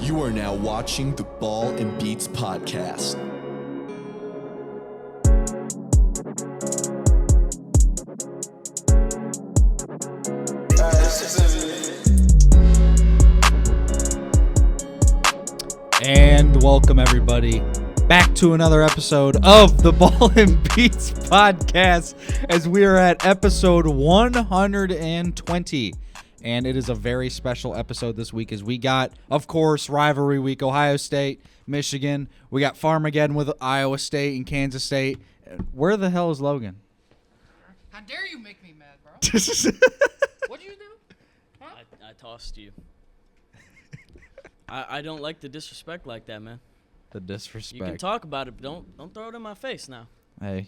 You are now watching the Ball and Beats podcast. And welcome everybody back to another episode of the Ball and Beats podcast, as we are at episode 120. And it is a very special episode this week, as we got, of course, rivalry week, Ohio State, Michigan. We got Farmageddon with Iowa State and Kansas State. Where the hell is Logan? How dare you make me mad, bro? What'd you do? Huh? I tossed you. I don't like the disrespect like that, man. The disrespect. You can talk about it, but don't throw it in my face now. Hey,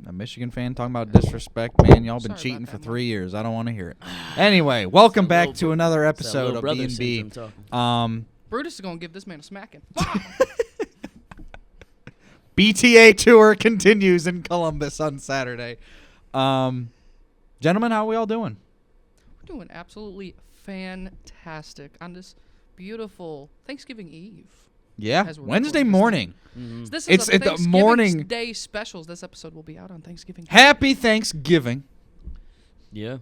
a Michigan fan talking about disrespect, man. Y'all been Sorry cheating about for that, 3 years. I don't want to hear it. Anyway, welcome back to another It's that episode little of brother B&B. syndrome talking. Brutus is gonna give this man a smacking. BTA tour continues in Columbus on Saturday. Gentlemen, how are we all doing? We're doing absolutely fantastic on this beautiful Thanksgiving Eve. Yeah, As we're Wednesday recording this morning. Mhm. This is It's a at the Thanksgiving morning. Day specials. This episode will be out on Thanksgiving Day. Happy Thanksgiving. Yeah.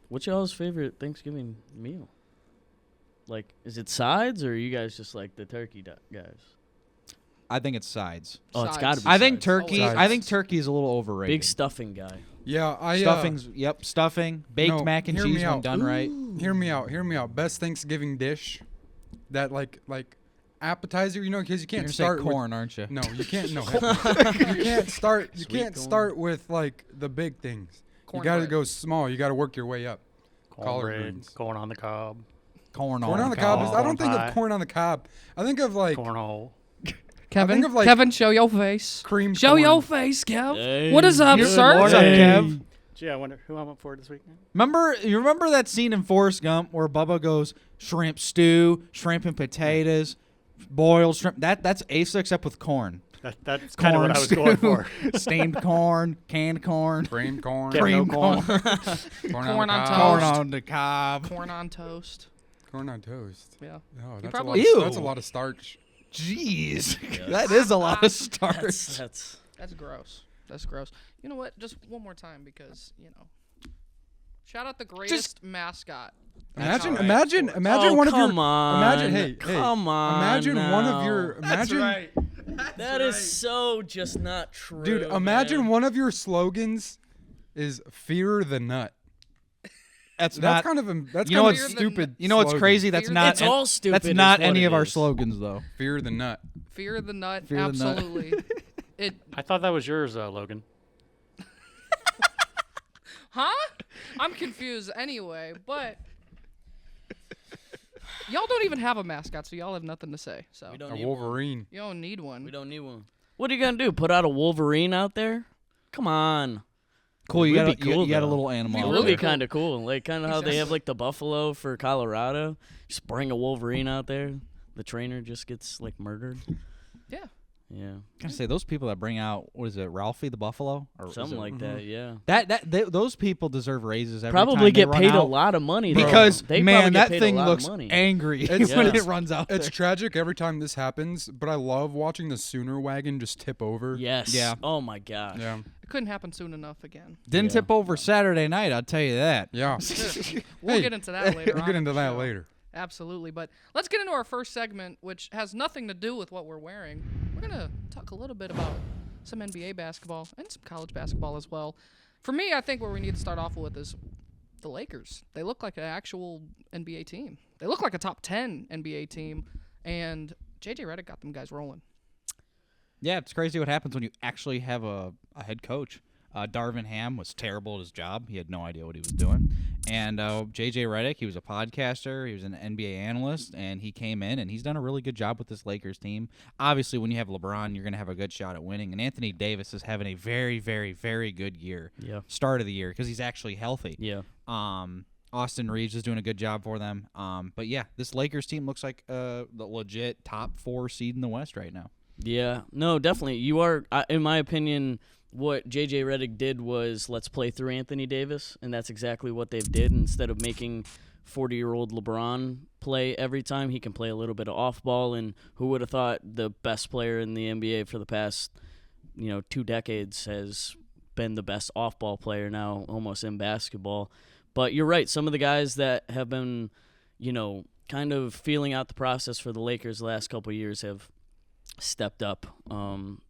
What's y'all's favorite Thanksgiving meal? Like, is it sides, or are you guys just like the turkey guys? I think it's sides. Oh, it's Sides. got to be I think sides. turkey. Sides. I think turkey is a little overrated. Big stuffing guy. Yeah, Stuffing's. Yep, stuffing, baked No, mac and hear me cheese when out. done right. Hear me out. Best Thanksgiving dish, that like appetizer. You know, because you You're can't gonna start say corn, aren't you? with. No, you can't. No, you can't start. You Sweet can't corn. start with like the big things. You got to Cornbread. go small. You got to work your way up. Collard Cornbread, greens. corn on the cob, Corn Corn on the cob. cob. I don't think pie. of corn on the cob. I think of like cornhole. Kevin, think of, like, Kevin, show your face. cream. Show corn. your face, Kev. Hey. What is up, Good sir? What's up, morning. Kev? Gee, I wonder who I'm up for this week. You remember that scene in Forrest Gump where Bubba goes shrimp stew, shrimp and potatoes, boiled shrimp? That's Asa except with corn. That's kind of what I was going for. Steamed corn, canned corn, Cream corn. Kevin cream O'Corn. corn, Corn on the toast. cob. corn on the cob. Corn on toast. Corn on toast. Yeah. Oh, that's probably- a lot. Ew. That's a lot of starch. Jeez, Yeah. that is a lot of starch. That's That's gross. That's gross. You know what? Just one more time, because shout out the greatest mascot. Imagine, That's imagine, right. imagine Oh, one of your. come on. Imagine, hey, Come on Imagine one of now. your. Imagine, That is so just not true. dude. Imagine man. one of your slogans is "Fear the Nut." That's That's not. kind of that's You know kind what's of a stupid. You know what's slogan. crazy? That's Fear not. It's all stupid. That's not is what any it of our is. slogans, though. Fear the Nut. Fear the nut. Fear the nut. Absolutely. I thought that was yours, Logan. Huh? I'm confused anyway, but y'all don't even have a mascot, so y'all have nothing to say. So We don't A need one. Wolverine. you don't need one. We don't need one. What are you gonna do? Put out a Wolverine out there? Come on. Cool. You It would got be cool, you got a though. little animal. Be out It really would be there. cool. kind of cool. Like kind of how they have Exactly. like the buffalo for Colorado. Just bring a Wolverine out there. The trainer just gets like murdered. Yeah. Yeah. Gotta say, those people that bring out, what is it, Ralphie the Buffalo? Or is Something it- like that. Yeah. those people deserve raises every Probably time they get run paid a out, lot of money though. because they man, probably get that paid thing a lot looks of money. angry It's- when Yeah. it runs out. It's there. tragic every time this happens, but I love watching the Sooner wagon just tip over. Yes. Yeah. Oh my gosh. Yeah. It couldn't happen soon enough again. Didn't Yeah. tip over Saturday night, I'll tell you that. Yeah. We'll Hey, get into that later. We'll on get in into the that show. later. Absolutely. But let's get into our first segment, which has nothing to do with what we're wearing. We're going to talk a little bit about some NBA basketball and some college basketball as well. For me, I think what we need to start off with is the Lakers. They look like an actual NBA team. They look like a top 10 NBA team, and JJ Redick got them guys rolling. Yeah, it's crazy what happens when you actually have a head coach. Darvin Ham was terrible at his job. He had no idea what he was doing. And J.J. Redick, he was a podcaster. He was an NBA analyst, and he came in, and he's done a really good job with this Lakers team. Obviously, when you have LeBron, you're going to have a good shot at winning. And Anthony Davis is having a very, very, very good year. Yeah. Start of the year because he's actually healthy. Yeah. Austin Reeves is doing a good job for them. But, yeah, this Lakers team looks like the legit top 4 seed in the West right now. Yeah. No, definitely. You are, in my opinion, what J.J. Redick did was let's play through Anthony Davis, and that's exactly what they've did. Instead of making 40-year-old LeBron play every time. He can play a little bit of off ball, and who would have thought the best player in the NBA for the past 2 decades has been the best off ball player now, almost in basketball. But you're right. Some of the guys that have been, kind of feeling out the process for the Lakers the last couple of years have stepped up.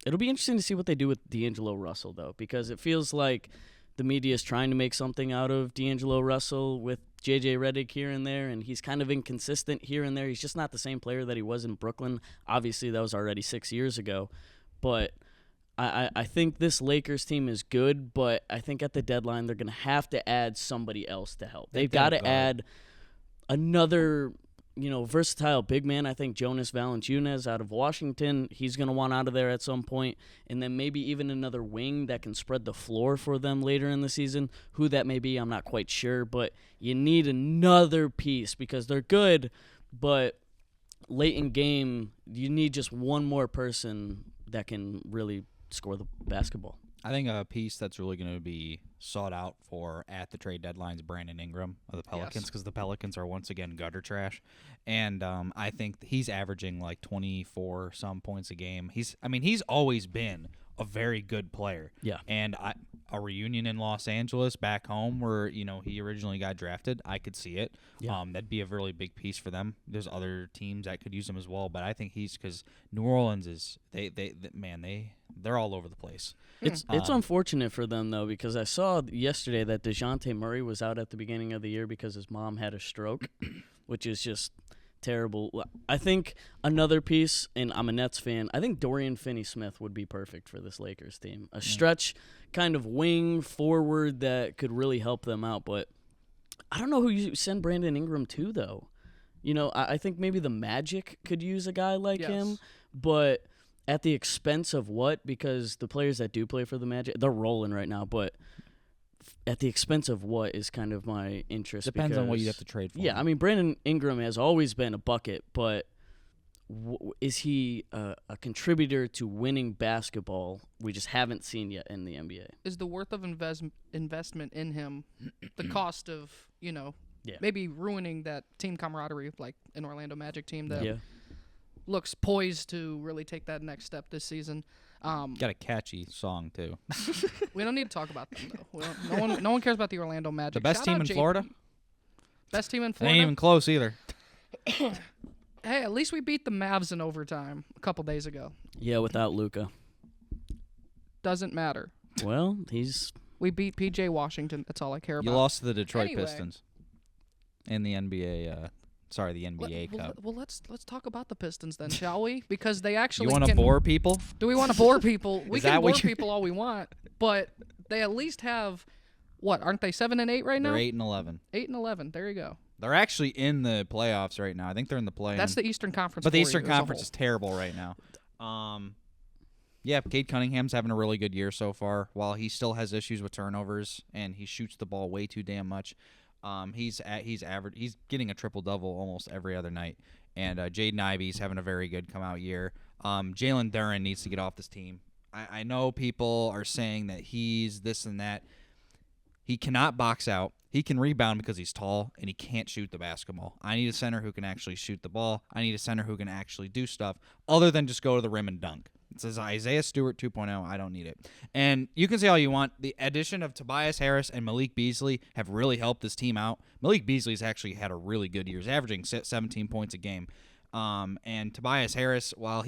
It'll be interesting to see what they do with D'Angelo Russell, though, because it feels like the media is trying to make something out of D'Angelo Russell with J.J. Redick here and there, and he's kind of inconsistent here and there. He's just not the same player that he was in Brooklyn. Obviously, that was already 6 years ago. But I think this Lakers team is good, but I think at the deadline they're going to have to add somebody else to help. They've got to add another versatile big man. I think Jonas Valanciunas out of Washington, he's going to want out of there at some point. And then maybe even another wing that can spread the floor for them later in the season. Who that may be, I'm not quite sure. But you need another piece because they're good, but late in game, you need just one more person that can really score the basketball. I think a piece that's really going to be sought out for at the trade deadline is Brandon Ingram of the Pelicans, because the Pelicans are once again gutter trash, and I think he's averaging like 24 some points a game. He's always been a very good player. Yeah. And a reunion in Los Angeles back home where, he originally got drafted, I could see it. Yeah. That'd be a really big piece for them. There's other teams that could use him as well, but I think because New Orleans is they're all over the place. It's unfortunate for them, though, because I saw yesterday that DeJounte Murray was out at the beginning of the year because his mom had a stroke, which is just terrible. I think another piece, and I'm a Nets fan, I think Dorian Finney-Smith would be perfect for this Lakers team. A stretch kind of wing forward that could really help them out, but I don't know who you send Brandon Ingram to, though. I think maybe the Magic could use a guy like him, but at the expense of what? Because the players that do play for the Magic, they're rolling right now, but at the expense of what is kind of my interest. Depends on what you have to trade for. Yeah, I mean, Brandon Ingram has always been a bucket, but is he a contributor to winning basketball? We just haven't seen yet in the NBA. Is the worth of investment in him the cost of, maybe ruining that team camaraderie like an Orlando Magic team that looks poised to really take that next step this season? Got a catchy song, too. We don't need to talk about them, though. No one cares about the Orlando Magic. The best Shout team out in JP. Florida? Best team in They Florida? ain't even close either. Hey, at least we beat the Mavs in overtime a couple days ago. Yeah, without Luka. Doesn't matter. Well, We beat P.J. Washington. That's all I care about. You lost to the Detroit Anyway. Pistons in the NBA. The NBA Cup. Well, let's talk about the Pistons then, shall we? Because they actually You want to can. bore people? Do we want to bore people? We Is can that bore what you- people all we want, but they at least have what? Aren't they 7-8 right now? They're 8-11. 8-11. There you go. They're actually in the playoffs right now. I think they're in the play. That's the Eastern Conference. But the for Eastern you as a Conference whole. is terrible right now. Cade Cunningham's having a really good year so far. While he still has issues with turnovers and he shoots the ball way too damn much, he's getting a triple double almost every other night. And Jaden Ivey's having a very good come out year. Jalen Duren needs to get off this team. I know people are saying that he's this and that. He cannot box out. He can rebound because he's tall, and he can't shoot the basketball. I need a center who can actually shoot the ball. I need a center who can actually do stuff other than just go to the rim and dunk. It says Isaiah Stewart 2.0. I don't need it. And you can say all you want. The addition of Tobias Harris and Malik Beasley have really helped this team out. Malik Beasley's actually had a really good year. He's averaging 17 points a game. And Tobias Harris, while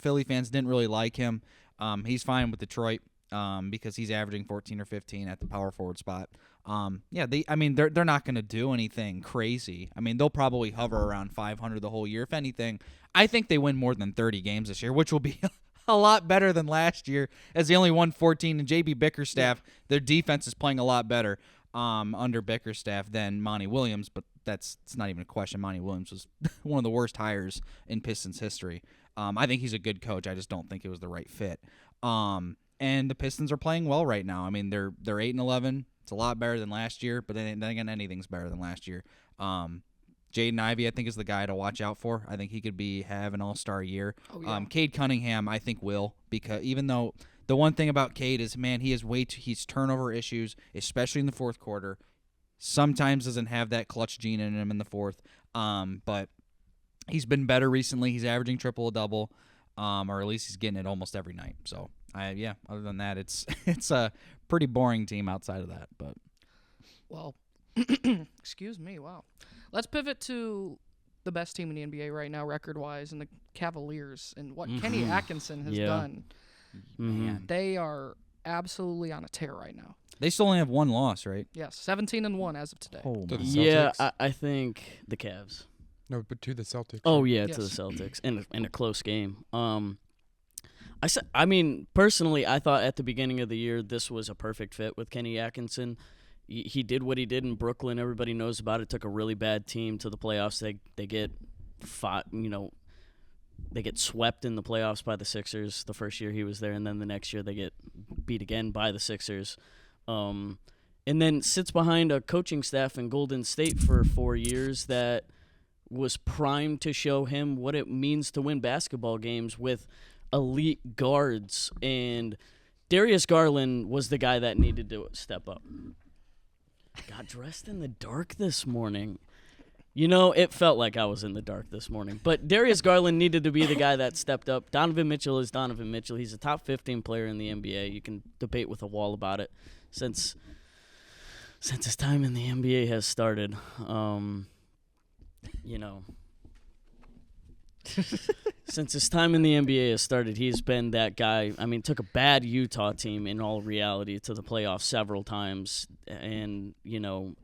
Philly fans didn't really like him, he's fine with Detroit. Because he's averaging 14 or 15 at the power forward spot. They're not going to do anything crazy. I mean, they'll probably hover around 500 the whole year. If anything, I think they win more than 30 games this year, which will be a lot better than last year, as they only won 14. And JB Bickerstaff, their defense is playing a lot better under Bickerstaff than Monty Williams, but it's not even a question. Monty Williams was one of the worst hires in Pistons history. I think he's a good coach. I just don't think it was the right fit. And the Pistons are playing well right now. I mean, they're 8-11. It's a lot better than last year, but then again, anything's better than last year. Jaden Ivey, I think, is the guy to watch out for. I think he could have an all-star year. Oh, yeah. Cade Cunningham, I think, will, because even though the one thing about Cade is, man, he's turnover issues, especially in the fourth quarter. Sometimes doesn't have that clutch gene in him in the fourth. But he's been better recently. He's averaging triple-double, or at least he's getting it almost every night. So, other than that, it's a pretty boring team outside of that. But Well, excuse me. Wow. Let's pivot to the best team in the NBA right now, record-wise, and the Cavaliers, and what Kenny Atkinson has Yeah. done. man, They are absolutely on a tear right now. they still only have one loss, right? Yes, 17-1 as of today. Oh, To my. the Yeah, Celtics? I think the Cavs. No, but to the Celtics. Oh yeah, to Yes. the Celtics in a close game. I mean, personally, I thought at the beginning of the year this was a perfect fit with Kenny Atkinson. He did what he did in Brooklyn. Everybody knows about it. Took a really bad team to the playoffs. They get fought, they get swept in the playoffs by the Sixers the first year he was there, and then the next year they get beat again by the Sixers. And then sits behind a coaching staff in Golden State for 4 years that was primed to show him what it means to win basketball games with elite guards. And Darius Garland was the guy that needed to step up. Got dressed in the dark this morning. It felt like I was in the dark this morning. But Darius Garland needed to be the guy that stepped up. Donovan Mitchell is Donovan Mitchell. He's a top 15 player in the NBA. You can debate with a wall about it since his time in the NBA has started. Since his time in the NBA has started, he's been that guy. I mean, took a bad Utah team in all reality to the playoffs several times. And,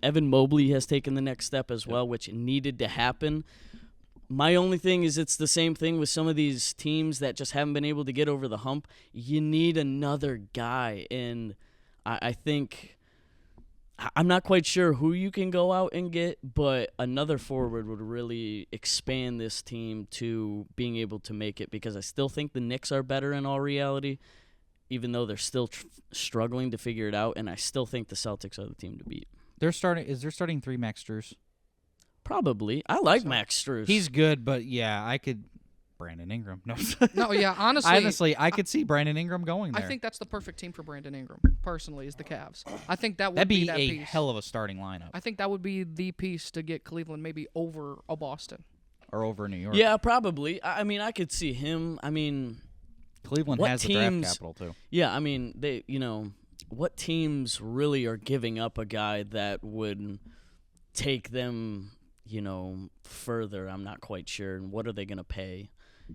Evan Mobley has taken the next step as well, which needed to happen. My only thing is it's the same thing with some of these teams that just haven't been able to get over the hump. You need another guy. And I think I'm not quite sure who you can go out and get, but another forward would really expand this team to being able to make it, because I still think the Knicks are better in all reality, even though they're still struggling to figure it out, and I still think the Celtics are the team to beat. They're starting 3 Max Strus. Probably. I like Max Strus. He's good, but I could. Brandon Ingram. No, No, yeah, honestly, I could see Brandon Ingram going there. I think that's the perfect team for Brandon Ingram, personally, is the Cavs. I think that would that'd be that a piece. hell of a starting lineup, I think that would be the piece to get Cleveland maybe over a Boston. or over New York. Yeah, probably. I mean, I could see him. I mean, Cleveland what has the draft teams- capital too. yeah, I mean, what teams really are giving up a guy that would take them, further? I'm not quite sure. And what are they going to pay?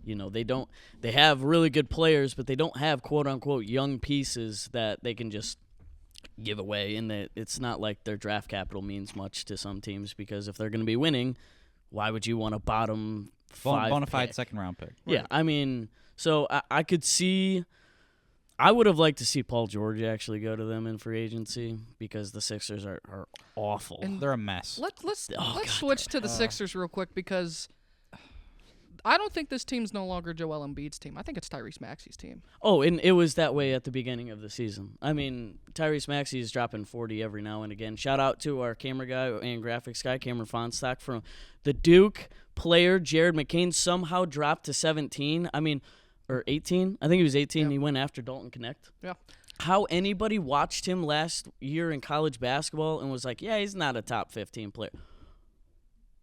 They have really good players, but they don't have quote unquote young pieces that they can just give away. And that it's not like their draft capital means much to some teams, because if they're going to be winning, why would you want a bottom 5 Bona fide pick? second round pick. Yeah, I mean, so I could see. I would have liked to see Paul George actually go to them in free agency, because the Sixers are awful. And They're a mess. Let's God, switch to the Sixers real quick, because I don't think this team's no longer Joel Embiid's team. I think it's Tyrese Maxey's team. Oh, and it was that way at the beginning of the season. I mean, Tyrese Maxey is dropping 40 every now and again. Shout out to our camera guy and graphics guy, Cameron Fonstock, from the Duke player. Jared McCain somehow dropped to 17. I mean, or 18. I think he was 18. Yeah. He went after Dalton Connect. Yeah. How anybody watched him last year in college basketball and was like, yeah, he's not a top 15 player.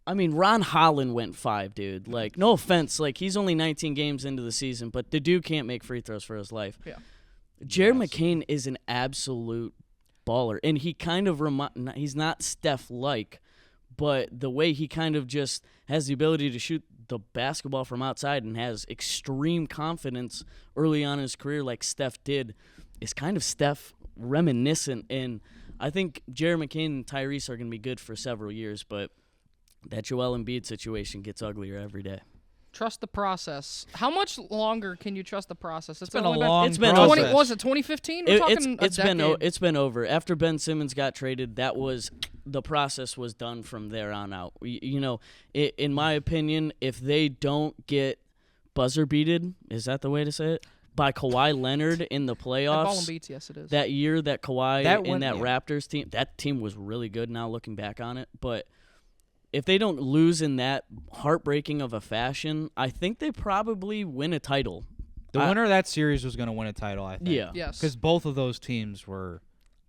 I mean, Ron Holland went 5, dude. Like, no offense. Like, he's only 19 games into the season, but the dude can't make free throws for his life. Yeah. Jared McCain is an absolute baller. And he kind of he's not Steph-like, but the way he kind of just has the ability to shoot the basketball from outside and has extreme confidence early on in his career like Steph did is kind of Steph reminiscent. And I think Jared McCain and Tyrese are going to be good for several years, but that Joel Embiid situation gets uglier every day. Trust the process. How much longer can you trust the process? It's been a only long It's been process. 20, was it 2015? We're talking It's a decade. it's been over. After Ben Simmons got traded, the process was done from there on out. In my opinion, if they don't get buzzer beated, is that the way to say it? By Kawhi Leonard in the At Ball playoffs and Beats, yes, it is. that year that Kawhi That and one- that yeah. Raptors team, that team was really good now looking back on it. But if they don't lose in that heartbreaking of a fashion, I think they probably win a title. The winner of that series was going to win a title, I think. Yeah. Yes. Because both of those teams were,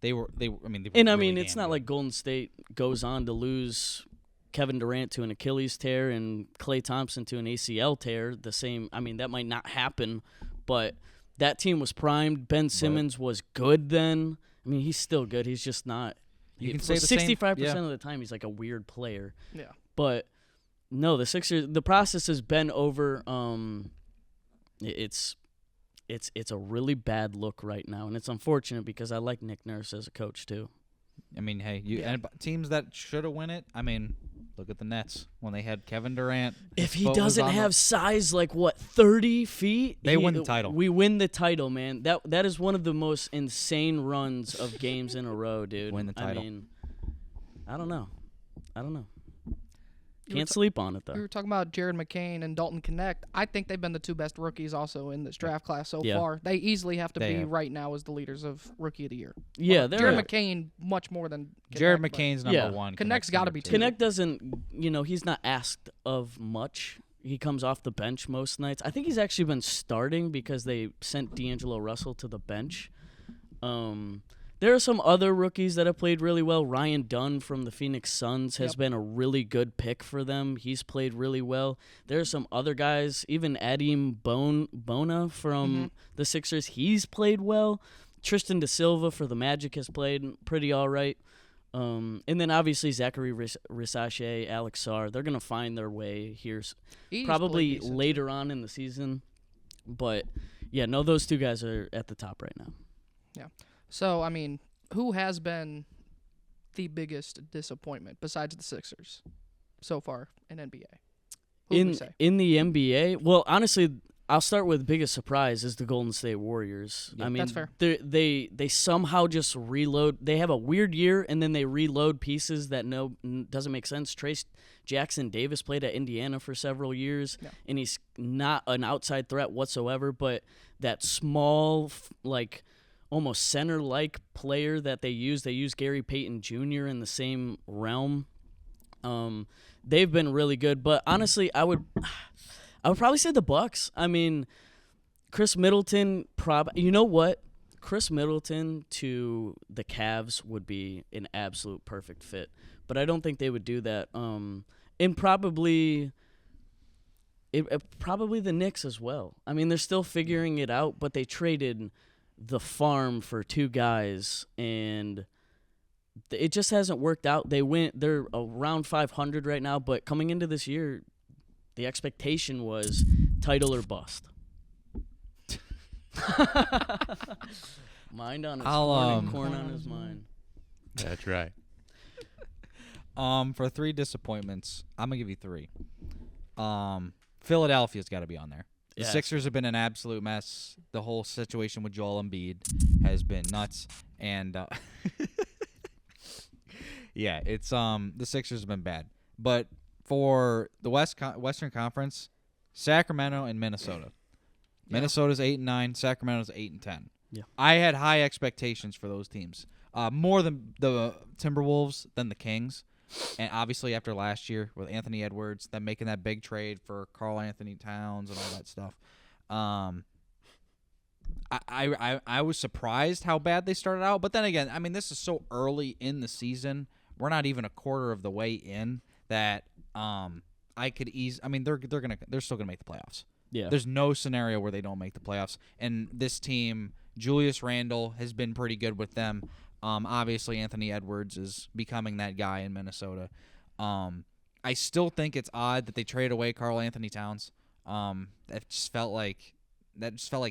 they were And really it's not damn like Golden State goes on to lose Kevin Durant to an Achilles tear and Klay Thompson to an ACL tear, the same. I mean, that might not happen, but that team was primed. Ben Simmons was good then. I mean, he's still good. He's just not. You can say the same- 65% yeah. of the time, he's like a weird player. Yeah. But no, the Sixers. The process has been over. It's a really bad look right now, and it's unfortunate because I like Nick Nurse as a coach too. I mean, hey, Yeah. and teams that should have win it. I mean, look at the Nets when they had Kevin Durant. If his he foot was doesn't on the- have size like 30 feet, They win the title. We win the title, man. That is one of the most insane runs of games in a row, dude. Win the title. I mean, I don't know. You were Can't ta- sleep on it We though. were talking about Jared McCain and Dalton Connect. I think they've been the two best rookies also in this draft class so Yeah. far. They easily have to They be have. right now as the leaders of Rookie of the Year. Yeah, they're Jared McCain much more than Jared Connect, but- McCain's number Yeah. one. Connect's gotta be number two. Connect doesn't, he's not asked of much. He comes off the bench most nights. I think he's actually been starting because they sent D'Angelo Russell to the bench. There are some other rookies that have played really well. Ryan Dunn from the Phoenix Suns has Yep. been a really good pick for them. He's played really well. There are some other guys, even Adim Bona from the Sixers. He's played well. Tristan Da Silva for the Magic has played pretty all right. And then obviously Zachary Risache, Alex Sarr. They're going to find their way here He's probably played decent. later on in the season. But, yeah, no, those two guys are at the top right now. So, I mean, who has been the biggest disappointment besides the Sixers so far in NBA? Who would we say? In the NBA, well, honestly, I'll start with biggest surprise is the Golden State Warriors. I mean, that's fair. They somehow just reload. They have a weird year, and then they reload pieces that doesn't make sense. Trace Jackson Davis played at Indiana for several years, and he's not an outside threat whatsoever. But that small, almost center-like player that they use Gary Payton Jr. in the same realm. They've been really good, but honestly, I would probably say the Bucks. I mean, Chris Middleton. You know what? Chris Middleton to the Cavs would be an absolute perfect fit, but I don't think they would do that. And probably the Knicks as well. I mean, they're still figuring it out, but they traded the farm for two guys, and it just hasn't worked out. They're around 500 right now, but coming into this year, the expectation was title or bust. Mind on his corn on his mind. That's right. For 3 disappointments, I'm gonna give you 3. Philadelphia's got to be on there. The Yes. Sixers have been an absolute mess. The whole situation with Joel Embiid has been nuts, and yeah, it's the Sixers have been bad. But for the Western Conference, Sacramento and Minnesota. Minnesota's 8-9. Sacramento's 8-10. Yeah. I had high expectations for those teams, more than the Timberwolves than the Kings. And obviously after last year with Anthony Edwards, them making that big trade for Karl Anthony Towns and all that stuff, I was surprised how bad they started out. But then again, I mean, this is so early in the season. We're not even a quarter of the way in that I could I mean, they're still gonna make the playoffs. Yeah. There's no scenario where they don't make the playoffs. And this team, Julius Randle has been pretty good with them. Obviously, Anthony Edwards is becoming that guy in Minnesota. I still think it's odd that they traded away Karl Anthony Towns. That just felt like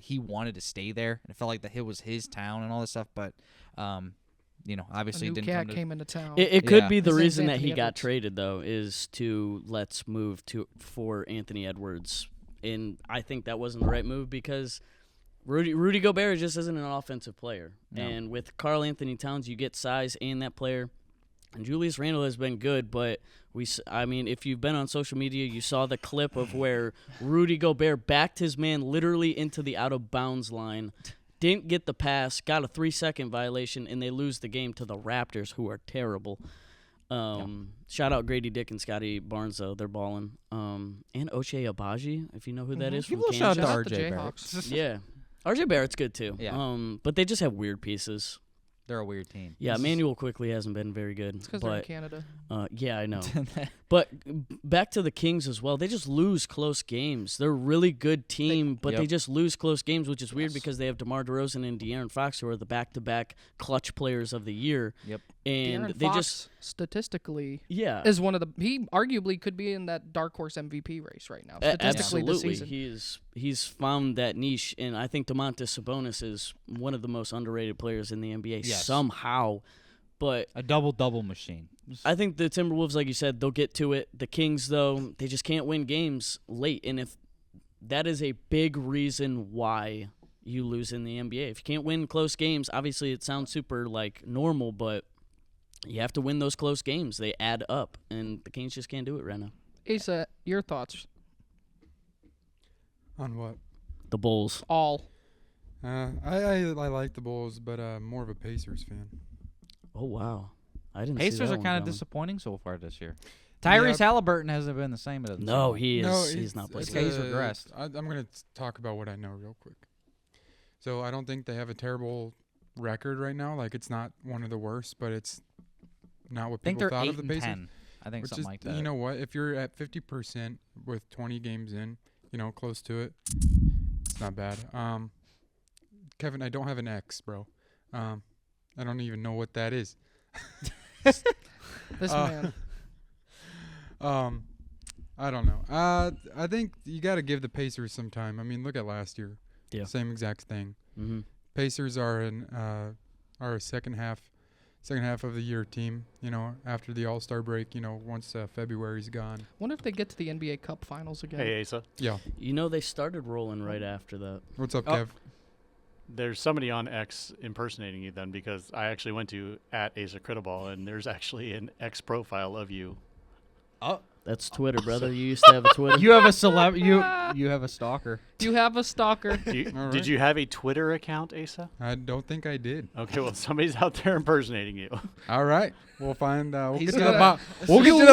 he wanted to stay there, and it felt like that it was his town and all this stuff. But obviously, A it new didn't cat come to. came into town. It could Yeah. be the His name's reason that Anthony he got Edwards. traded, though, is to let's move for Anthony Edwards. And I think that wasn't the right move because Rudy Gobert just isn't an offensive player. No. And with Karl Anthony Towns, you get size and that player. And Julius Randle has been good, but if you've been on social media, you saw the clip of where Rudy Gobert backed his man literally into the out-of-bounds line, didn't get the pass, got a 3-second violation, and they lose the game to the Raptors, who are terrible. Shout out Grady Dick and Scotty Barnes, though. They're balling. And Ochai Agbaji, if you know who that is Give from a little shout Kansas. out to Shout out RJ the Barrett. Jayhawks. Yeah. RJ Barrett's good, too. Yeah. But they just have weird pieces. They're a weird team. Yeah, Emmanuel Quickly hasn't been very good. It's because they're in But Canada. Yeah, I know. But back to the Kings as well. They just lose close games. They're a really good team, but they just lose close games, which is weird because they have DeMar DeRozan and De'Aaron Fox, who are the back-to-back clutch players of the year. Yep. And De'Aaron they Fox, just statistically, yeah. is one of the. He arguably could be in that dark horse MVP race right now. Statistically, this Absolutely, season. he's found that niche, and I think Domantas Sabonis is one of the most underrated players in the NBA somehow. But a double machine. I think the Timberwolves, like you said, they'll get to it. The Kings, though, they just can't win games late, and if that is a big reason why you lose in the NBA. If you can't win close games, obviously it sounds super like normal, but you have to win those close games. They add up, and the Kings just can't do it right now. Asa, your thoughts? On what? The Bulls. All. I like the Bulls, but more of a Pacers fan. Oh, wow. I didn't see Pacers that are one kind of coming. disappointing so far this year. Tyrese Halliburton hasn't been the same. No, he is. No, he's not playing. He's regressed. I'm going to talk about what I know real quick. So I don't think they have a terrible record right now. Like, it's not one of the worst, but it's not what I think people they're thought 8 of the and Pacers. 10. I think Which something is, like that. you know what? If you're at 50% with 20 games in, close to it, it's not bad. Kevin, I don't have an X, bro. I don't even know what that is. This man. I don't know. I think you got to give the Pacers some time. I mean, look at last year. Yeah. Same exact thing. Mm-hmm. Pacers are a second half of the year team. After the All-Star break. Once February's gone. Wonder if they get to the NBA Cup Finals again. Hey, Asa. Yeah. They started rolling right after that. What's up, Oh. Kev? There's somebody on X impersonating you then, because I actually went to @Asa Crittobal, and there's actually an X profile of you. Oh, That's Twitter, brother. You used to have a Twitter. you have a celeb. You have a stalker. Do you have a stalker? All right. Did you have a Twitter account, Asa? I don't think I did. Okay, well, somebody's out there impersonating you. All right. We'll find. We'll He's get to gonna-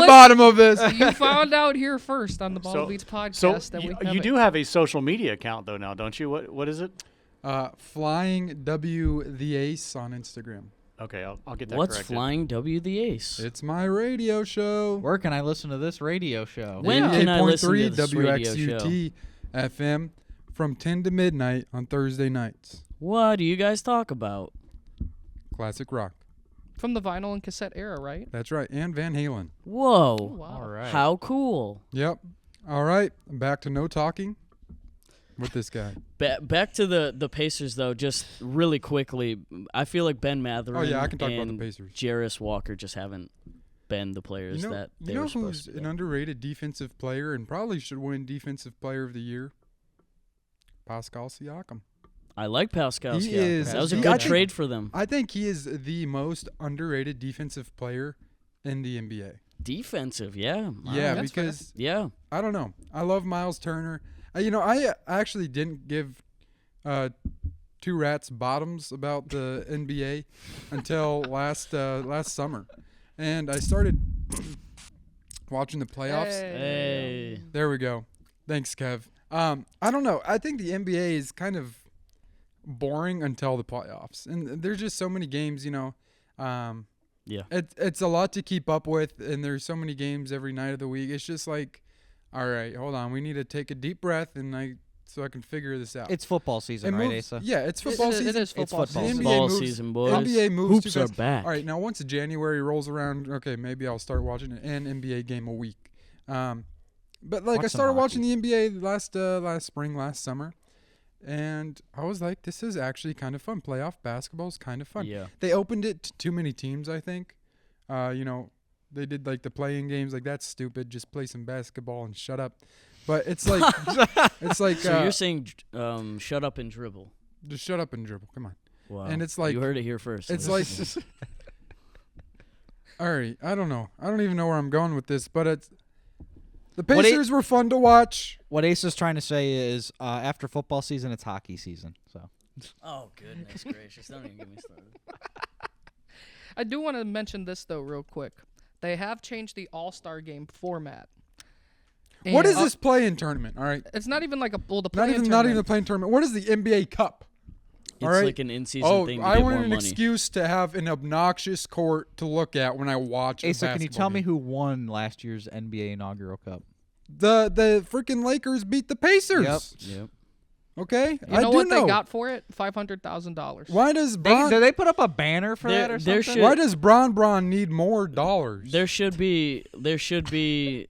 the bottom of this. You found out here first on the Ball So- Beats podcast So that we you, have you it. do have a social media account, though, now, don't you? What is it? Flying W the Ace on Instagram. Okay, I'll get that What's corrected. Flying W the Ace? It's my radio show. Where can I listen to this radio show? When can I listen to 88.3 this radio WXUT FM from 10 to midnight on Thursday nights. What do you guys talk about? Classic rock. From the vinyl and cassette era, right? That's right. And Van Halen. Whoa. Oh, wow. All right. How cool. Yep. All right. Back to no talking with this guy. Back to the Pacers, though, just really quickly. I feel like Ben Mathurin Oh, yeah, I can talk about the and Pacers. Jarris Walker just haven't been the players that they were who's supposed to be. an underrated defensive player and probably should win Defensive Player of the Year? Pascal Siakam. I like Pascal He Siakam. is- That was a I good think- trade for them. I think he is the most underrated defensive player in the NBA. Defensive, yeah. Yeah, that's fair. because Yeah. I don't know. I love Miles Turner. I actually didn't give two rats bottoms about the NBA until last summer, and I started watching the playoffs. Hey. There we go. Thanks, Kev. I don't know. I think the NBA is kind of boring until the playoffs, and there's just so many games. Yeah. It's a lot to keep up with, and there's so many games every night of the week. It's just like, all right, hold on, we need to take a deep breath, so I can figure this out. It's football season, It right, moves- Asa? Yeah, it's football season. It is football football season. The Ball moves- season, boys. NBA moves Hoops too are fast. back. All right, now once January rolls around, okay, maybe I'll start watching an NBA game a week. But like Watch I some started watching hockey. the NBA last spring, last summer, and I was like, this is actually kind of fun. Playoff basketball is kind of fun. Yeah. They opened it to too many teams, I think. They did like the playing games, like that's stupid. Just play some basketball and shut up. But it's like So you're saying shut up and dribble. just shut up and dribble. Come on. Wow. And it's like- you heard it here first. It's like, all right, I don't know. I don't even know where I'm going with this, but the What Pacers were fun to watch. What Asa's trying to say is, after football season, it's hockey season. So oh goodness gracious! Don't even get me started. I do want to mention this, though, real quick. They have changed the All-Star game format. What is And- this play-in tournament? All right, It's not even like the not play-in even tournament. the playing tournament. What is the NBA Cup? It's All right. like an in-season Oh, thing to I get want more an money. excuse to have an obnoxious court to look at when I watch. a Asa, can you basketball tell me game. who won last year's NBA inaugural cup? The freaking Lakers beat the Pacers? Yep. Okay, You I know do what know. they got for it? $500,000. Why does Did Bron? they put up a banner for There- that or there something? should- Why does Bron need more dollars? There should be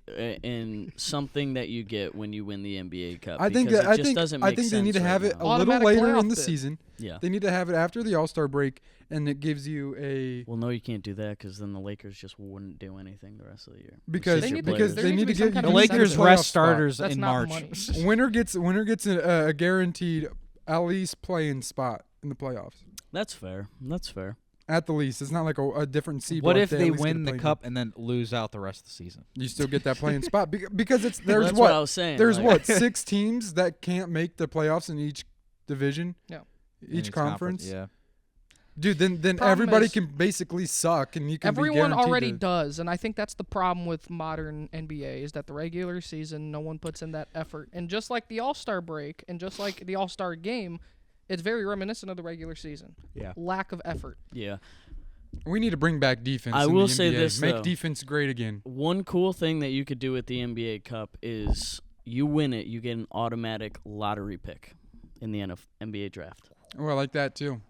in something that you get when you win the NBA Cup. I think because that it I just think doesn't I make think they need to sense have right it a now. little Automatic later in playoff the bid. season. Yeah. They need to have it after the All-Star break, and it gives you a Well, no, you can't do that because then the Lakers just wouldn't do anything the rest of the year. because They need to- because there they needs need to to be get some kind The of you need to Lakers get a playoff rest spot. starters That's in not March. money. Winner gets a guaranteed at least playing spot in the playoffs. That's fair. That's fair. At the least, it's not like a different seed. What but if at they least get a win the play-in. cup and then lose out the rest of the season? You still get that playing spot because it's there's That's what I was saying. there's like- what 6 teams that can't make the playoffs in each division. Yeah. In Each conference. Yeah. Dude, then Problem everybody is- can basically suck, and you can be Everyone guaranteed already to- does, and I think that's the problem with modern NBA is that the regular season, no one puts in that effort. And just like the All-Star break and just like the All-Star game, it's very reminiscent of the regular season. Yeah. Lack of effort. Yeah. We need to bring back defense. I in will the say NBA. this, Make though. defense great again. One cool thing that you could do with the NBA Cup is you win it, you get an automatic lottery pick in the NBA draft. Oh, I like that too.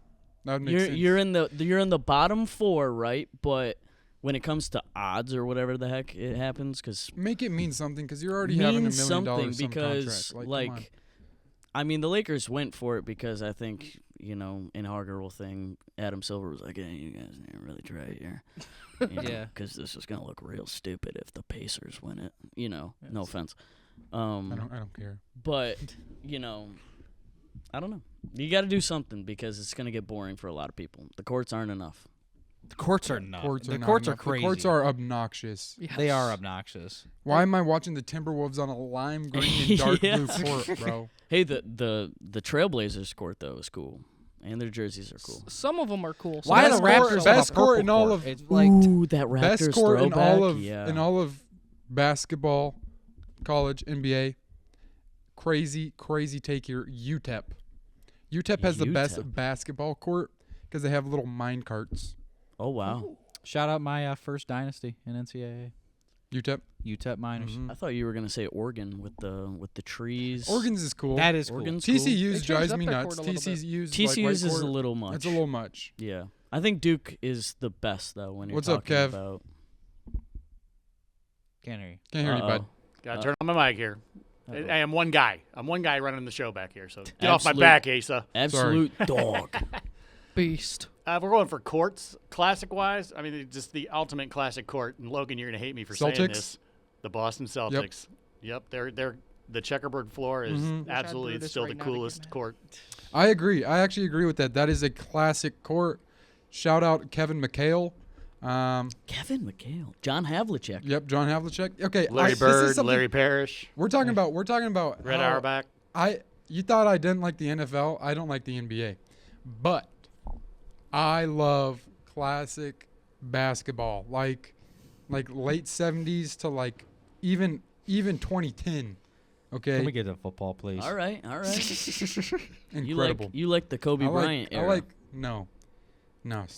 That would make sense. You're in the bottom 4, right? But when it comes to odds or whatever the heck it happens, because Make it mean something because you're already having $1 million something some because contract. Like, come on. I mean the Lakers went for it because I think inaugural thing. Adam Silver was like, "Hey, you guys didn't really try it here." Yeah. Because this is gonna look real stupid if the Pacers win it. No offense. I don't care. But I don't know. You got to do something because it's gonna get boring for a lot of people. The courts aren't enough. The courts are not. Courts are The not courts are enough. crazy. The courts are obnoxious. Yes. They are obnoxious. Why am I watching the Timberwolves on a lime green and dark Yeah. blue court, bro? Hey, the Trailblazers court though is cool, and their jerseys are cool. Some of them are cool. Why Some are the of them are Raptors so best have a court purple in all court? of- It's like Ooh, that Raptors Best court in throwback. all of yeah. basketball, college, NBA. Crazy take here. UTEP. UTEP has the best UTEP. basketball court because they have little mine carts. Oh wow. shout out my first dynasty in NCAA. UTEP. UTEP Miners. Mhm. I thought you were gonna say Oregon with the trees. Oregon's is cool. That is cool. Oregon's cool. They TCU's changed drives up me their nuts. court a little bit. TCU's TCU's like is white a court, little much. It's a little much. Yeah, I think Duke is the best though. When you're What's up, talking Kev? about Can't hear you. Can't hear you, bud. Gotta turn on my mic here. I am one guy. I'm one guy running the show back here. So get off Absolute- my back, Asa. absolute dog. beast. We're going for courts, classic-wise. I mean, just the ultimate classic court. And Logan, you're gonna hate me for saying Celtics? this. The Boston Celtics. Yep. They're the checkerboard floor is Mhm. Wish I had absolutely Brutus still right the now to get coolest mad. court. I agree. I actually agree with that. That is a classic court. Shout out Kevin McHale. Kevin McHale, John Havlicek. Yep, John Havlicek. Okay, Larry this is Bird, something- Larry Parrish, We're talking about Red how Auerbach. You thought I didn't like the NFL. I don't like the NBA, but I love classic basketball, like late '70s to like even 2010. Okay, Can we get to football, please? All right. incredible. You like the Kobe Bryant era? No.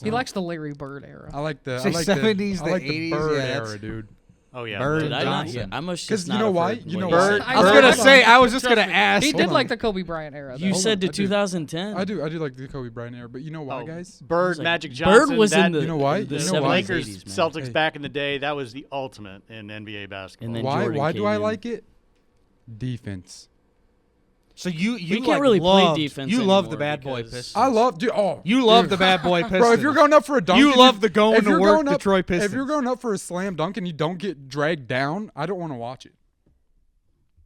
He likes the Larry Bird era. I like the Say I like 70s the, to I like the 80s, Bird yeah, era, that's- dude. Oh yeah, Bird Did I not Johnson. hear? I must 'Cause just you not know have why? heard You what know why? said. I I was Bird- gonna say. I was just Trust gonna me. ask. He Hold did on. like the Kobe Bryant era. You though. said to I do. 2010. I do like the Kobe Bryant era, but you know why, Oh, guys? Bird, was like- Magic Johnson. Bird was that, in the You know why? the You know 70s, why? Lakers, 80s, man. Celtics Hey. back in the day. That was the ultimate in NBA basketball. And then Why? Jordan Why do came I in. like it? Defense. So you can't like really play loved- defense You love the anymore bad boy because- Pistons. I love, dude. Oh, You love dude. the bad boy Pistons. Bro, if you're going up for a dunk, You and love the going if to you're work going up- Detroit Pistons. If you're going up for a slam dunk and you don't get dragged down, I don't want to watch it.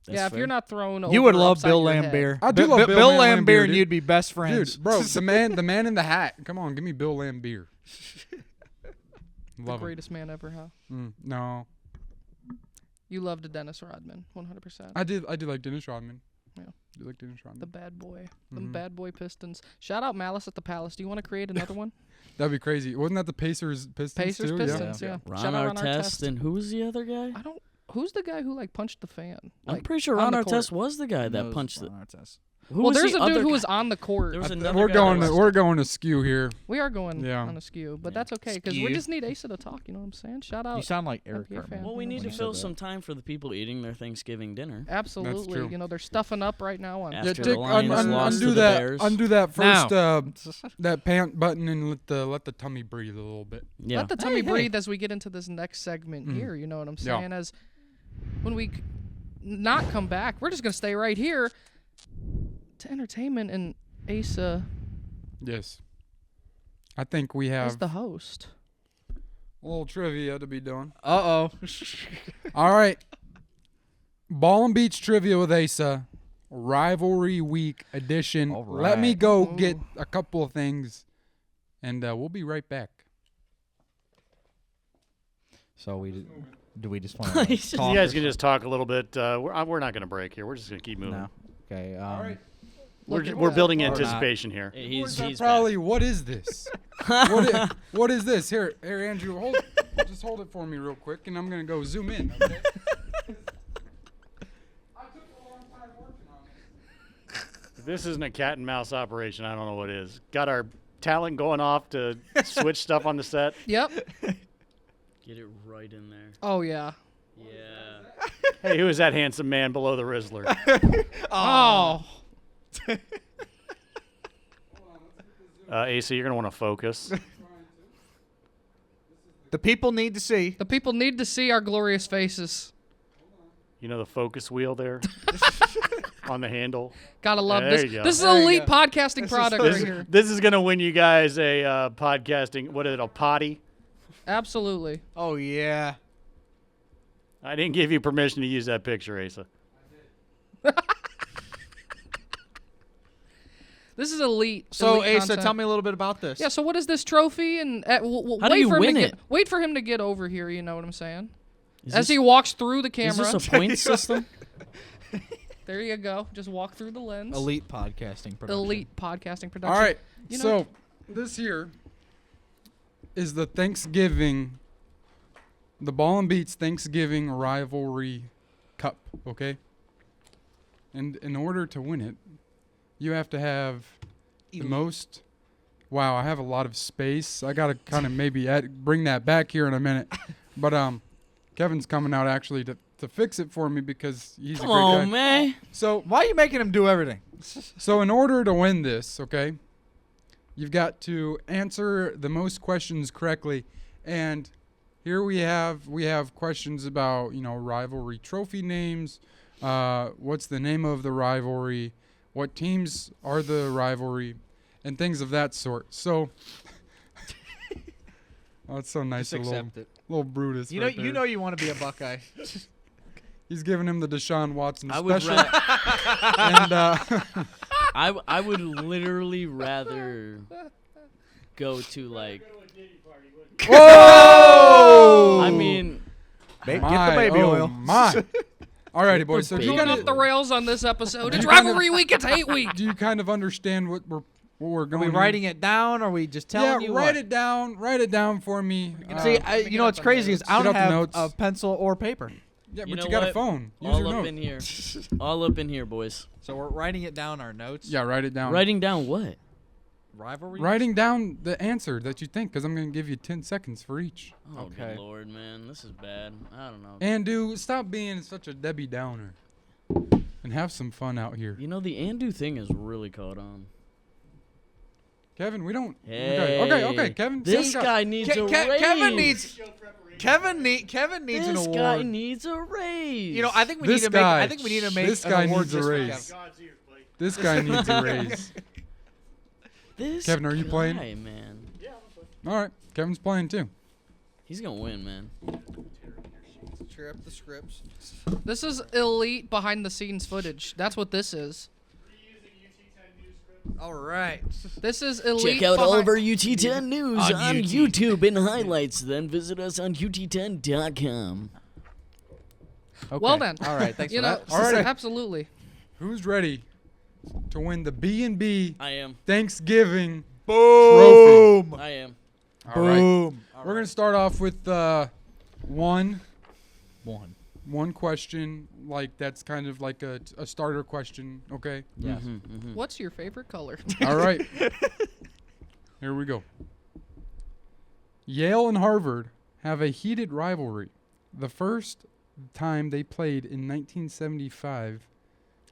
That's Yeah, if fair. you're not thrown over You would love upside Bill your head. Lambert. I do love Bill Bill Lambier, Lambert, and dude. you'd be best friends. Dude, bro, the man in the hat. Come on, give me Bill Lambier. The Love him. greatest man ever, huh? No, You loved Dennis Rodman, 100%. I did like Dennis Rodman. Yeah. I do like Dennis Rodman. The bad boy. Mhm. The bad boy Pistons. Shout out Malice at the Palace. Do you want to create another one? That'd be crazy. Wasn't that the Pacers Pistons Pacers too? Pistons, Yeah. yeah. Ron Shout out Ron Artest, and who was the other guy? I don't. Who's the guy who like punched the fan? I'm Like, pretty sure on Ron the Artest court? was the guy that Knows punched the. Ron Artest. Who Well, was there's the a dude other who guy? was on the court. There was another We're guy going that to was- we're going to skew here. We are going Yeah. on a skew, but that's okay because we Skew. just need Asa to talk. You know what I'm saying? Shout out. You sound like Eric NBA Cartman. fan. Well, we when need you to said fill that. some time for the people eating their Thanksgiving dinner. Absolutely. true. You know, they're stuffing up right now on. After the Lions lost undo to the that Bears. undo that Now. first that pant button and let the tummy breathe a little bit. Yeah. Let the tummy hey. breathe as we get into this next segment Mhm. here. You know what I'm Yeah. saying? As when we not come back, we're just gonna stay right here to entertainment and Asa Yes. I think we as have the host. a little trivia to be done. Uh-oh. All right. Ball and Beach trivia with Asa, rivalry week edition. All Let me right. go get a couple of things, and we'll be right back. So do we just want to He's just- talk? You guys or can just talk a little bit. We're not going to break here. We're just going to keep moving. No. Okay. We're building Or not. anticipation here. He's Probably. What is this? What is this? Here, Andrew, just hold it for me real quick, and I'm gonna go zoom in. Okay? I took a long time working on this. If this isn't a cat and mouse operation, I don't know what is. Got our talent going off to switch stuff on the set. Yep. Get it right in there. Oh yeah. Yeah. Hey, who is that handsome man below the Rizzler? Oh. Asa, you're going to want to focus. The people need to see. The people need to see our glorious faces. You know the focus wheel there on the handle? Gotta love There this. you go. This is There you elite go. podcasting product right here. This is going to win you guys a podcasting, what is it, a potty? Absolutely. Oh yeah. I didn't give you permission to use that picture, Asa. This is elite. So elite Asa, content. tell me a little bit about this. Yeah. So what is this trophy? And How do wait you for him win to it? get wait for him to get over here. You know what I'm saying? Is As this, he walks through the is camera. this a point system? There you go. Just walk through the lens. Elite podcasting production. Elite podcasting production. All right. You know- So this here is the Thanksgiving, the Ball and Beats Thanksgiving Rivalry Cup. Okay. And in order to win it, you have to have the most. Wow, I have a lot of space. I gotta kind of maybe bring that back here in a minute. But Kevin's coming out actually to fix it for me because he's Come a great guy. on, man. So Why are you making him do everything? so in order to win this, okay, you've got to answer the most questions correctly. And here we have questions about, rivalry trophy names, what's the name of the rivalry, what teams are the rivalry, and things of that sort. So oh, it's so nice, Just a little, accept it. little Brutus. You know, right you there. know, you want to be a Buckeye. He's giving him the Deshaun Watson I would special. And I would literally rather go to like. whoa! I mean, Get My, the baby oh oil. My. Alrighty, boys. So do you, Going kind off the rails on this episode. It's you kind of- rivalry week. It's hate week. do you kind of understand what we're Are going? we here? writing it down, or are we just telling Yeah, you write what? it down. Write it down for me. See, get you know out what's the crazy is I Get don't out the have notes. a pencil or paper. yeah, you but know you got a what? phone. Use all your up note. in here. All up in here, boys. So we're writing it down our notes. Yeah, write it down. Writing down what? Rivalry. Writing down the answer that you think, because I'm going to give you 10 seconds for each. Oh, Okay. good lord, man. This is bad. I don't know. Andu, stop being such a Debbie Downer, and have some fun out here. You know, the Andu thing is really caught on. Kevin, we don't. Hey. Okay, Kevin. This same guy needs a raise. Kevin needs an This award. guy needs a raise. You know, I think we This need to make. guy- I think we need to make this an guy award needs a just for raise. Kevin. This guy needs a raise. This Kevin, are you guy, playing? man. All right, Kevin's playing too. He's gonna win, man. Tear up the scripts. This is elite behind the scenes footage. That's what this is. All right. This is elite. Check out all of behind- our UT10 news On on UT. YouTube in highlights. Then visit us on UT10.com. Okay. Well then. All right. Thanks You for know, that. All right. absolutely. Who's ready to win the B&B I am. Thanksgiving Boom. trophy? I am. All right. Boom. We're going to start off with one. one question, like that's kind of like a starter question, okay? Yes. What's your favorite color? All right. Here we go. Yale and Harvard have a heated rivalry. The first time they played in 1975,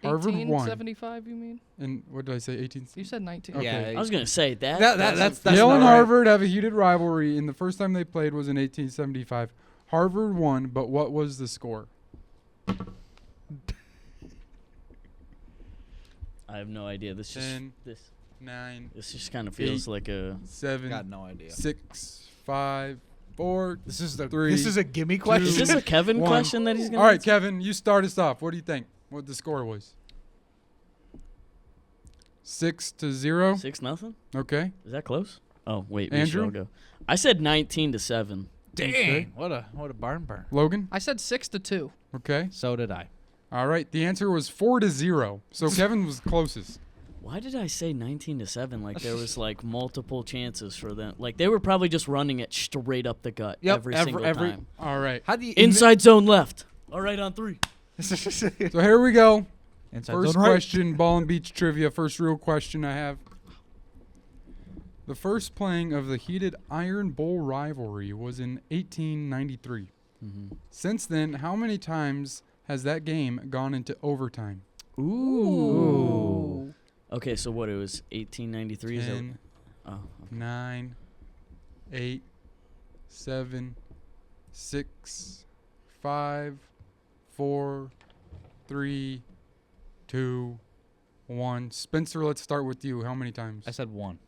Harvard won. 1875, you mean? And what did I say? 18. You said 19. Okay. Yeah, I was gonna say that. that's Yale not and right. Harvard have a heated rivalry, and the first time they played was in 1875. Harvard won, but what was the score? I have no idea. This just 10, this 9, this just kind of feels 8. like a 7, Got no idea. 6, 5, 4. This is the 3, this is a gimme Is question. this a Kevin 1. question that he's gonna All right, answer? Kevin, you start us off. What do you think? What the score was? 6-0. 6-0? Okay. Is that close? Oh wait, we Andrew? should all go. I said 19-7. Dang, Okay. what a barn burn. Logan. I said 6-2. Okay. So did I. All right. The answer was 4-0. So Kevin was closest. Why did I say 19-7? Like there was like multiple chances for them. Like they were probably just running it straight up the gut Yep, every every- single every- time. All right. How do you Inside zone left. All right on 3. So here we go. Inside First zone right. question, Ball and Beach trivia. First real question I have. The first playing of the heated Iron Bowl rivalry was in 1893. Since then, how many times has that game gone into overtime? Ooh. Okay, so what it was 1893 is that? 10, Oh, 9, 8, 7, 6, 5, 4, 3, 2, 1. Spencer, let's start with you. How many times? I said 1.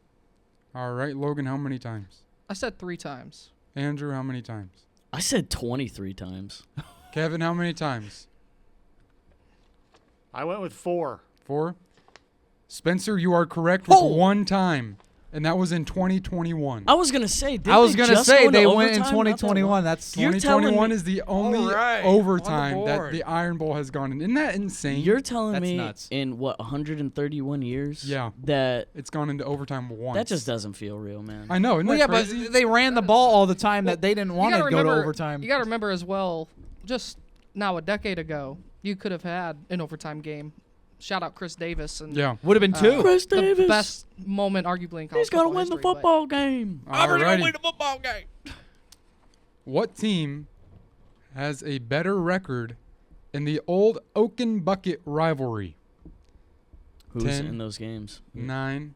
All right, Logan, how many times? I said 3 times. Andrew, how many times? I said 23 times. Kevin, how many times? I went with 4. 4. Spencer, you are correct with Oh! 1 time, and that was in 2021. I was gonna say. Did I was they gonna just say go into they went in overtime not that 2021. long? That's You're telling 2021 me- is the only All right, on overtime the that board. the Iron Bowl has gone in. Isn't that insane? You're telling That's me nuts. in what 131 years? Yeah. That It's gone into overtime once. that just doesn't feel real, man. I know, isn't well, that yeah, crazy? but they ran the ball all the time that they didn't You want to gotta go to remember- overtime. You got to remember as well, just now a decade ago, you could have had an overtime game. Shout out Chris Davis and Yeah. Would have been 2. Chris the Davis. best moment arguably in college He's gonna football win the history, but- football game. Alrighty. the football game. What team has a better record in the old Oaken Bucket rivalry? Who's 10, in those games? 9,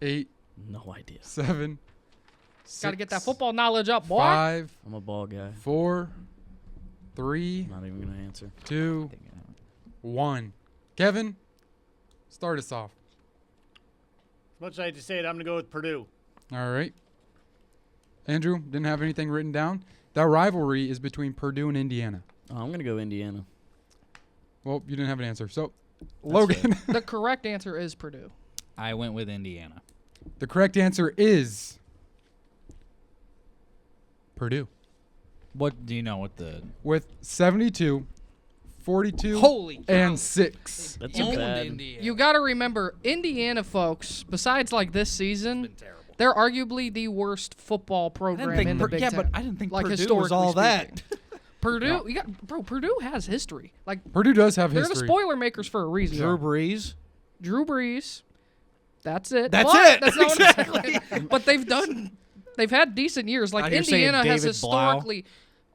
8, No idea. 7, Gotta get that 6, football knowledge up, boy. 5, I'm a ball guy. 4, 3, I'm not even gonna answer. 2, 1. Kevin, start us off. As much as I hate to say it, I'm going to go with Purdue. All right. Andrew, didn't have anything written down. That rivalry is between Purdue and Indiana. Oh, I'm gonna go Indiana. Well, you didn't have an answer. So, Logan, The correct answer is Purdue. I went with Indiana. the correct answer is Purdue. What do you know what the With 72, 42, Holy and 6. That's a bad. You got to remember, Indiana folks, besides like this season, they're arguably the worst football program in the Big yeah, Ten. but I didn't think Like, Purdue was all historically that. Purdue, Purdue has history. Like Purdue does have they're history. the spoiler makers for a reason. Drew Brees. Drew Brees. That's it. That's But it. That's not what I'm saying. But they've had decent years. Like You're saying Indiana has David Blau? historically.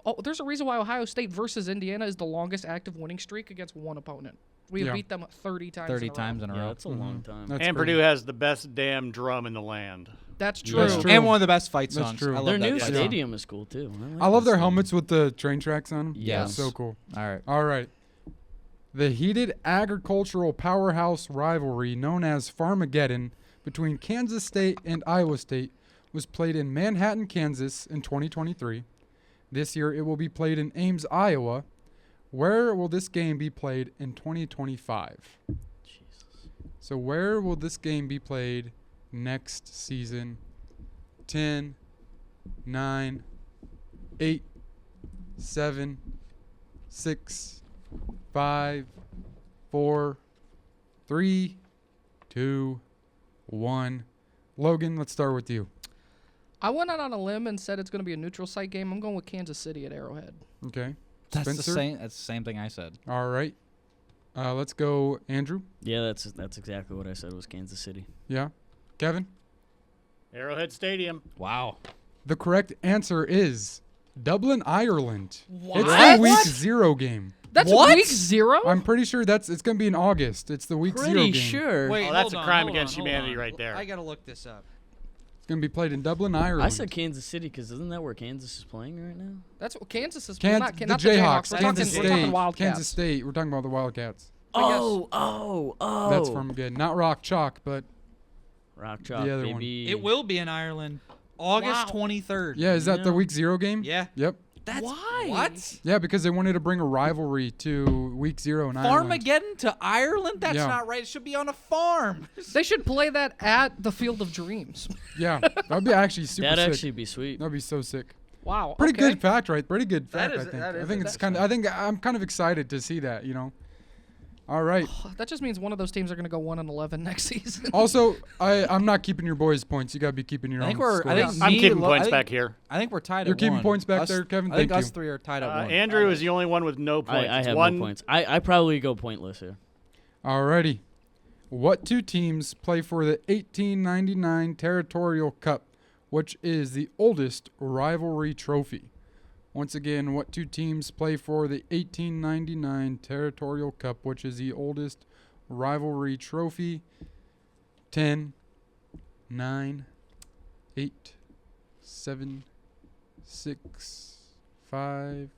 Oh, there's a reason why Ohio State versus Indiana is the longest active winning streak against one opponent. We have Yeah. beat them 30 times. 30 in a row. times in a Yeah, row. that's a long time. That's And crazy. Purdue has the best damn drum in the land. That's true. That's true. And one of the best fight That's songs. true. I love Their that new fight stadium is cool too. I love this their stadium. helmets with the train tracks on them. Yes. So cool. song. All right. All right. The heated agricultural powerhouse rivalry known as Farmageddon between Kansas State and Iowa State was played in Manhattan, Kansas in 2023. This year it will be played in Ames, Iowa. Where will this game be played in 2025? So where will this game be played next season? 10, 9, 8, 7, 6, 5, 4, 3, 2, 1. Logan, let's start with you. I went out on a limb and said it's going to be a neutral site game. I'm going with Kansas City at Arrowhead. Okay. That's the Spencer? same. That's the same thing I said. All right. Let's go, Andrew. Yeah, that's exactly what I said was Kansas City. Yeah. Kevin? Arrowhead Stadium. Wow. The correct answer is Dublin, Ireland. What? It's the week 0 game. That's What? week 0? I'm pretty sure it's going to be in August. It's the week 0 Pretty game. sure. Wait, Oh, that's hold a on, crime hold against on, hold humanity on. right there. I gotta look this up. It's going to be played in Dublin, Ireland. I said Kansas City because isn't that where Kansas is playing right now? That's what Kansas is. Can- not, the not Jayhawks, We're Kansas talking, we're talking State, Wildcats. Kansas State. We're talking about the Wildcats. Oh. That's from again, not Rock Chalk, but Rock Chalk, other one. baby. It will be in Ireland, August 23rd. yeah, is that the Yeah. week 0 game? Yeah. Yep. That's Why? What? Yeah, because they wanted to bring a rivalry to week 0 in Ireland. Farmageddon to Ireland? That's Yeah. not right. It should be on a farm. They should play that at the Field of Dreams. Yeah, that'd be actually super That'd sick. actually be sweet. That'd be so sick. Wow. Pretty okay. good fact, right? Pretty good That fact. is- I think. that I is think a it's fact. kind of. I think I'm kind of excited to see that. All right. That just means one of those teams are going to go 1-11 next season. Also, I'm not keeping your boys' points. You gotta be keeping your I own. think we're. I scores. think I'm me, keeping Lo- points I think- back here. I think we're tied You're at keeping 1. points back Us- there, Kevin? I think Thank us you. 3 are tied at 1. Andrew is the only one with no points. I It's have one, no points. I probably go pointless here. Alrighty. What two teams play for the 1899 Territorial Cup, which is the oldest rivalry trophy? Once again, what two teams play for the 1899 Territorial Cup, which is the oldest rivalry trophy? 10, 9, 8, 7, 6, 5,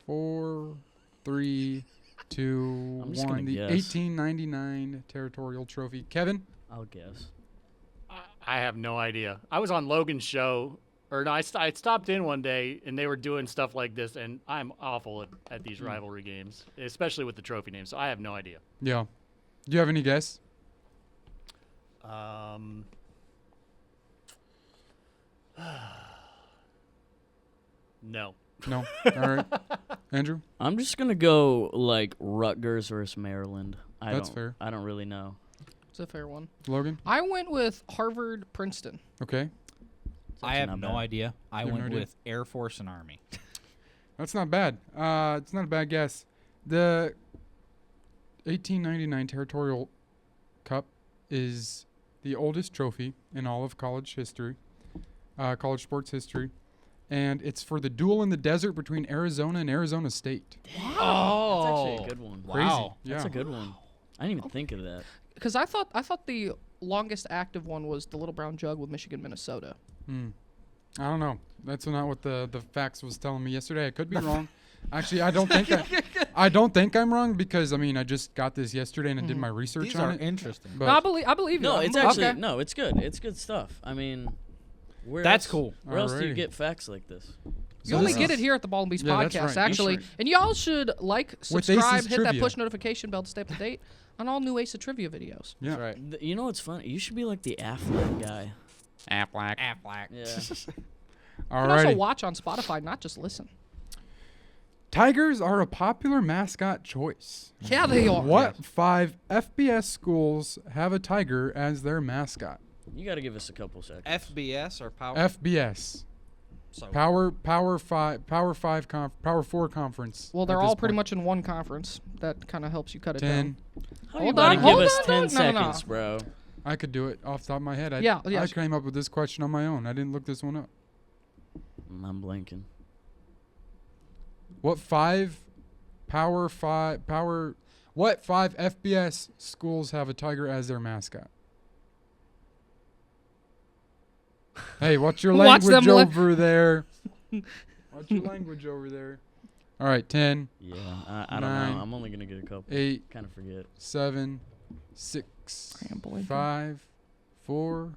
4, 3, 2, I'm just 1. gonna The guess. 1899 Territorial Trophy. Kevin? I'll guess. I have no idea. I was on Logan's show, or no, I stopped in one day, and they were doing stuff like this, and I'm awful at these rivalry games, especially with the trophy names, so I have no idea. Yeah. Do you have any guess? No. No. All right. Andrew? I'm just gonna go like Rutgers versus Maryland. That's fair. I don't really know. It's a fair one. Logan? I went with Harvard Princeton. Okay. It's I actually have not no bad. idea. I You have no went idea? with Air Force and Army. That's not bad. It's not a bad guess. The 1899 Territorial Cup is the oldest trophy in all of college history, college sports history, and it's for the duel in the desert between Arizona and Arizona State. Oh, That's actually a good one. Crazy. Wow. That's Yeah. a good one. I didn't even think of that. Because I thought the longest active one was the Little Brown Jug with Michigan, Minnesota. I don't know. That's not what the facts was telling me yesterday. I could be wrong. Actually, I don't think I don't think I'm wrong because I mean I just got this yesterday and I did my research These on are it. interesting. But No, I believe you. No, I'm it's okay. actually no, it's good. It's good stuff. I mean, where That's else, cool. Where else do you Alrighty. get facts like this? You only this get is- it here at the Ball and Beast Yeah, that's podcast, right. actually. That's right. And y'all should like, With subscribe, Ace's hit that Trivia. push notification bell to stay up to date on all new Ace of Trivia videos. yeah. That's right. You know what's funny? You should be like the Affleck guy. Aflac. Yeah. You All can also right. watch on Spotify, not just listen. Tigers are a popular mascot choice. Yeah, they are. What 5 FBS schools have a tiger as their mascot? You got to give us a couple seconds. FBS or Power. FBS. So Power 4 conference. Well, they're at this all pretty point. much in one conference. That kind of helps you cut it 10. down. How you Hold about on, to hold give us on, 10 no, no, no. seconds, bro? I could do it off the top of my head. Yeah. I came up with this question on my own. I didn't look this one up. I'm blanking. What 5 what 5 FBS schools have a tiger as their mascot? Hey, watch your Watch language them over there. Watch your language over there. All right, 10, Yeah, I don't 9, know. I'm only gonna get a couple. 8, Kind of forget. 7, 6, I am blanking. 5, 4,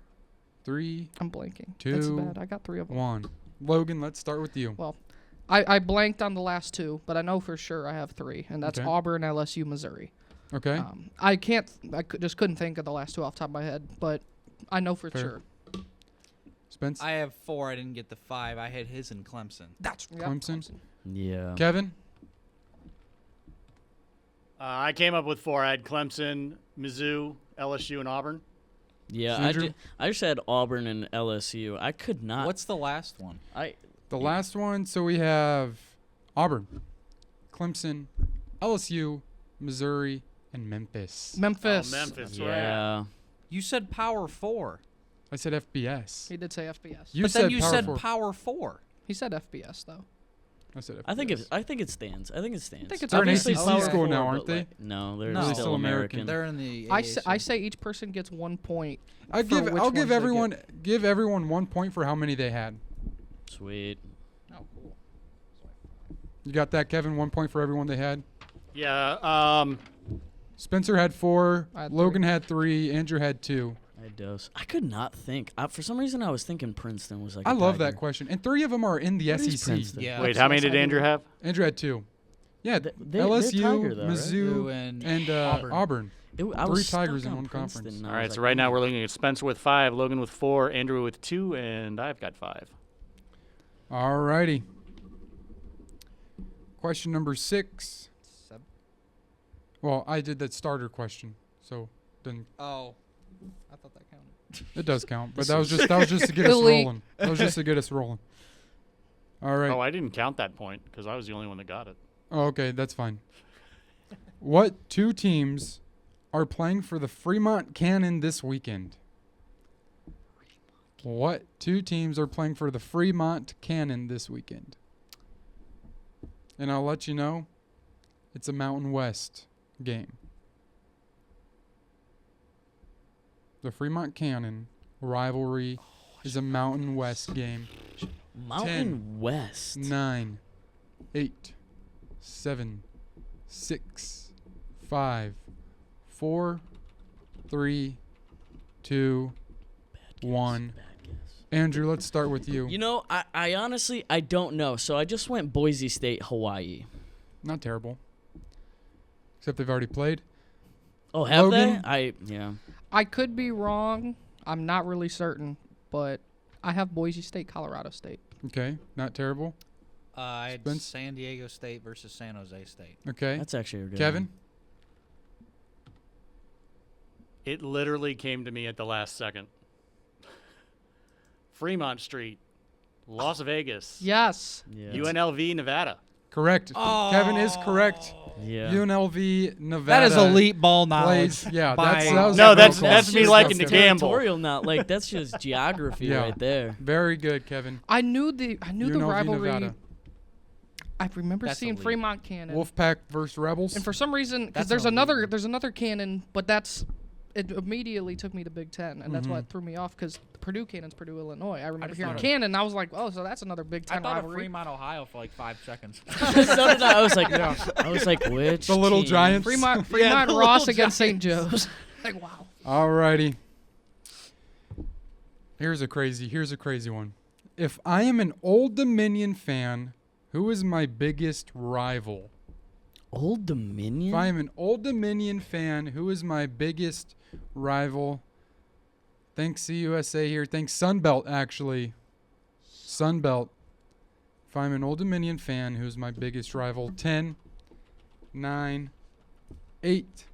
3, I'm blanking. That's 2, bad. I got 3 of them. 1. Logan, let's start with you. Well, I blanked on the last 2, but I know for sure I have 3, and that's Okay. Auburn, LSU, Missouri. Okay. I can't. Just couldn't think of the last 2 off the top of my head, but I know for Fair. sure. Spence, I have 4. I didn't get the 5. I had his in Clemson. That's Clemson. Yeah. Kevin. I came up with 4. I had Clemson, Mizzou, LSU, and Auburn. Yeah, Andrew? I just had Auburn and LSU. I could not. What's the last one? The last one, so we have Auburn. Clemson, LSU, Missouri, and Memphis. Memphis. Oh, Memphis, right. Yeah. You said Power 4. I said FBS. He did say FBS. You But said then you Power said 4. Power 4. He said FBS though. I said FBS. I think it stands. I think it stands. think it's They're an Obviously ACC Power school Four, now, but, aren't they? like, no, they're No. They're still still American. American. They're in the I say each person gets 1 point. I'll for give which ones they everyone 1 point for how many they had. Sweet. Oh, cool. You got that, Kevin? 1 point for everyone they had. Yeah. Spencer had 4. I had Logan had 3. Andrew had 2. I dose. I could not think. For some reason, I was thinking Princeton was like. I a love tiger. that question. And 3 of them are in the What is SEC. Princeton? Yeah. Wait, how many did Andrew have? Andrew had 2. Yeah, They're LSU, Tiger, though, right? Mizzou, and and Auburn. Auburn. I 3 was Tigers stuck in on one Princeton, conference. and I All was right, so like, right now hmm. we're looking at Spencer with 5, Logan with 4, Andrew with 2, and I've got 5. All righty. Question number 6. Well, I did that starter question, so then Oh. I thought that counted. it does count. But that was just to get us Elite. rolling. That was just to get us rolling. All right. Oh, I didn't count that point because I was the only one that got it. Oh, okay, that's fine. What 2 teams are playing for the Fremont Cannon this weekend? What 2 teams are playing for the Fremont Cannon this weekend? And I'll let you know, it's a Mountain West game. The Fremont Cannon rivalry is a Mountain West game. Mountain West. 9, 8, 7, 6, 5, 4, 3, 2, 1. Bad guess. Andrew, let's start with you. You know, I honestly I don't know. So I just went Boise State, Hawaii. Not terrible. Except they've already played. Oh, have Logan? they? Yeah. I could be wrong. I'm not really certain, but I have Boise State, Colorado State. Okay, not terrible. I had Spence? San Diego State versus San Jose State. Okay. That's actually a good Kevin? one. It literally came to me at the last second. Fremont Street, Las Vegas, Yes. Yeah. UNLV, Nevada. Correct. Kevin is correct. Yeah. UNLV, Nevada. That is elite ball knowledge. Plays, yeah, by- that was No, a that's- real that's close. me That's liking to Kevin. gamble. Territorial, not like that's just geography Yeah. right there. Very good, Kevin. I knew the UNLV, rivalry. Nevada. I remember That's seeing elite. Fremont Cannon. Wolfpack versus Rebels. And for some reason, because That's there's an elite another Cannon, but it immediately took me to Big Ten, and that's Mm-hmm. what threw me off. Because Purdue Cannon's Purdue, Illinois. I remember just hearing thought of- Cannon, and I was like, oh, so that's another Big I Ten thought of rivalry. Fremont, Ohio for like 5 seconds. So did I. I was like, which? The Little team? Giants. Fremont the Ross Little against St. Joe's. Like, wow. Alrighty. Here's a crazy one. If I am an Old Dominion fan, who is my biggest rival? Old Dominion. If I am an Old Dominion fan, who is my biggest rival? Thanks CUSA here. Thanks Sunbelt, actually. Sunbelt. If I'm an Old Dominion fan, who's my biggest rival? 10, 9, 8,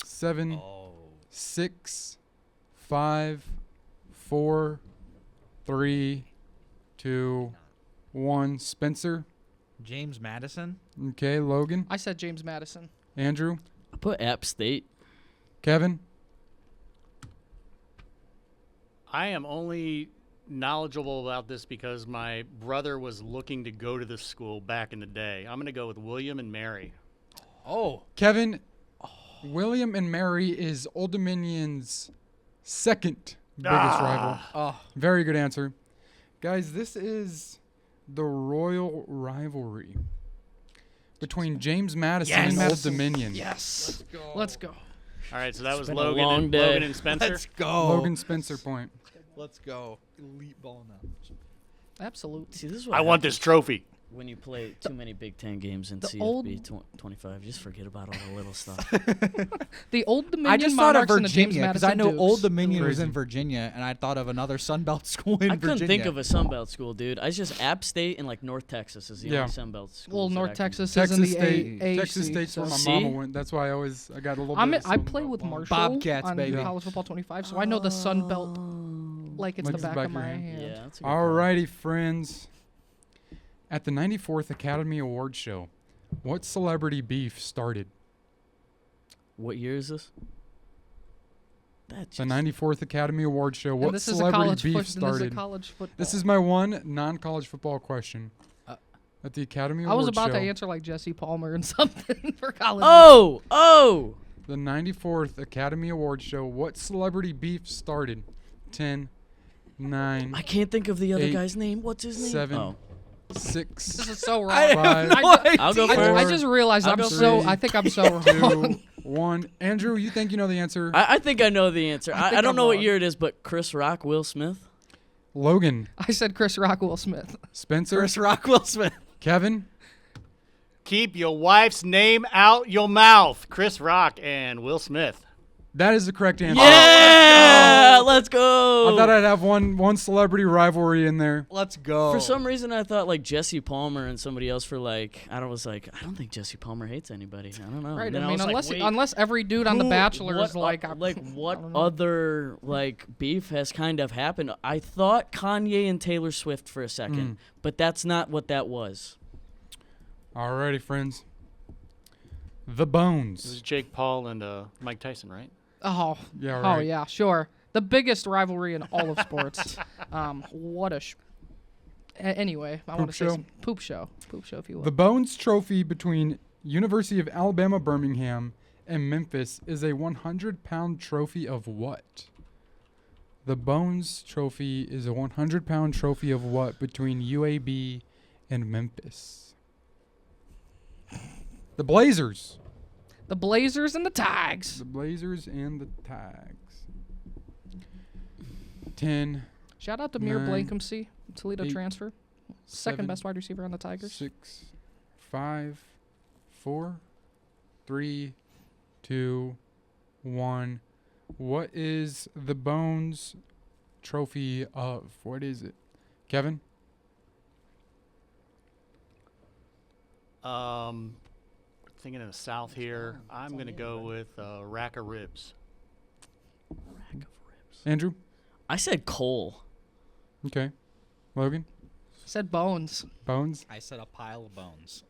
7, 6, 5, 4, 3, 2, 1. Spencer. James Madison. Okay, Logan. I said James Madison. Andrew. I put App State. Kevin. I am only knowledgeable about this because my brother was looking to go to this school back in the day. I'm going to go with William and Mary. Oh. Kevin. William and Mary is Old Dominion's second biggest rival. Oh. Very good answer. Guys, this is the Royal Rivalry between James Madison Yes. and Old Madison. Dominion. Yes. Let's go. All right, so that was been a Logan long and, day. Logan and Spencer. Let's go. Logan Spencer point. Let's go. Elite ball knowledge. Absolutely. See, this is what I want happens this trophy. when you play too many Big Ten games in the CFB old- 25. Just forget about all the little stuff. The Old Dominion I just thought of Monarchs and the James Virginia because I Madison know Old Dukes. Dominion was Crazy. in Virginia, and I thought of another Sunbelt school in I Virginia. couldn't think of a Sunbelt school, dude. I just App State and like North Texas is the Yeah. only Sunbelt school. Well, North Texas, Texas is in the State. AAC. Texas State's where my so- mama See? went. That's why I got a little I bit of play Sunbelt with ball. Marshall Bobcats, on baby. College Football 25, so I know the Sun Belt like it's Like the back of of my your hand. hand. Yeah, that's a good call. Alrighty, friends. At the 94th Academy Awards show, What celebrity beef started? What year is this? That's The 94th Academy Awards show. What And this is a celebrity college beef This is a started? college football. This is my one non-college football question. At the Academy I Awards was about show, to answer like Jesse Palmer and something for college. Oh! the 94th Academy Awards show, what celebrity beef started? 10, 9, I can't think of the other 8, guy's name. What's his name? 7, Oh. 6, This is so wrong. I have no I'll go I, first. I just realized I'll I'm go so. first. I think I'm so 2, wrong. 1. Andrew, you think you know the answer? I think I know the answer. I think don't I'm know what wrong. year it is, but Chris Rock, Will Smith. Logan, I said Chris Rock, Will Smith. Spencer, Chris Rock, Will Smith. Kevin. Keep your wife's name out your mouth. Chris Rock and Will Smith. That is the correct answer. Yeah, let's go. I thought I'd have one celebrity rivalry in there. Let's go. For some reason, I thought like Jesse Palmer and somebody else for like I don't think Jesse Palmer hates anybody. I don't know. Right. And then I mean, was like, unless wait, unless every dude on The who- Bachelor what is like, what I don't know. other like beef has kind of happened? I thought Kanye and Taylor Swift for a second, but that's not what that was. Alrighty, friends. The This is Bones. Jake Paul and Mike Tyson, right? Oh, Yeah, oh right. yeah, sure. The biggest rivalry in all of sports. What a. Anyway, I want to say show? some poop show, if you will. The Bones Trophy between University of Alabama Birmingham and Memphis is a 100-pound trophy of what? The Bones Trophy is a 100-pound trophy of what between UAB and Memphis? The Blazers. The Blazers and the Tags. The Blazers and the Tags. 10, Shout out to Mir 9, Blankumsey, Toledo 8, transfer, 7, second best wide receiver on the Tigers. 6, 5, 4, 3, 2, 1. What is the Bones Trophy of? What is it? Kevin? Thinking of the South here. I'm going to go with rack of ribs. Andrew? I said Cole. Okay. Logan? Said Bones. Bones? I said a pile of bones.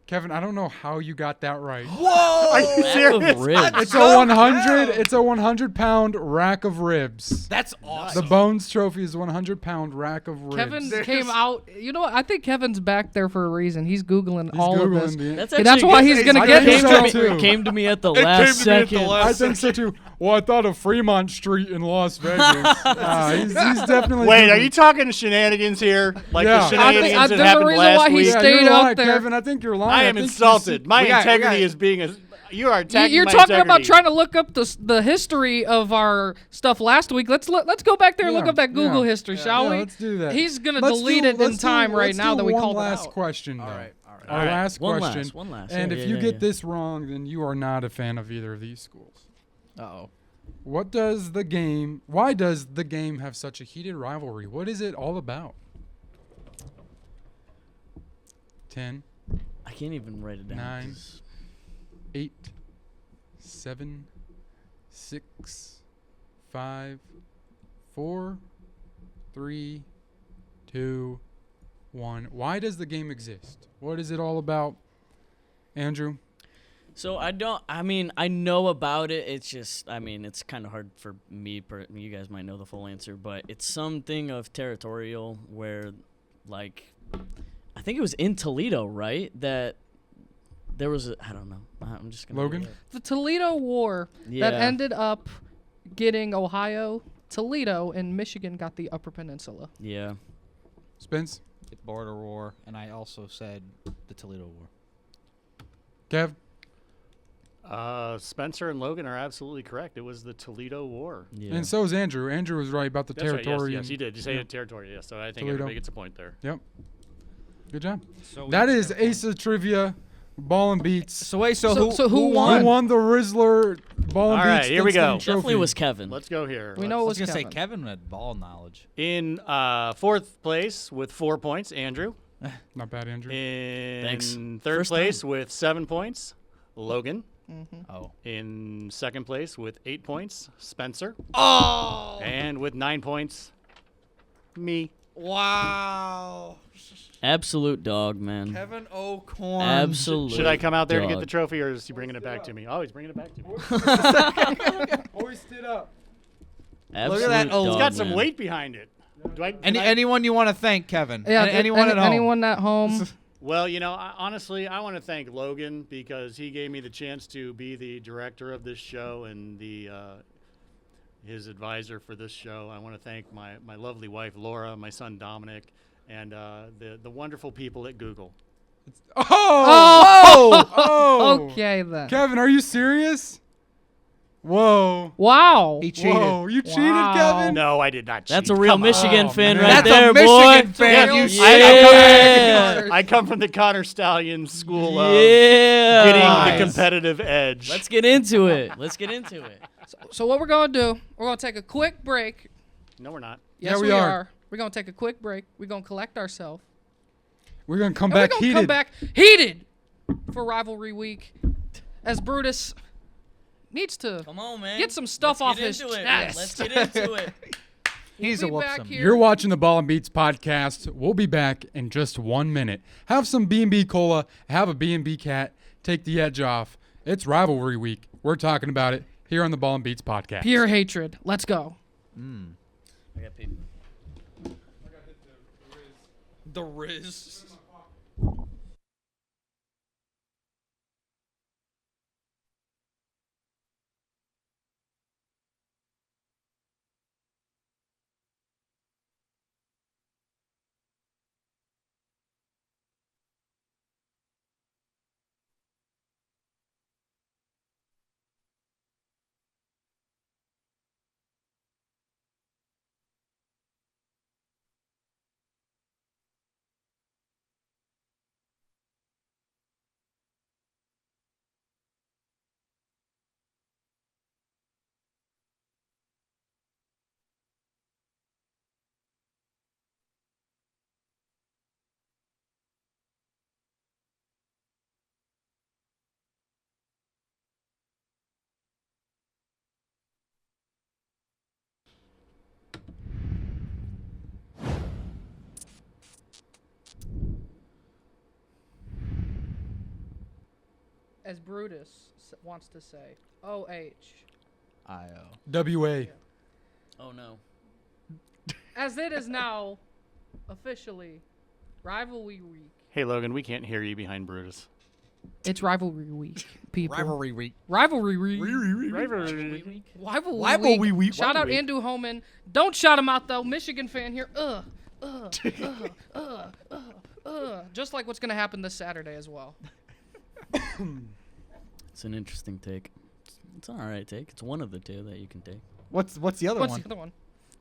Kevin, I don't know how you got that right. Are you Rack of ribs. It's a 100. It's a 100-pound rack of ribs. That's awesome. The Bones Trophy is a 100-pound rack of ribs. Kevin came out. You know what? I think Kevin's back there for a reason. He's Googling He's all Googling of this. the- That's Yeah, actually that's why he's gonna I get think him. so, came, too. to, came to me at the last second. I think so too. Well, I thought of Fremont Street in Las Vegas. He's definitely. Wait, are Googling. you talking shenanigans here? Like Yeah. the shenanigans there's that a happened reason last why he week? Yeah, stayed you're up lying, there. Kevin. I think you're lying. I am think you insulted. My We got- integrity is being you are attacking You're my talking about integrity. trying to look up the history of our stuff last week. Let's go back there and look Yeah, up that Google yeah. history, shall Yeah, we? let's do that. He's gonna Let's delete do- it in let's do- time right let's now do that we one called it last out. question. All right. Our last One question. last, one last. And Yeah, if yeah, you yeah, get yeah. this wrong, then you are not a fan of either of these schools. Uh-oh. What does the game? Why does the game have such a heated rivalry? What is it all about? 10, I can't even write it down. 9, 'cause 8, 7, 6, 5, 4, 3, 2, 1. Why does the game exist? What is it all about? Andrew? So I know about it. It's just, it's kind of hard for me. You guys might know the full answer, but it's something of territorial where, like, I think it was in Toledo, right? That there was I don't know. I'm just gonna. Logan? The Toledo War Yeah. that ended up getting Ohio, Toledo, and Michigan got the Upper Peninsula. Yeah. Spence? The border war, and I also said the Toledo War. Kev? Spencer and Logan are absolutely correct. It was the Toledo War. Yeah. And so is Andrew. Andrew was right about the That's right. territory. Yes, he and- did. You say territory. Yes. So I think Toledo. everybody gets a point there. Yep. Good job. So That is Ace of Trivia, Ball and Beats. So wait, so So who Who won? won the Rizzler Ball and All right, Beats here we go. Thanksgiving Definitely Trophy? was Kevin. Let's go here. We know I it was was gonna say Kevin. Kevin had ball knowledge. In fourth place with 4 points, Andrew. Not bad, Andrew. In Thanks. third First place time. with 7 points, Logan. Oh. In second place with 8 points, Spencer. Oh. And with 9 points, me. Wow. Absolute dog, man. Kevin O'Corn. Absolute. Should I come out there to get dog. the trophy, or is he bringing it back to me? Oh, he's bringing it back to me. Hoist it up. Absolute that old- It's dog, got some man. weight behind it. Do I, Anyone you want to thank, Kevin? Yeah, Anyone at home? Anyone at home? Well, honestly, I want to thank Logan because he gave me the chance to be the director of this show and his advisor for this show. I want to thank my lovely wife, Laura, my son, Dominic, and the wonderful people at Google. Oh! Okay then. Kevin, are you serious? Whoa. Wow. He cheated. Whoa, you cheated, Wow. Kevin? No, I did not cheat. That's a real Come on. Michigan fan man. right That's there, a boy. Michigan fan. Yeah. You Yeah. I come from the Connor Stallion school of Yeah. getting Nice. the competitive edge. Let's get into it. So what we're gonna do? We're gonna take a quick break. No, we're not. Yes, Yeah, we we are. are. We're gonna take a quick break. We're gonna collect ourselves. We're going to come And we're back gonna heated. come back heated for rivalry week, as Brutus needs to. Come on, man. Get some stuff Let's off get his into it. chest. Let's get into it. He's We'll a be whoop back some. here. You're watching the Ball and Beats podcast. We'll be back in just 1 minute. Have some B&B Cola. Have a B&B Cat. Take the edge off. It's rivalry week. We're talking about it here on the Ball and Beats podcast. Pure hatred. Let's go. I got people. The Riz. As Brutus wants to say, OH. WA. Oh, no. As it is now officially rivalry week. Hey, Logan, we can't hear you behind Brutus. It's rivalry week, people. Rivalry week. Rivalry week. Rivalry week. Shout out Andrew Homan. Don't shout him out though. Michigan fan here. Just like what's gonna happen this Saturday as well. It's an interesting take. It's an all right take. It's one of the two that you can take. What's the other What's one? the other one?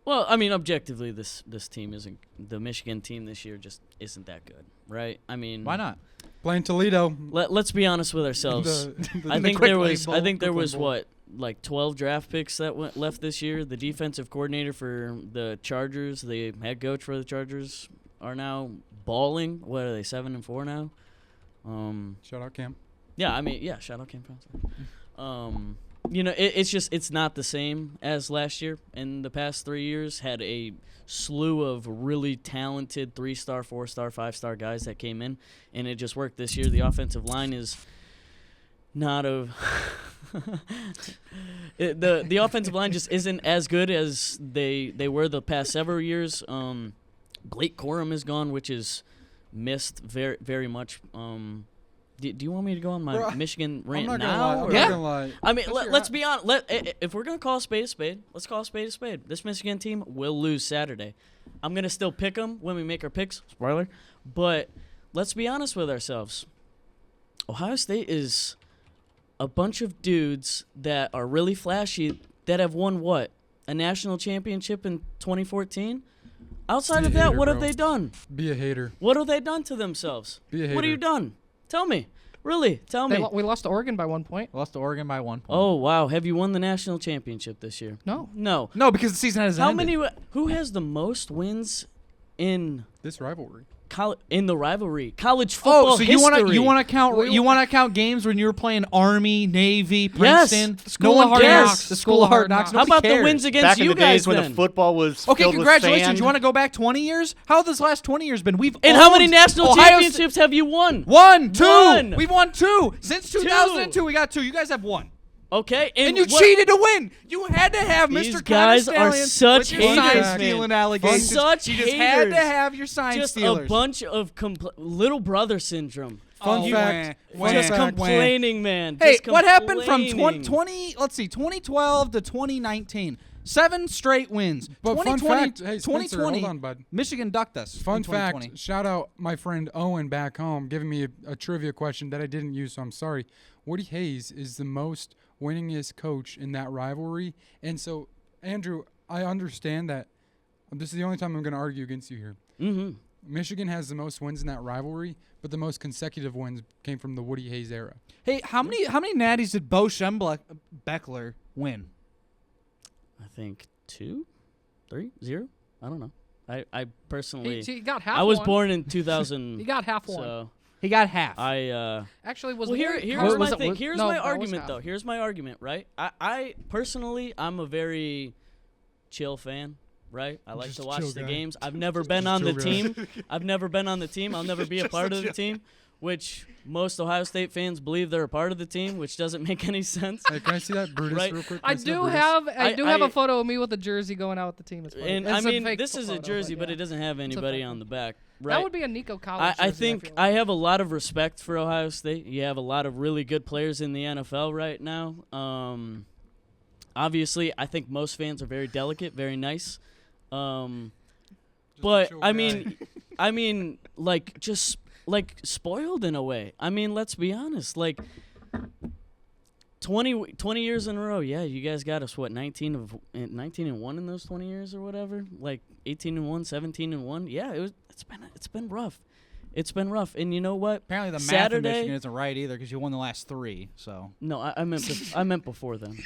Well, I mean, objectively, this team isn't the Michigan team this year. Just isn't that good, right? I mean, Why not? Playing Toledo. Let's be honest with ourselves. I the think Quick there Lane was. Bowl, I think there Quick Lane was Bowl. what, like 12 draft picks that went left this year. The defensive coordinator for the Chargers, the head coach for the Chargers, are now balling. What are they? 7-4 now. Shout out Cam. Yeah, I mean, yeah. Shout out Cam Francis. You know, it's not the same as last year. In the past 3 years, had a slew of really talented 3-star, 4-star, 5-star guys that came in, and it just worked this year. The offensive line is not a the offensive line just isn't as good as they were the past several years. Blake Corum is gone, which is missed very very much. Do you want me to go on my Bro, Michigan I'm rant not now? gonna lie. I'm or- not gonna lie. I mean, What's your let's hot- be honest. If we're gonna call a spade, let's call a spade. This Michigan team will lose Saturday. I'm gonna still pick them when we make our picks. Spoiler, but let's be honest with ourselves. Ohio State is a bunch of dudes that are really flashy that have won what, a national championship in 2014. Outside Be a of that, hater, what have bro. they done? Be a hater. What have they done to themselves? Be a What have hater. you done? Tell me. Really, tell me. We lost to Oregon by 1 point. Lost to Oregon by 1 point. Oh wow, have you won the national championship this year? No. No. No, because the season hasn't How ended. many? Who has the most wins in This rivalry. in the rivalry, college football Oh, so history. you want to count games when you were playing Army, Navy, Yes. Princeton, School no of one Hard cares. Knocks. The School of Hard Knocks. How Nobody about cares. the wins against Back in you the guys days when then? the football was Okay, filled congratulations. with sand. You want to go back 20 years? How have this last 20 years been? We've And how many owned national Ohio championships have you won? One, two. One. We've won 2 since 2002. We got 2. You guys have 1. Okay, And you what- cheated to win. You had to have These Mr. guys Connor are Stallions such with your sign haters, stealing man. allegations. Such you just had haters. to have your sign Just stealers. a bunch of little brother syndrome. Fun Oh, fact. wah, Just wah, wah. complaining, man. Hey, Just what happened from complaining. 2012 to 2019? 7 straight wins. But fun 2020, fact, hey, Spencer, 2020, hold on, bud. Michigan ducked us. Fun in 2020. fact, shout out my friend Owen back home giving me a trivia question that I didn't use, so I'm sorry. Woody Hayes is the most winningest coach in that rivalry. And so, Andrew, I understand that this is the only time I'm going to argue against you here. Mm-hmm. Michigan has the most wins in that rivalry, but the most consecutive wins came from the Woody Hayes era. Hey, how many natties did Bo Schembechler win? I think 2, 3, 0. I don't know. I personally, He got half I was one. born in 2000. He got half one. So He got half. Actually, was well, Warren here's Carter- my was it- thing. was- Here's no, my that was argument, half. though. Here's my argument, right? I personally, I'm a very chill fan, right? I like Just to a watch chill the guy. games. I've never been on the chill guy. team. I've never been on the team. I'll never be a part of the team, which most Ohio State fans believe they're a part of the team, which doesn't make any sense. Hey, can I see that Brutus Right. real quick? Can I see that do Brutus? have I- a photo of me with a jersey going out with the team. It's funny. And It's I a mean, fake this is a photo, jersey, but yeah. it doesn't have a anybody fake on one. the back. Right. That would be a Nico Collins. I jersey, think feel I like. have a lot of respect for Ohio State. You have a lot of really good players in the NFL right now. Obviously, I think most fans are very delicate, very nice. Just a But chill I guy. mean, like just like spoiled in a way. I mean, let's be honest. Like 20 years in a row. Yeah, you guys got us what 19 and 1 in those 20 years or whatever. Like 18 and 1, 17 and 1. Yeah, it's been rough. It's been rough. And you know what? Apparently, the math in Saturday. Michigan isn't right either because you won the last 3. So No, I meant before then.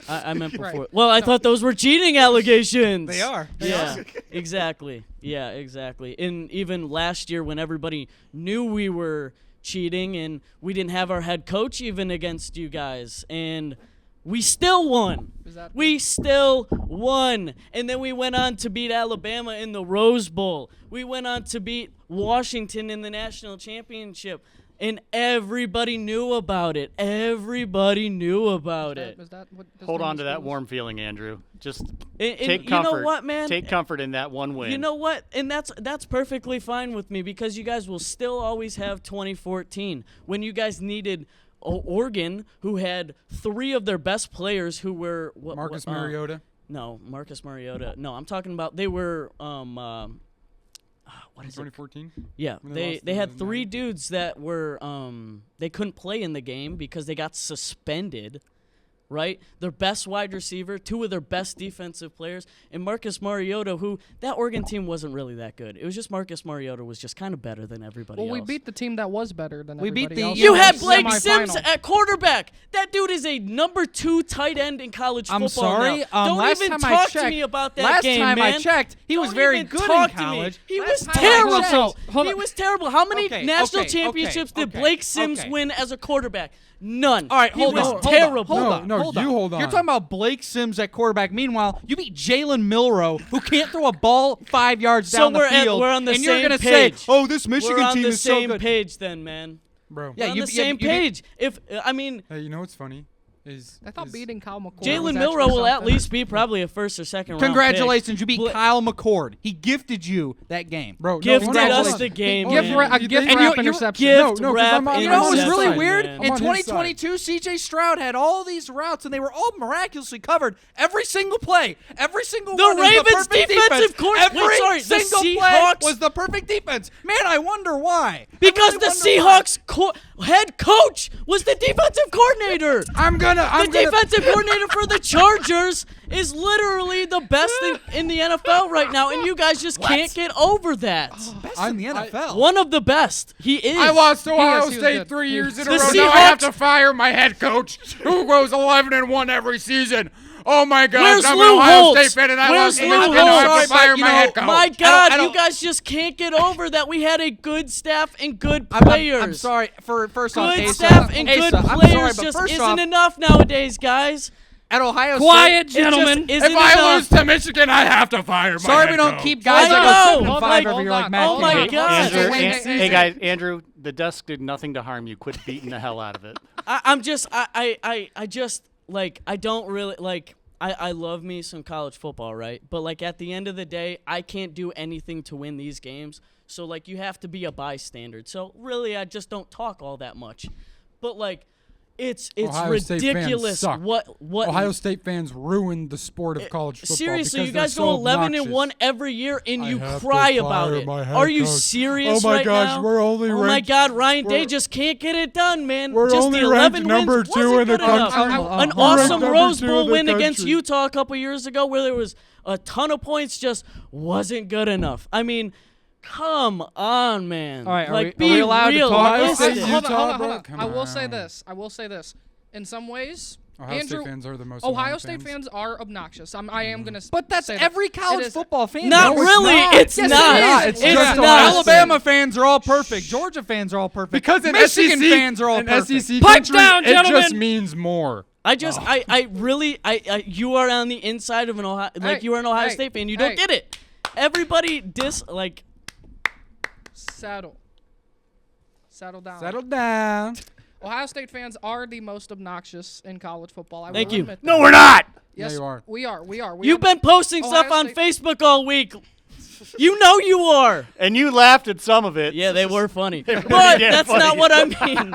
I meant before. Right. Well, I thought those were cheating allegations. They are. Yeah, exactly. Yeah, exactly. And even last year when everybody knew we were cheating and we didn't have our head coach even against you guys, and we still won. Is that- We still won. And then we went on to beat Alabama in the Rose Bowl. We went on to beat Washington in the national championship. And everybody knew about it. Everybody knew about it. Is that what his Hold name on is? to that Who was- warm feeling, Andrew. Just And take you comfort. know what, man? Take comfort in that one win. You know what? And that's perfectly fine with me because you guys will still always have 2014 when you guys needed Oregon, who had 3 of their best players who were Marcus Mariota. No, Marcus Mariota. No, I'm talking about they were what In is it? 2014. Yeah, when they they lost they the had 3 Natty. dudes that were they couldn't play in the game because they got suspended. Right? Their best wide receiver, 2 of their best defensive players, and Marcus Mariota, who that Oregon team wasn't really that good. It was just Marcus Mariota was just kind of better than everybody Well, else. we beat the team that was better than We beat everybody the- else. You in had the Blake Sims semifinal. at quarterback. That dude is a number 2 tight end in college football. I'm sorry. now. Don't last even time I talk to checked- me about that last game, time man. I checked, he was Don't very even good talk in to me. college. He Last was time I terrible. checked- Hold He on. was terrible. How many Okay, national okay, championships okay, did okay, Blake Sims okay. win as a quarterback? None. All right, he hold was on. terrible. Hold on. No, hold you on. hold on. You're talking about Blake Sims at quarterback. Meanwhile, you beat Jalen Milroe, who can't throw a ball 5 yards So down the we're field. we're on the and same you're gonna page. say, "Oh, this Michigan we're on team the is so same good." page then, man. Bro. Yeah, We're on you the beat- same you beat- page. If I mean, Hey, you know what's funny? Is I thought beating Kyle McCord. Jalen was Milroe actually will at something. least be probably a first or second round. Congratulations, you beat Bla- Kyle McCord. He gifted you that game. Bro, no, Gifted hold on, hold us on. the game, Hold Gift on, man. wrap, a you gift think- wrap you- interception. gift No, 'cause wrap I'm on You know what was his really side, weird? man. I'm In on his 2022, CJ Stroud had all these routes, and they were all miraculously covered. Every single play, every single The one was Ravens' the perfect defensive defense. court- Every wait, sorry, the single play Seahawks- was the perfect defense. Man, I wonder why. I Because really the wonder why. Seahawks head coach was the defensive coordinator. I'm gonna. The defensive coordinator for the Chargers is literally the best in the NFL right now, and you guys just can't get over that. Best in the NFL. One of the best. He is. I lost to He Ohio was State good. 3 years in a The row. Now I have Seahawks- to fire my head coach, who goes 11-1 every season. oh my gosh, Where's I'm Lou an Ohio Holtz? State fan and I Where's love Lou Michigan. I have Holtz? to fire But, my head coach. My God, I don't- you guys just can't get over that we had a good staff and good I'm players. sorry. First off, Good Asa, staff and good Asa, I'm players sorry, but just first isn't off, enough nowadays, guys. at Ohio Quiet, State. gentlemen. It just isn't If I enough. lose to Michigan, I have to fire my Sorry, head we don't coach. keep guys I that know. go 7-5 Hold every year on. like Matt Oh my Campbell. God. Andrew, Hey, hey guys, Andrew, the desk did nothing to harm you. Quit beating the hell out of it. I'm just I just like I don't really like I love me some college football, right? But like at the end of the day, I can't do anything to win these games. So like you have to be a bystander. So really I just don't talk all that much. But like it's Ohio State fans ridiculous suck. what Ohio State fans ruined the sport of college football. seriously, you because guys they're go so 11-1 obnoxious. every year and I you have to cry about fire it. my head Are you coach. serious Oh my right gosh, now? we're only Oh my ranked- God, Ryan Day we're- just can't get it done, man. We're just only the ranked 11 number wins 2 wasn't in the good enough. country. An We're ranked awesome number Rose 2 Bowl in the win against country. Utah a couple years ago where there was a ton of points just wasn't good enough. I mean, come on, man. All right, are like, we- are we allowed to be talk? realistic. State, Hold on, Utah, hold on, bro? hold on. Come I will say on. this. I will say this. In some ways, Ohio Andrew, State fans are the most Ohio annoying State fans. fans are obnoxious. I am gonna. But that's say that. every college It is- football fan. Not No, it's really. not. It's Yes, not. it is. It's It's just not. Ohio Alabama fans are all perfect. Georgia fans are all perfect. Because in Michigan SEC, fans are all in perfect. SEC Pipe country, down, it just gentlemen. means more. I just, I really, you are on the inside of an Ohio, like Hey, you are an Ohio hey, State fan. You don't hey. get it. Everybody Settle down. Settle down. Ohio State fans are the most obnoxious in college football. I Thank will you. admit No, that. we're not. Yes, Yeah, you are. We are. We are. We You've are been posting Ohio stuff on State- Facebook all week. You know you are. And you laughed at some of it. Yeah, they were funny. were But damn that's funny. not what I mean.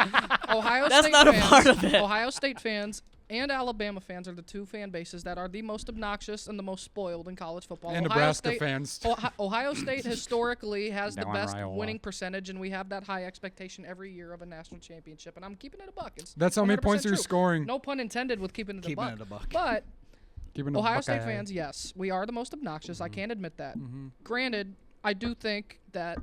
Ohio That's State not a fans, part of it. Ohio State fans and Alabama fans are the two fan bases that are the most obnoxious and the most spoiled in college football. And Ohio Nebraska State, fans. Ohio State historically has the Now I'm best Iowa. winning percentage, and we have that high expectation every year of a national championship. And I'm keeping it a buck. It's That's how many 100% points you're true. scoring. No pun intended with keeping it, Keeping a, buck. it a buck. But Keeping a Ohio buck State eye. fans, yes, we are the most obnoxious. I can't admit that. Granted, I do think that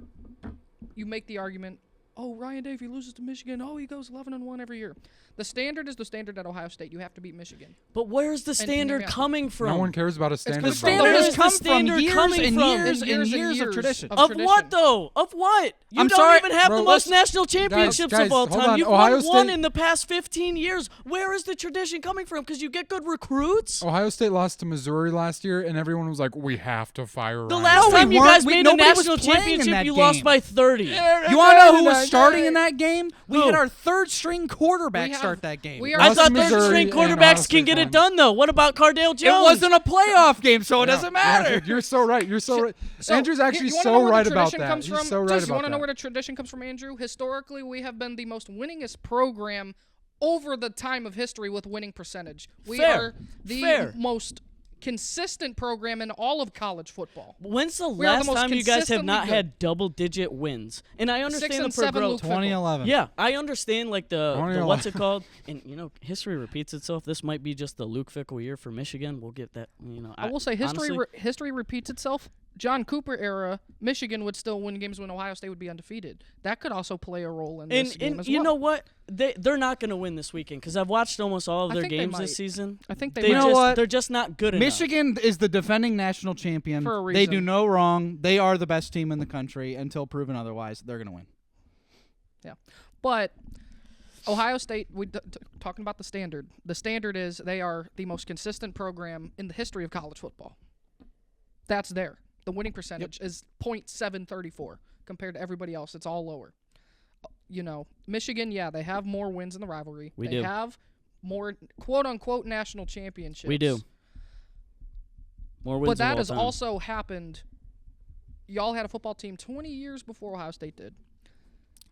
you make the argument, oh, Ryan Day, if he loses to Michigan, oh, he goes 11-1 every year. The standard is the standard at Ohio State. You have to beat Michigan. But where's the standard yeah. coming from? No one cares about a standard. The The standard bro. standard Where's has the come from standard years coming and from? years And and years years and of years tradition. of Of tradition. what though? Of what? You I'm don't sorry, even have bro, the most listen. national championships Guys, of all hold time. on. You've Ohio won one State- in the past 15 years. Where is the tradition coming from? Because you get good recruits. Ohio State lost to Missouri last year, and everyone was like, "We have to fire." The Ryan last Day." we time you weren't. guys We- made a nobody was national playing in championship, that you lost game. by 30. You want to know who was that starting game. in that game? We Who? had our third string quarterback We have- start that game. we are- I Lost thought to Missouri third-string and Ohio quarterbacks State can get it won. done, though. What about Cardale Jones? It wasn't a playoff game, so it Yeah, doesn't yeah, matter. dude, you're so right. You're so right. So, Andrew's actually you wanna know so where the right about tradition that. comes He's from? so right Just, you about want to know that. where the tradition comes from, Andrew? Historically, we have been the most winningest program over the time of history with winning percentage. We Fair. are the Fair. most consistent program in all of college football. When's the We are the last most time you guys have not consistently had double-digit wins? And I understand 6 and the 7 progression. Luke Fickell. 2011. Yeah, I understand like the 2011. what's it called, and history repeats itself. This might be just the Luke Fickell year for Michigan. We'll get that. I will say history honestly, history repeats itself. John Cooper era, Michigan would still win games when Ohio State would be undefeated. That could also play a role in this game and as you well. know what? They're not going to win this weekend because I've watched almost all of I their think they games might. this season. I think they They might. know just, what? They're just not good enough. Michigan is the defending national champion. For a They do reason. no wrong. They are the best team in the country until proven otherwise. They're going to win. Yeah, but Ohio State. Talking about the standard. The standard is they are the most consistent program in the history of college football. That's there. The winning percentage is .734 compared to everybody else. It's all lower. Michigan. Yeah, they have more wins in the rivalry. We they do. have more quote unquote national championships. We do. More wins But that of all has time. also happened. Y'all had a football team 20 years before Ohio State did.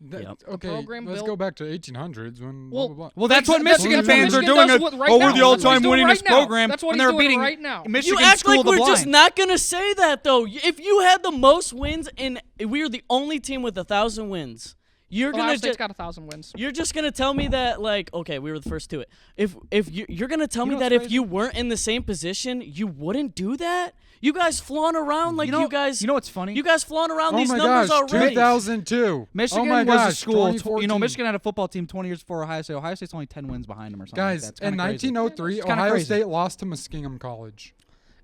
Yep. Okay, program let's built- go back to 1800s when. Well, blah, blah, blah. Well, that's what That's Michigan what fans are Michigan doing. does right We're now. the That's what all-time he's doing winningest right now. program, That's what and he's they're doing beating right now. Michigan You act School like of the we're Blind. just not gonna say that though. If you had the most wins and we are the only team with 1,000 wins, You're Ohio gonna State's just got 1,000 wins. you're just gonna tell me that like okay, we were the first to it. If you're gonna tell me know that what's if you weren't in the same position, you wouldn't do that. You guys flaunt around like you guys. You know what's funny? You guys flaunt around Oh these my numbers gosh, already. 2002. Michigan oh my was gosh, a school. You know, 2014. Michigan had a football team 20 years before Ohio State. Ohio State's only 10 wins behind them or something. Guys, like that. in 1903, It's kinda Ohio crazy. State lost to Muskingum College.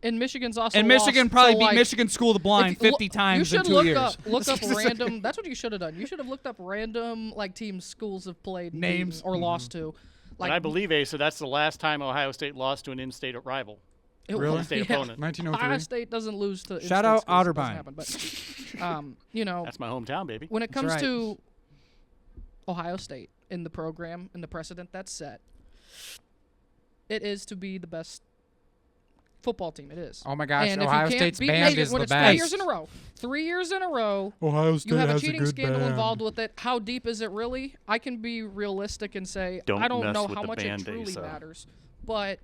And Michigan's also And Michigan lost probably to, beat like, Michigan School of the Blind if you 50 look- times you should in 2 look years. Look up random. That's what you should have done. You should have looked up random like teams schools have played and Names. beaten or lost to. Like And I believe, Asa, that's the last time Ohio State lost to an in-state rival. it Really? was- In-state yeah. opponent. 1903. Ohio State doesn't lose to. Shout in-state out schools. It doesn't Otterbein. happen, but, you know, That's my hometown, baby. when it comes right. to Ohio State in the program and the precedent that's set, it is to be the best football team. It is. Oh my gosh, and if Ohio you can't State's beat band Michigan is when the it's best. 3 years in a row, 3 years in a row, Ohio State you have a has cheating good scandal band. involved with it. How deep is it really? I can be realistic and say Don't I don't mess know with how the much it band, truly Asa. matters. But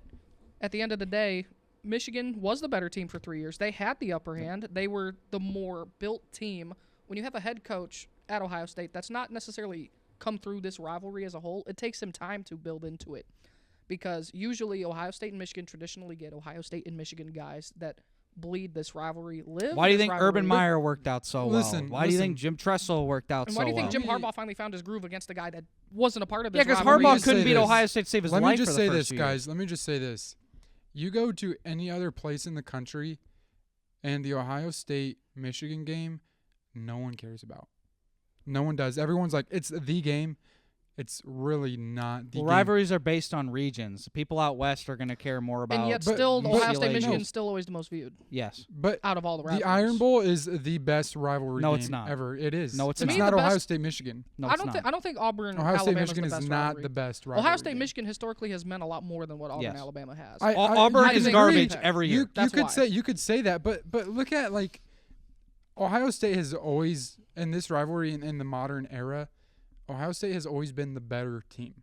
at the end of the day, Michigan was the better team for 3 years. They had the upper hand. They were the more built team. When you have a head coach at Ohio State that's not necessarily come through this rivalry as a whole, it takes him time to build into it. Because usually Ohio State and Michigan traditionally get Ohio State and Michigan guys that bleed this rivalry, live. Why do you this think rivalry. Urban Meyer worked out so Listen, well? Why do you listen. think Jim Tressel worked out And so why do you well? think Jim Harbaugh finally found his groove against a guy that wasn't a part of this Yeah, because rivalry? Harbaugh just couldn't say beat this. Ohio State to save his Let life me just for the say first this, few guys. years. Let me just say this. You go to any other place in the country, and the Ohio State-Michigan game, no one cares about. No one does. Everyone's like, it's the game. It's really not the Well, game. rivalries are based on regions. People out west are going to care more about. And yet But- still, but- Ohio State UCLA. Michigan's No. still always the most viewed Yes. But out of all the rivalries. the Iron Bowl is the best rivalry No, game it's not. ever. It is. No, it's To not. me, not the Ohio best- State-Michigan. No, I it's don't not. think. I don't think Auburn. Ohio Alabama's State-Michigan the is best not rivalry. the best rivalry Ohio State game. Michigan historically has meant a lot more than what Auburn Yes. Alabama has. Auburn I is think garbage agree. every year. You That's could why. say that, but look at like Ohio State has always in this rivalry in the modern era, Ohio State has always been the better team.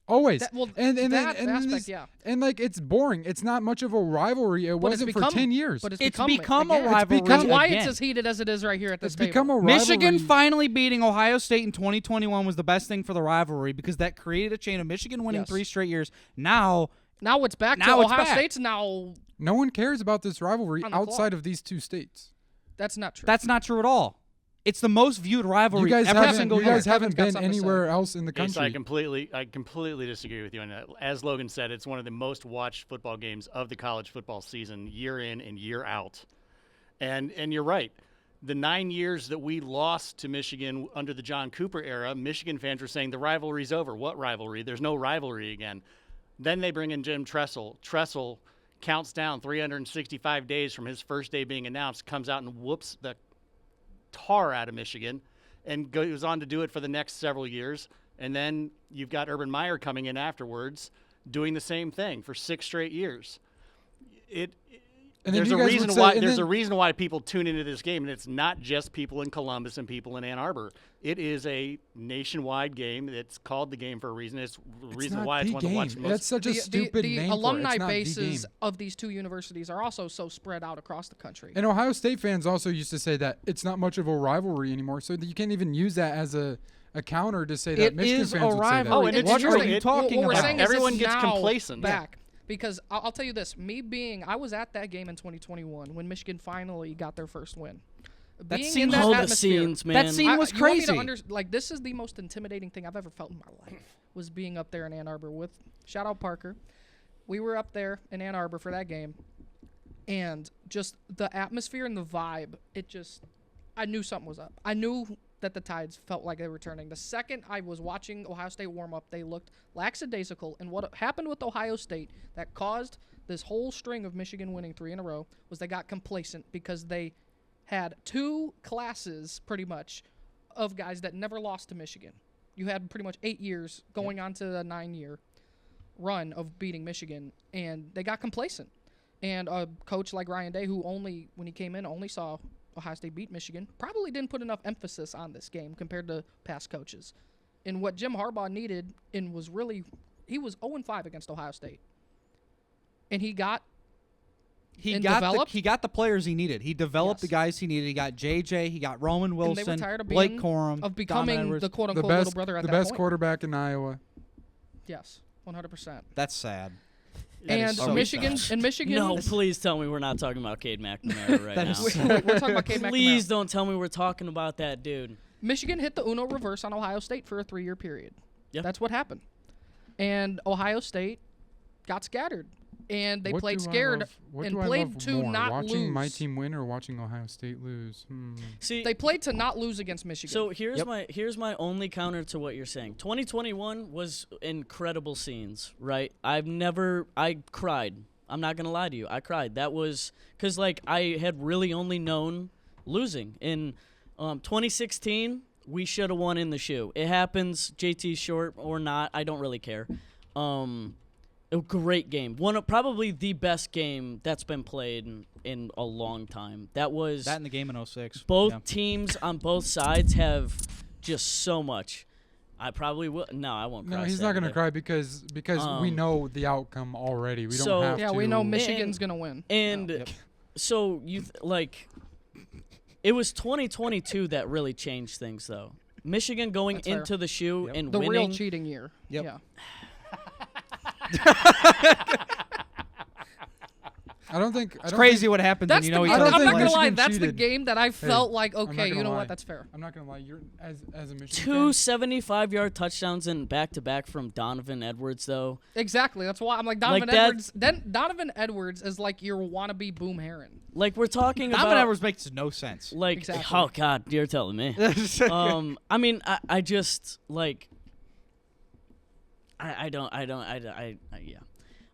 Always. That- well, and that and aspect, this- yeah. And like it's boring. It's not much of a rivalry. It But it's wasn't become- for 10 years. But it's It's become, become a again. rivalry become- That's why again. it's as heated as it is right here at this it's table. become a rivalry. Michigan finally beating Ohio State in 2021 was the best thing for the rivalry because that created a chain of Michigan winning Yes. 3 straight years. Now, Now it's back Now to it's Ohio back. State's now. No one cares about this rivalry On the outside clock. of these two states. That's not true. that's not true at all. It's the most viewed rivalry You guys every haven't, single you year. guys haven't Kevin's got been something to say. anywhere else in the Yes, country. I completely disagree with you on that. As Logan said, it's one of the most watched football games of the college football season, year in and year out. And you're right. The 9 years that we lost to Michigan under the John Cooper era, Michigan fans were saying the rivalry's over. What rivalry? There's no rivalry again. Then they bring in Jim Tressel. Tressel counts down 365 days from his first day being announced, comes out and whoops the tar out of Michigan and goes on to do it for the next several years. And then you've got Urban Meyer coming in afterwards doing the same thing for 6 straight years. And then There's you a guys reason would say- why and there's then- a reason why people tune into this game, and it's not just people in Columbus and people in Ann Arbor. It is a nationwide game. It's called the game for a reason. It's the It's reason not why the it's one of the game. watched most. That's such a stupid the name alumni for it. It's not the bases game. of these two universities are also so spread out across the country. And Ohio State fans also used to say that it's not much of a rivalry anymore, so that you can't even use that as a counter to say that It Michigan is fans a would say that. rivalry. Oh, and it's what true. are you It- talking what we're about? saying is Everyone it's gets now complacent. back. Because I'll tell you this, I was at that game in 2021 when Michigan finally got their first win. That Being scene in was- that Oh, the atmosphere, scenes, man. That scene was you want me to crazy. like this is the most intimidating thing I've ever felt in my life was being up there in Ann Arbor with shout out Parker. We were up there in Ann Arbor for that game, and just the atmosphere and the vibe. I knew something was up. I knew that the Tides felt like they were turning. The second I was watching Ohio State warm up, they looked lackadaisical. And what happened with Ohio State that caused this whole string of Michigan winning 3 in a row was they got complacent because they had 2 classes pretty much of guys that never lost to Michigan. You had pretty much 8 years going on to the 9-year run of beating Michigan, and they got complacent. And a coach like Ryan Day, who when he came in, only saw Ohio State beat Michigan, probably didn't put enough emphasis on this game compared to past coaches. And what Jim Harbaugh needed and was really, he was 0-5 against Ohio State. And he got He and got developed. he got the players he needed. He developed the Yes. guys he needed. He got JJ. He got Roman and Wilson. they were tired of Blake being Corum. of Donovan becoming Edwards. the quote The unquote best, little brother at the that best point. quarterback in Iowa. Yes, 100%. That's sad. That is And so Michigan, sad. and Michigan. No, please tell me we're not talking about Cade McNamara right That now. is We're talking about Cade McNamara. Please don't tell me we're talking about that dude. Michigan hit the Uno reverse on Ohio State for a 3-year period. Yep. That's what happened. And Ohio State got scattered. And they What played do I scared love- what and do I played love to more, not watching lose. my team win or watching Ohio State lose? See, They played to not lose against Michigan. so here's Yep. here's my only counter to what you're saying. 2021 was incredible scenes, right? I cried. I'm not gonna lie to you. I cried. That was because like I had really only known losing. In 2016, we should have won in the shoe. It happens. JT's short or not, I don't really care. A great game. One of probably the best game that's been played in a long time. That was That in the game in 06. both Yeah. teams on both sides have just so much. I probably will. No, I won't cry. No, he's not going to Saturday. cry because we know the outcome already. We don't have yeah, to. we know Michigan's going to win. And so it was 2022 that really changed things, though. Michigan going That's fair. into the shoe and The winning. real cheating year. Yep. Yeah. I don't think. It's crazy what happens That's when you know the each game. don't I'm other's not think going to lie. Michigan That's the cheated. game that I felt like, I'm okay, not you gonna know lie. what? That's fair. I'm not gonna lie. You're as a Michigan Two fan, 75-yard touchdowns and back-to-back from Donovan Edwards, though. Exactly. That's why I'm like Donovan that- Edwards. Then Donovan Edwards is like your wannabe Boom Heron. Like we're talking Donovan about. Edwards makes no sense. Like, Exactly. oh God, you're telling me. I mean, I just like. Yeah.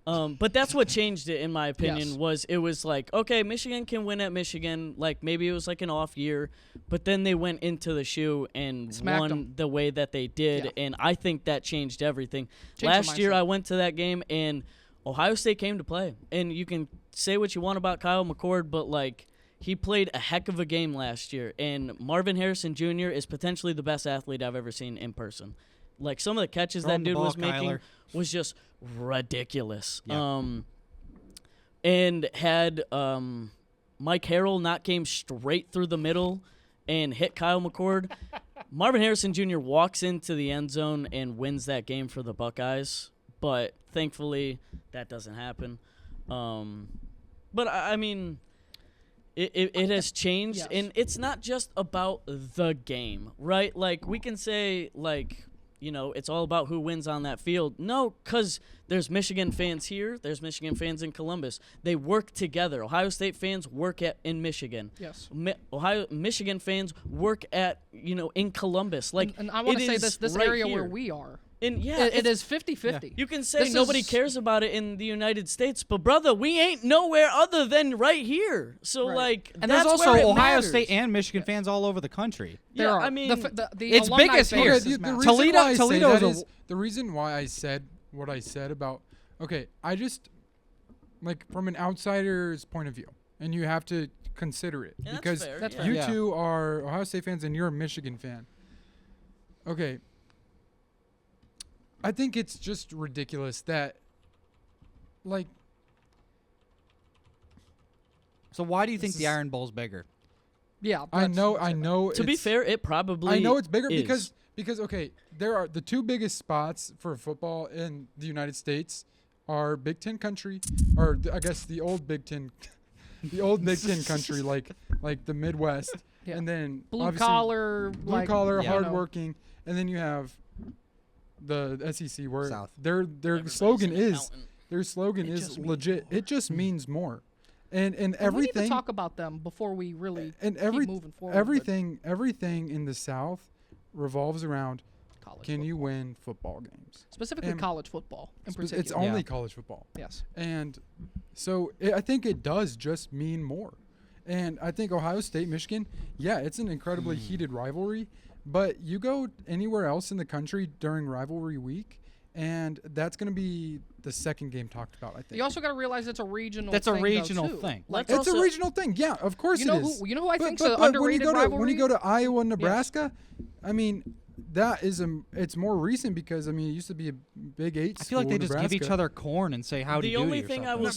But that's what changed it, in my opinion. Yes. It was like, okay, Michigan can win at Michigan. Like maybe it was like an off year, but then they went into the shoe and Smacked won 'em. the way that they did, Yeah. and I think that changed everything. Changed the Last year, mindset. I went to that game and Ohio State came to play, and you can say what you want about Kyle McCord, but like. He played a heck of a game last year, and Marvin Harrison Jr. is potentially the best athlete I've ever seen in person. Like some of the catches Throw him that the dude ball, was making Kyler. was just ridiculous. Yeah. And had Mike Harrell not came straight through the middle and hit Kyle McCord, Marvin Harrison Jr. walks into the end zone and wins that game for the Buckeyes. But thankfully, that doesn't happen. But I mean. It has changed, Yes. and it's not just about the game, right? Like, we can say, like, you know, it's all about who wins on that field. No, because there's Michigan fans here, there's Michigan fans in Columbus. They work together. Ohio State fans work in Michigan. Yes. Michigan fans work in Columbus. Like, And I want to it say is this right area here. where we are. And yeah, It it's- is 50-50. You can say This nobody is- cares about it in the United States, but brother, we ain't nowhere other than right here. So Right. like, And that's there's also where it Ohio matters. State and Michigan fans all over the country. There Yeah, are. I mean, the it's alumni biggest base here. is the massive. reason Toledo- why I say Toledo's that a- is the reason why I said what I said about. Okay, I just like from an outsider's point of view, and you have to consider it Yeah, that's because fair, That's yeah. fair. you Yeah. two are Ohio State fans and you're a Michigan fan. Okay. I think it's just ridiculous that, like, So why do you think This the is- Iron Bowl's bigger? Yeah. I that's- know, that's I it. know. To be it's- fair, it probably I know it's bigger is. because okay, there are the two biggest spots for football in the United States are Big Ten country, or I guess the old Big Ten, the old Big Ten country, like the Midwest, Yeah. and then Blue obviously collar. blue collar, Yeah. hardworking, and then you have the SEC where South. their Everybody's slogan an is accountant. their slogan It is just means legit. It just means more, and And we need everything to talk about them before we really and keep every moving forward. but everything in the South revolves around college can you football. win football games. Specifically and college football in particular. It's only Yeah. college football, Yes. and so I think it does just mean more. And I think Ohio State, Michigan, yeah, it's an incredibly heated rivalry, but you go anywhere else in the country during rivalry week, and that's going to be the second game talked about. I think You also got to realize it's a regional. That's a thing, regional though, too. thing. Like, it's also- a regional thing. Yeah, of course You know it is. who I But- think's but an when you underrated go to rivalry? when you go to Iowa, Nebraska, I mean, that is it's more recent because I mean it used to be a Big 8 I feel like school, they just give each Nebraska. other corn and say howdy The doody only or thing I something. will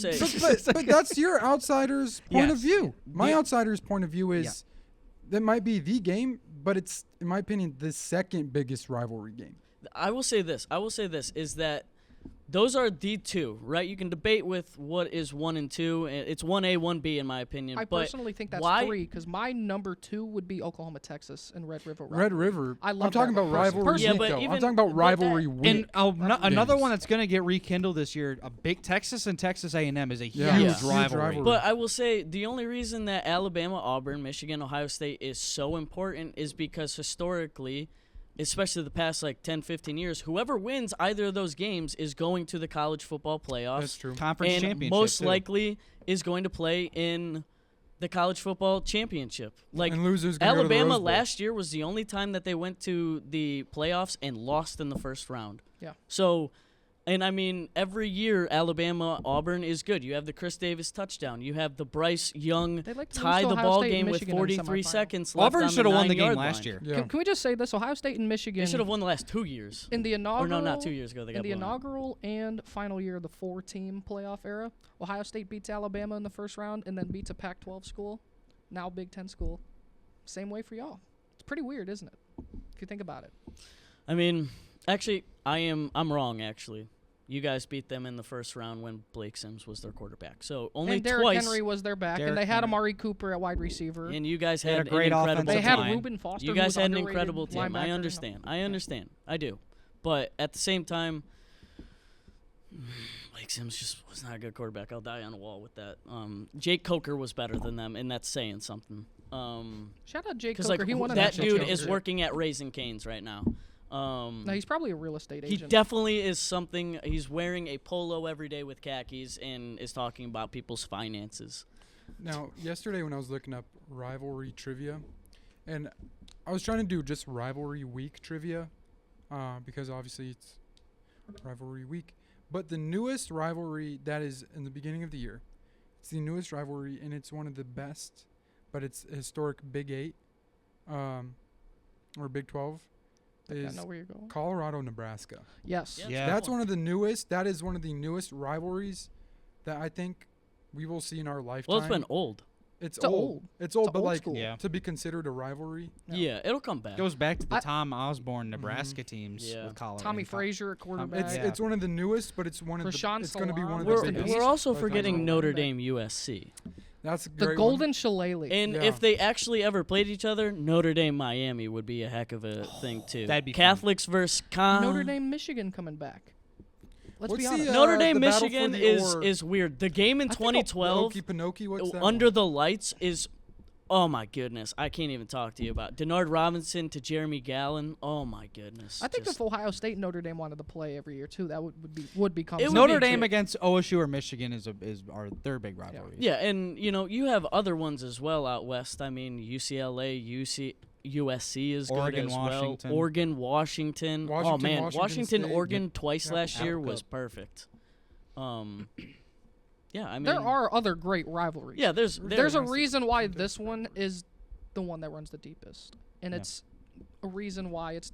say, But that's your outsider's point of Yes. view. My The- outsider's point of view is that might be the game, but it's in my opinion the second biggest rivalry game. I will say this is that those are the two, right? You can debate with what is 1 and 2. And it's 1A, 1B in my opinion. I but personally think that's why, 3 because my number 2 would be Oklahoma, Texas, and Red River. Red River. I love I'm talking that about one rivalry personally. Yeah, week, but though. I'm even- talking about but rivalry that- week. And another games. one that's going to get rekindled this year, a big Texas and Texas A&M is a Yeah. huge Yeah. Huge rivalry. rivalry. But I will say the only reason that Alabama, Auburn, Michigan, Ohio State is so important is because historically, especially the past like 10, 15 years, whoever wins either of those games is going to the college football playoffs. That's true. Conference And championship most too. likely is going to play in the college football championship. Like And losers gonna go to the Alabama Rose Bowl. last year was the only time that they went to the playoffs and lost in the first round. Yeah. So, and I mean, every year Alabama Auburn is good. You have the Chris Davis touchdown. You have the Bryce Young They like to tie lose to the Ohio ball State and game with Michigan in the 43 semifinal. seconds left. Auburn on should have won the 9-yard game last line. year. Yeah. Can we just say this? Ohio State and They Michigan should have won the last 2 years. in the inaugural. Or no, not 2 years ago. They In got the blown out. inaugural and final year of the 4-team playoff era, Ohio State beats Alabama in the first round and then beats a Pac-12 school, now Big 10 school. Same way for y'all. It's pretty weird, isn't it? If you think about it. I mean, actually, I'm wrong. Actually, you guys beat them in the first round when Blake Sims was their quarterback. So only And Derrick twice. Henry was their back, Derrick and they had Henry. Amari Cooper at wide receiver. And you guys They had had a great an incredible offensive They had line. Reuben Foster. You who guys was had an underrated incredible team. linebacker. I understand. I understand. I do. But at the same time, Blake Sims just was not a good quarterback. I'll die on a wall with that. Jake Coker was better than them, and that's saying something. Shout out Jake Because Coker. like He won a that national dude is championship. working at Raising Cane's right now. No, he's probably a real estate He agent. definitely is something. He's wearing a polo every day with khakis and is talking about people's finances. Now, yesterday when I was looking up rivalry trivia, and I was trying to do just rivalry week trivia, because obviously it's rivalry week. But the newest rivalry that is in the beginning of the year, it's the newest rivalry, and it's one of the best, but it's a historic Big 8, or Big 12, I is know where you're going. Colorado, Nebraska. Yes. Yeah. Yeah. That's one of the newest. That is one of the newest rivalries that I think we will see in our lifetime. Well, it's been old. It's It's old. old. It's old, It's but old like school. Yeah. to be considered a rivalry. Yeah, it'll come back. Goes back to the I- Tom Osborne Nebraska teams Yeah. with Colorado. Tommy and Co- Frazier at quarterback. It's Yeah. it's one of the newest, but it's one of Rashawn the. It's going to be one of Salam. the We're- biggest. We're also by the time forgetting it's over. Notre back. Dame USC. That's a the great Golden one. Shillelagh. And Yeah. if they actually ever played each other, Notre Dame Miami would be a heck of a thing too. That'd be fun. Catholics versus Notre Dame, Michigan coming back. Let's What's be the, honest. Notre Dame the battle for Michigan the is or- is weird. The game in I think 2012 Okie what's that? under one? the lights is, oh my goodness, I can't even talk to you about Denard Robinson to Jeremy Gallen. Oh my goodness. I think Just- if Ohio State and Notre Dame wanted to play every year too, that would become. It would Notre be Dame good. against OSU or Michigan are their big rivalries. yeah, and you have other ones as well out west. I mean UCLA, USC is Oregon, good as Washington. well. Oregon, Washington. Oh Washington, man, Washington Washington, State. Oregon twice Yep. last year Apple was Cup. perfect. Yeah, I mean there are other great rivalries. Yeah, there's There's a nice to reason why something this one is the one that runs the deepest, and Yeah. it's a reason why it's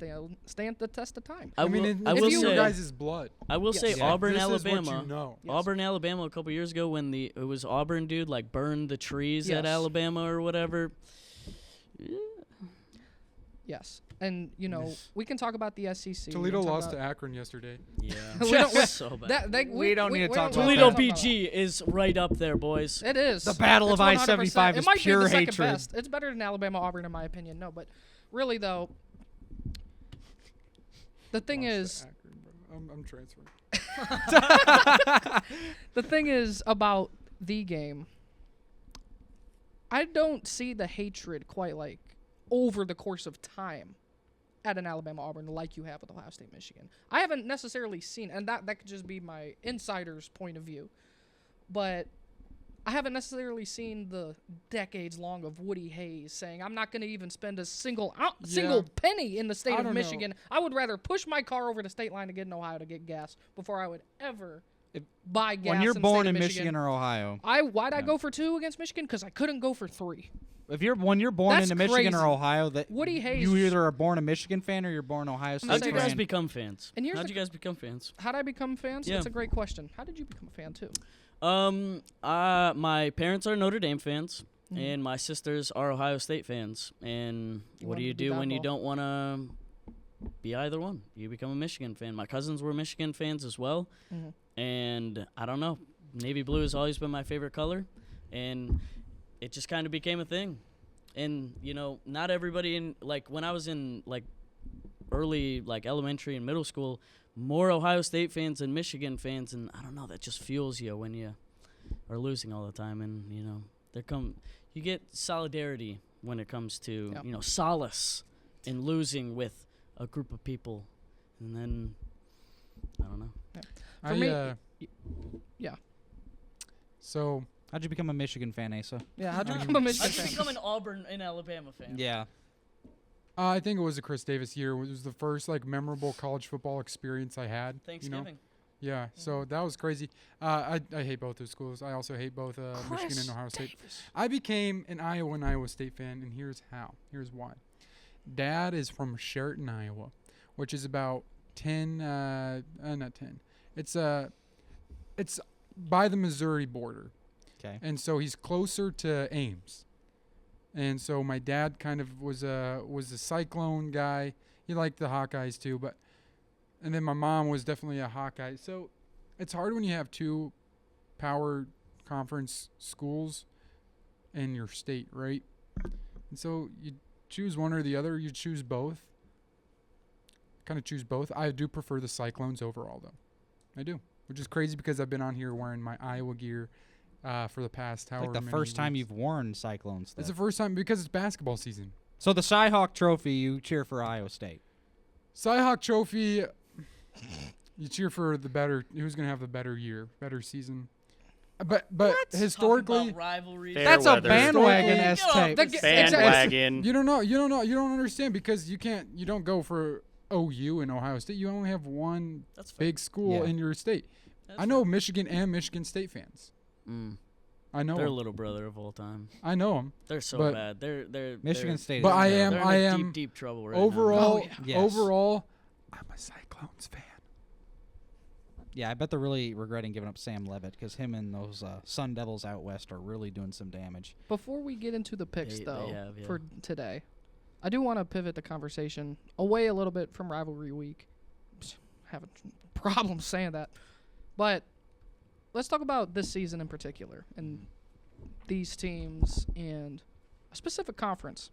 stand the test of time. I will, mean, I it's will in you- your say guys' blood. I will say Yes. Yeah. Auburn, This Alabama. is what you know. Yes. Auburn, Alabama, a couple years ago when it was Auburn dude like burned the trees at Yes. Alabama or whatever. Yes, and we can talk about the SEC. Toledo lost to Akron yesterday. Yeah, We don't- we- so bad. We don't need to talk about Toledo that. BG is right up there, boys. It is. The Battle It's of 100%. I-75 It is might be pure the second hatred. best. It's better than Alabama Auburn in my opinion. No, but really though, the thing Lost to is, Akron, bro. I'm transferring. the thing is about the game. I don't see the hatred quite like over the course of time at an Alabama Auburn like you have with Ohio State Michigan. I haven't necessarily seen, and that could just be my insider's point of view, but I haven't necessarily seen the decades long of Woody Hayes saying, I'm not going to even spend a single penny in the state I of don't know. Michigan. I would rather push my car over the state line to get in Ohio to get gas before I would ever buy gas When you're in the born state in of Michigan or Ohio, Why'd I go for 2 against Michigan? Because I couldn't go for 3. when you're born That's into Michigan crazy. or Ohio, that Woody Hayes- you either are born a Michigan fan or you're born an Ohio State How'd you fan. guys become fans? And here's How'd the- you guys become fans? How'd I become fans? Yeah. That's a great question. How did you become a fan too? My parents are Notre Dame fans, and my sisters are Ohio State fans. And You what do wanted you to be do when you dodgeball. don't want to be either one? You become a Michigan fan. My cousins were Michigan fans as well, and I don't know. Navy blue has always been my favorite color, and it just kind of became a thing. And not everybody in when I was in early elementary and middle school, more Ohio State fans than Michigan fans, and I don't know, that just fuels you when you are losing all the time. And you get solidarity when it comes to Yep. solace in losing with a group of people, and then I don't know. For me- yeah. So How'd you become a Michigan fan, Asa? Yeah, how'd you become a Michigan I fan? become an Auburn and Alabama fan. Yeah. I think it was the Chris Davis year. It was the first memorable college football experience I had. Thanksgiving. Yeah, so that was crazy. I hate both those schools. I also hate both Michigan Chris and Ohio State. Davis. I became an Iowa and Iowa State fan, and here's how. Here's why. Dad is from Sheraton, Iowa, which is about 10, not 10. It's by the Missouri border. Okay. And so he's closer to Ames. And so my dad kind of was a Cyclone guy. He liked the Hawkeyes too, and then my mom was definitely a Hawkeye. So it's hard when you have two power conference schools in your state, right? And so you choose one or the other. You choose both. Kind of choose both. I do prefer the Cyclones overall, though. I do, which is crazy because I've been on here wearing my Iowa gear for the past however Like the many first time weeks. you've worn Cyclone stuff. It's the first time because it's basketball season. So the Cy-Hawk Trophy, you cheer for Iowa State. Cy-Hawk Trophy, you cheer for the better. Who's gonna have the better year, better season? But historically, Rivalry. Fair That's weather. a bandwagon Historically- S tape. Bandwagon. you don't understand because you don't go for OU and Ohio State. You only have one That's fair. big school Yeah. in your state. That's I know Michigan and Michigan State fans. I know They're 'em. little brother of all time. I know them. They're so But- bad. They're Michigan they're, State. But I is am- They're in I a am deep, deep trouble right Overall, Oh, yeah. Yes. overall, I'm a Cyclones fan. Yeah, I bet they're really regretting giving up Sam Levitt because him and those Sun Devils out west are really doing some damage. Before we get into the picks, They though, have, yeah. for today, I do want to pivot the conversation away a little bit from rivalry week. Having problems saying that, but let's talk about this season in particular and these teams and a specific conference.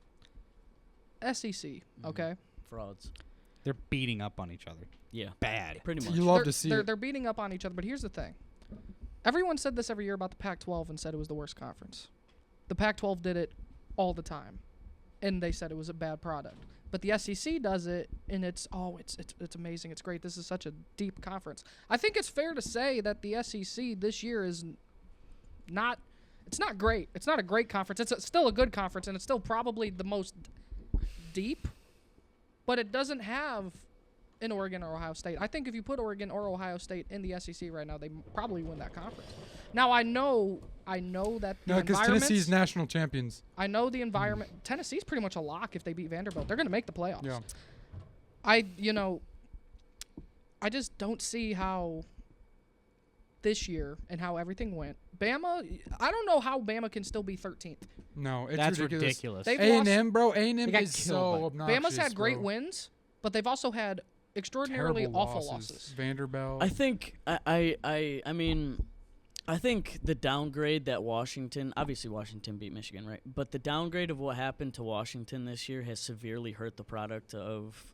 SEC, okay? Frauds. They're beating up on each other. Yeah. Bad. Pretty much. You love they're, to see they're, it. they're beating up on each other, but here's the thing. Everyone said this every year about the Pac-12 and said it was the worst conference. The Pac-12 did it all the time, and they said it was a bad product. But the SEC does it, and it's amazing. It's great. This is such a deep conference. I think it's fair to say that the SEC this year is not. It's not great. It's not a great conference. It's still a good conference, and it's still probably the most deep. But it doesn't have an Oregon or Ohio State. I think if you put Oregon or Ohio State in the SEC right now, they probably win that conference. Now I know that the No, because environments. Tennessee's national champions. I know the environment. Tennessee's pretty much a lock if they beat Vanderbilt. They're going to make the playoffs. Yeah. I just don't see how this year and how everything went. Bama, I don't know how Bama can still be 13th. No, it's That's ridiculous. ridiculous. They've A&M, bro. A&M They got is killed so by- obnoxious. Bama's had great bro. wins, but they've also had extraordinarily Terrible awful losses. losses. Vanderbilt. I think I mean, I think the downgrade that Washington, obviously Washington beat Michigan, right? But the downgrade of what happened to Washington this year has severely hurt the product of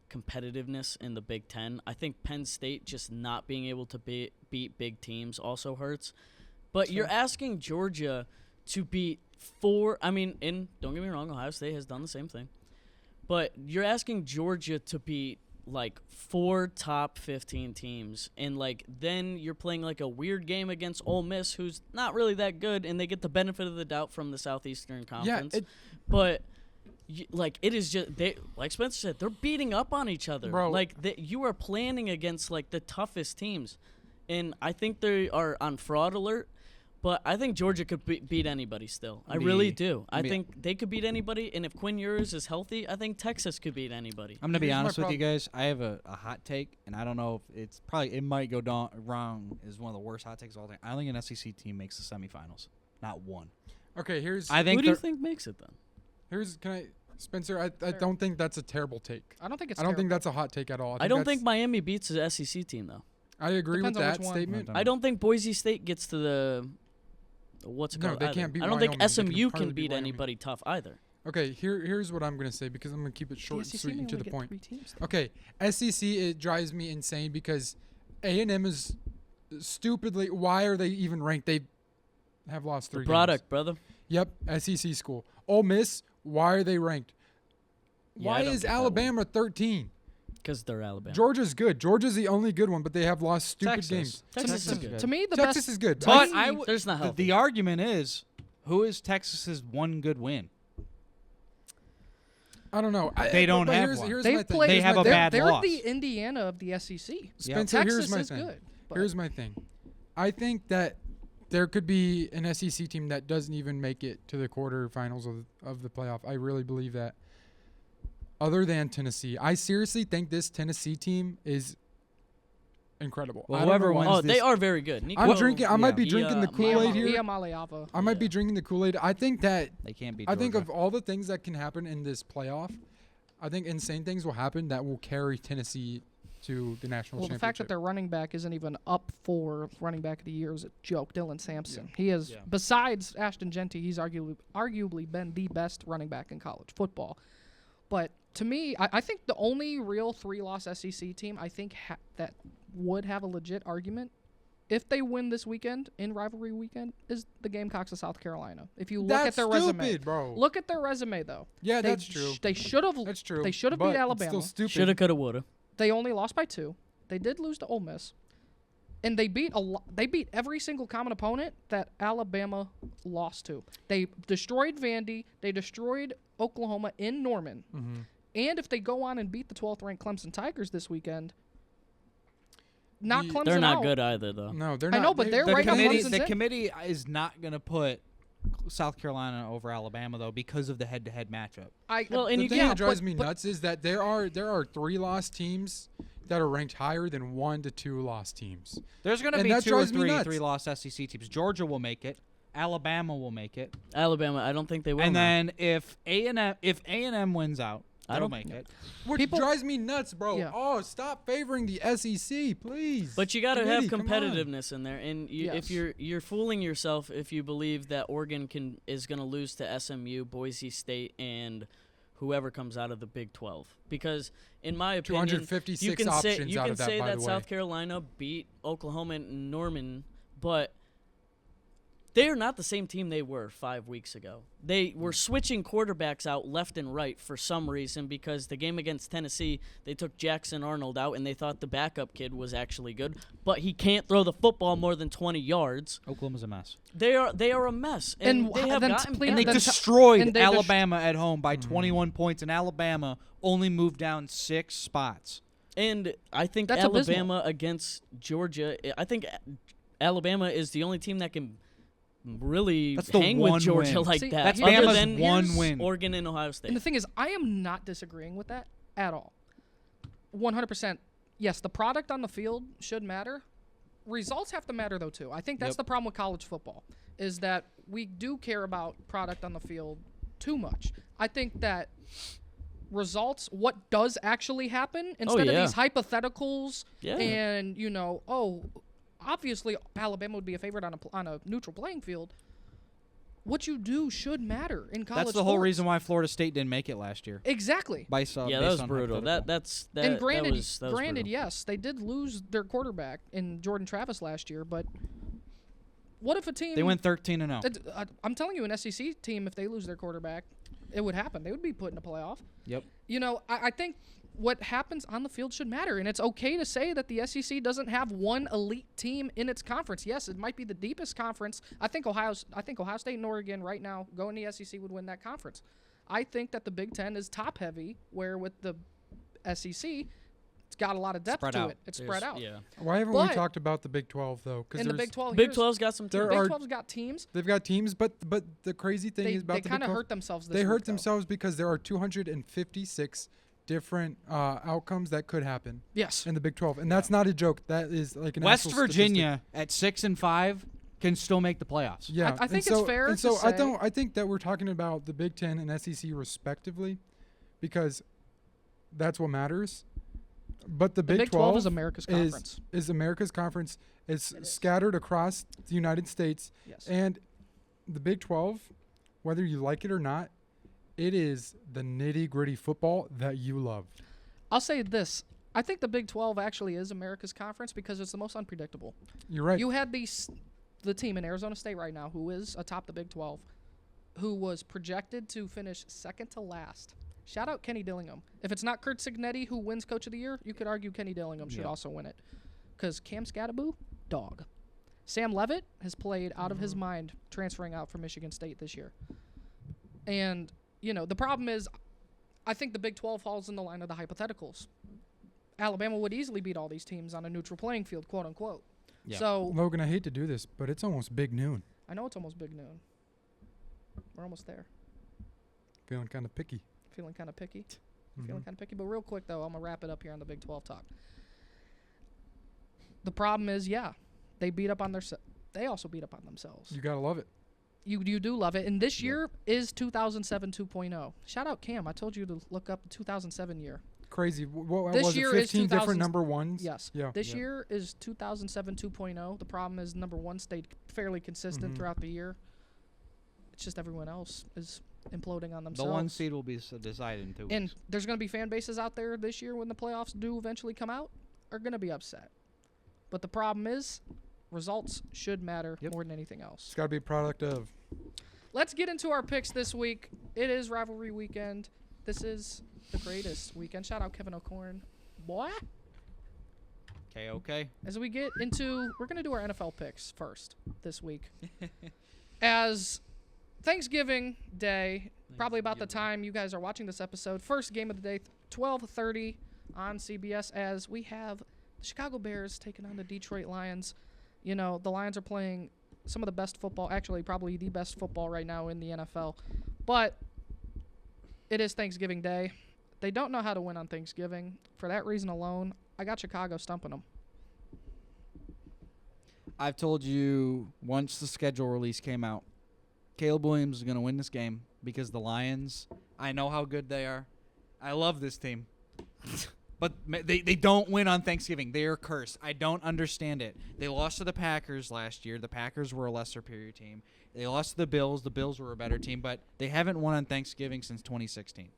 competitiveness in the Big Ten. I think Penn State just not being able to beat big teams also hurts. But you're asking Georgia to beat don't get me wrong, Ohio State has done the same thing. But you're asking Georgia to beat 4 top 15 teams, and then you're playing a weird game against Ole Miss, who's not really that good, and they get the benefit of the doubt from the Southeastern Conference. But it is just like Spencer said, they're beating up on each other. Bro. You are planning against the toughest teams, and I think they are on fraud alert. But I think Georgia could beat anybody still. I really Me- do. I me- think they could beat anybody, and if Quinn Ewers is healthy, I think Texas could beat anybody. I'm gonna be Here's my honest with you problem. guys. I have a hot take, and I don't know if it might go wrong. Is one of the worst hot takes of all time. I don't think an SEC team makes the semifinals. Not one. Okay, here's I think Who do you they're- think makes it then? can I Spencer? I don't think that's a terrible take. I don't think it's. I don't think terrible. that's a hot take at all. I don't that's- think Miami beats the SEC team though. I agree Depends with on that which one. statement. I don't think Boise State gets to the what's it No, called? they either. can't beat I don't think Wyoming. They can SMU hardly can beat beat Wyoming. anybody tough either. Okay, here's what I'm gonna say because I'm gonna keep it short and SEC sweet may and to only the get point. 3 teams, though. Okay, SEC it drives me insane because A&M is stupidly. Why are they even ranked? They have lost 3 The product, brother. games. Yep, SEC school. Ole Miss. Why are they ranked? Yeah, I Why don't is get that one. Alabama 13? Because they're Alabama. Georgia's good. Georgia's the only good one, but they have lost stupid Texas. games. Texas is good. To me, the Texas best. is good. But I- There's not the, healthy. the argument is, who is Texas's one good win? I don't know. They don't but have here's, one. Here's They've my thing. played. They have a they're, bad they're loss. the Indiana of the SEC. Spencer, Texas here's my is thing. good. but- Here's my thing. I think that there could be an SEC team that doesn't even make it to the quarterfinals of the playoff. I really believe that. Other than Tennessee, I seriously think this Tennessee team is incredible. Well, I don't know whoever why. wins Oh, they this- are very good. Nico, I'm drinking. I might be Yeah. drinking the Yeah, Kool-Aid Mama. here. Maleava. I might be Yeah. drinking the Kool-Aid. I think that. They can't beat. I think Georgia. of all the things that can happen in this playoff, I think insane things will happen that will carry Tennessee to the national Well, the championship. fact that their running back isn't even up for running back of the year is a joke. Dylan Sampson. He is, Yeah. besides Ashton Genty, he's arguably been the best running back in college football. But to me, I think the only real 3-loss SEC team I think that would have a legit argument if they win this weekend in rivalry weekend is the Gamecocks of South Carolina. If you look That's at their resume, stupid, bro. look at their resume though. Yeah, They that's true. They should have. That's true. They should have but beat it's Alabama. Still stupid. Shoulda, coulda, woulda. They only lost by 2. They did lose to Ole Miss, and they beat They beat every single common opponent that Alabama lost to. They destroyed Vandy. They destroyed Oklahoma in Norman. Mm-hmm. And if they go on and beat the 12th ranked Clemson Tigers this weekend, knock The- Clemson They're not out. good either, though. No, they're I not. know, but they're the right now committee, Clemson's the in. committee is not going to put South Carolina over Alabama though because of the head-to-head matchup. Well, and the you thing can't. that drives but- me but- nuts is that there are 3-loss teams that are ranked higher than 1 to 2-loss teams. There's going to And be that 2 or drives me 3 nuts. 3-loss SEC teams. Georgia will make it. Alabama will make it. Alabama, I don't think they will. And now. then if A&M wins out, I they'll don't- make it. Which People- drives me nuts, bro. Yeah. Oh, stop favoring the SEC, please. But you got to have Committee, come on. competitiveness in there, and if Yes. you're fooling yourself if you believe that Oregon is going to lose to SMU, Boise State, and whoever comes out of the Big 12. Because in my opinion, 256 you can say options you out can of that, say by that the way. South Carolina beat Oklahoma and Norman, but they are not the same team they were 5 weeks ago. They were switching quarterbacks out left and right for some reason because the game against Tennessee, they took Jackson Arnold out and they thought the backup kid was actually good, but he can't throw the football more than 20 yards. Oklahoma's a mess. They are a mess, and, And they have then gotten please- And they then- destroyed and they Alabama at home by Mm-hmm. 21 points, and Alabama only moved down 6 spots. And I think That's Alabama abysmal. against Georgia. I think Alabama is the only team that can really That's the hang one with Georgia win. like See, that. That's other Bama's than one win. Oregon and Ohio State. And the thing is, I am not disagreeing with that at all. 100%. Yes, the product on the field should matter. Results have to matter, though, too. I think that's Yep. the problem with college football, is that we do care about product on the field too much. I think that results, what does actually happen, instead yeah. of these hypotheticals Yeah. and, obviously Alabama would be a favorite on a neutral playing field. What you do should matter in college That's the whole sports. reason why Florida State didn't make it last year. Exactly. Yeah, yeah, that was brutal. That's that. And granted, that was brutal. yes, they did lose their quarterback in Jordan Travis last year, but what if a team They went 13-0. I'm telling you, an SEC team, if they lose their quarterback, it would happen. They would be put in a playoff. Yep. I think what happens on the field should matter, and it's okay to say that the SEC doesn't have one elite team in its conference. Yes, it might be the deepest conference. I think Ohio State and Oregon right now going to the SEC would win that conference. I think that the Big Ten is top heavy, where with the SEC, it's got a lot of depth Spread to out. it. It's spread out. Yeah. Why haven't we But- talked about the Big 12 though? Because In the Big 12, Big here's- 12's got some There teams. Big are- 12's got teams. they've got teams, but the crazy thing They, is about they the Big kind of 12. hurt themselves this They week, hurt though. themselves because there are 256 different outcomes that could happen Yes. in the Big 12, and that's not a joke. That is like an West actual Virginia at 6-5 can still make the playoffs. statistic. Yeah, I think and it's so, fair And to so I say- don't. I think that we're talking about the Big 10 and SEC respectively, because that's what matters. But the The Big 12 is America's conference. is America's conference. It's scattered across the United States. Yes. And the Big 12, whether you like it or not, it is the nitty-gritty football that you love. I'll say this. I think the Big 12 actually is America's conference because it's the most unpredictable. You're right. You had the team in Arizona State right now who is atop the Big 12, who was projected to finish second to last. Shout out Kenny Dillingham. If it's not Kurt Signetti who wins Coach of the Year, you could argue Kenny Dillingham should also win it. Because Cam Scattaboo, dog. Sam Levitt has played out of his mind transferring out from Michigan State this year. And, the problem is I think the Big 12 falls in the line of the hypotheticals. Alabama would easily beat all these teams on a neutral playing field, quote unquote. Yeah. So Logan, I hate to do this, but it's almost big noon. I know it's almost big noon. We're almost there. Feeling kind of picky. Feeling kind of picky. Mm-hmm. Feeling kind of picky. But real quick, though, I'm going to wrap it up here on the Big 12 talk. The problem is, they beat up on they also beat up on themselves. You gotta love it. You do love it. And this year is 2007 2.0. Shout out Cam. I told you to look up the 2007 year. Crazy. What This was year it? is 15 different 2000 number ones. Yes. Yeah. This year is 2007 2.0. The problem is number one stayed fairly consistent Mhm. throughout the year. It's just everyone else is imploding on The themselves. 1 seed will be decided in 2 weeks. And there's going to be fan bases out there this year when the playoffs do eventually come out are going to be upset. But the problem is results should matter more than anything else. It's got to be a product of. Let's get into our picks this week. It is rivalry weekend. This is the greatest weekend. Shout out Kevin O'Corn. Boy. Okay. As we get into, we're going to do our NFL picks first this week. As Thanksgiving Day, probably about the time you guys are watching this episode, first game of the day, 12:30 on CBS, as we have the Chicago Bears taking on the Detroit Lions. The Lions are playing some of the best football, actually probably the best football right now in the NFL. But it is Thanksgiving Day. They don't know how to win on Thanksgiving. For that reason alone, I got Chicago stumping them. I've told you once the schedule release came out, Caleb Williams is going to win this game because the Lions, I know how good they are. I love this team. But they don't win on Thanksgiving. They are cursed. I don't understand it. They lost to the Packers last year. The Packers were a less superior team. They lost to the Bills. The Bills were a better team, but they haven't won on Thanksgiving since 2016.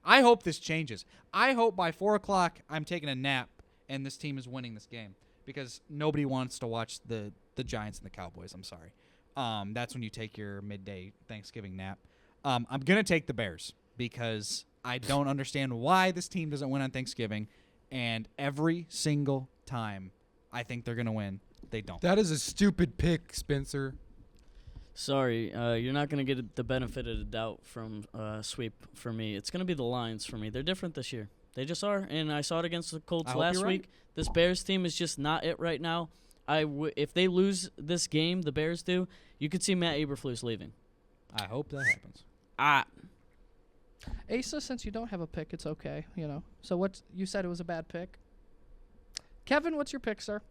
I hope this changes. I hope by 4 o'clock I'm taking a nap and this team is winning this game because nobody wants to watch the Giants and the Cowboys. I'm sorry. That's when you take your midday Thanksgiving nap. I'm going to take the Bears because I don't understand why this team doesn't win on Thanksgiving, and every single time I think they're going to win, they don't. That is a stupid pick, Spencer. Sorry, you're not going to get the benefit of the doubt from sweep for me. It's going to be the Lions for me. They're different this year. They just are, and I saw it against the Colts I hope last you're right. week. This Bears team is just not it right now. If they lose this game, the Bears do, you could see Matt Eberflus leaving. I hope that happens. Asa, since you don't have a pick, it's okay, So you said it was a bad pick. Kevin, what's your pick, sir?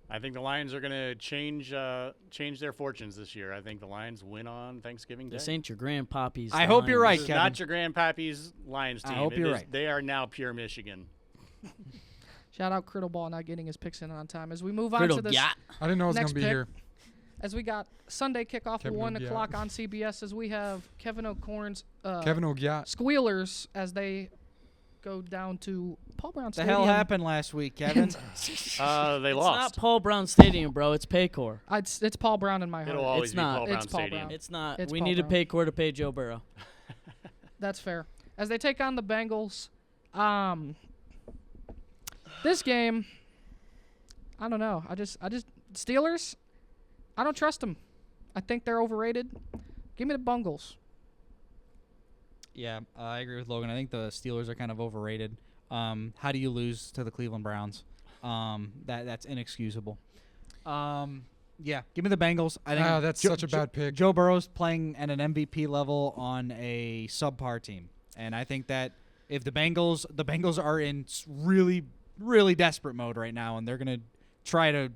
I think the Lions are going to change their fortunes this year. I think the Lions win on Thanksgiving Day. This ain't your grandpappy's. I hope you're right, This is Kevin. not your grandpappy's Lions I team. hope It you're is- right. They are now pure Michigan. Shout out Criddle Ball not getting his picks in on time. As we move on to this, I didn't know it was Next gonna be pick. here. as we got Sunday kickoff at Kevin 1 O'Giat. o'clock on CBS, as we have Kevin O'Corn's Kevin O'Giat. Squealers as they go down to Paul Brown The Stadium. hell happened last week, Kevin? They It's lost. not Paul Brown Stadium, bro. It's Paycor. It's Paul Brown in my heart. It'll always It's be not. Paul Brown It's Paul Stadium. Brown. It's not. It's we Paul need Brown. a Paycor to pay Joe Burrow. That's fair. As they take on the Bengals, this game, I don't know. I just Steelers. I don't trust them. I think they're overrated. Give me the Bungles. Yeah, I agree with Logan. I think the Steelers are kind of overrated. How do you lose to the Cleveland Browns? That's inexcusable. Yeah, give me the Bengals. I think That's such a bad pick. Joe Burrow's playing at an MVP level on a subpar team, and I think that if the Bengals are in really, really desperate mode right now, and they're gonna try to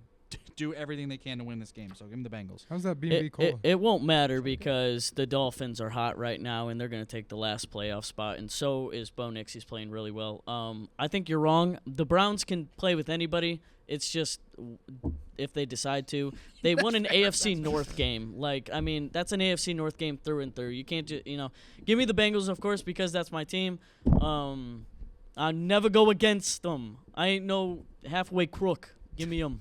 do everything they can to win this game. So give me the Bengals. How's that B&B Cola? It won't matter because the Dolphins are hot right now, and they're going to take the last playoff spot, and so is Bo Nix. He's playing really well. I think you're wrong. The Browns can play with anybody. It's just if they decide to. They won an AFC North game. That's an AFC North game through and through. You can't just, give me the Bengals, of course, because that's my team. I never go against them. I ain't no halfway crook. Give me them.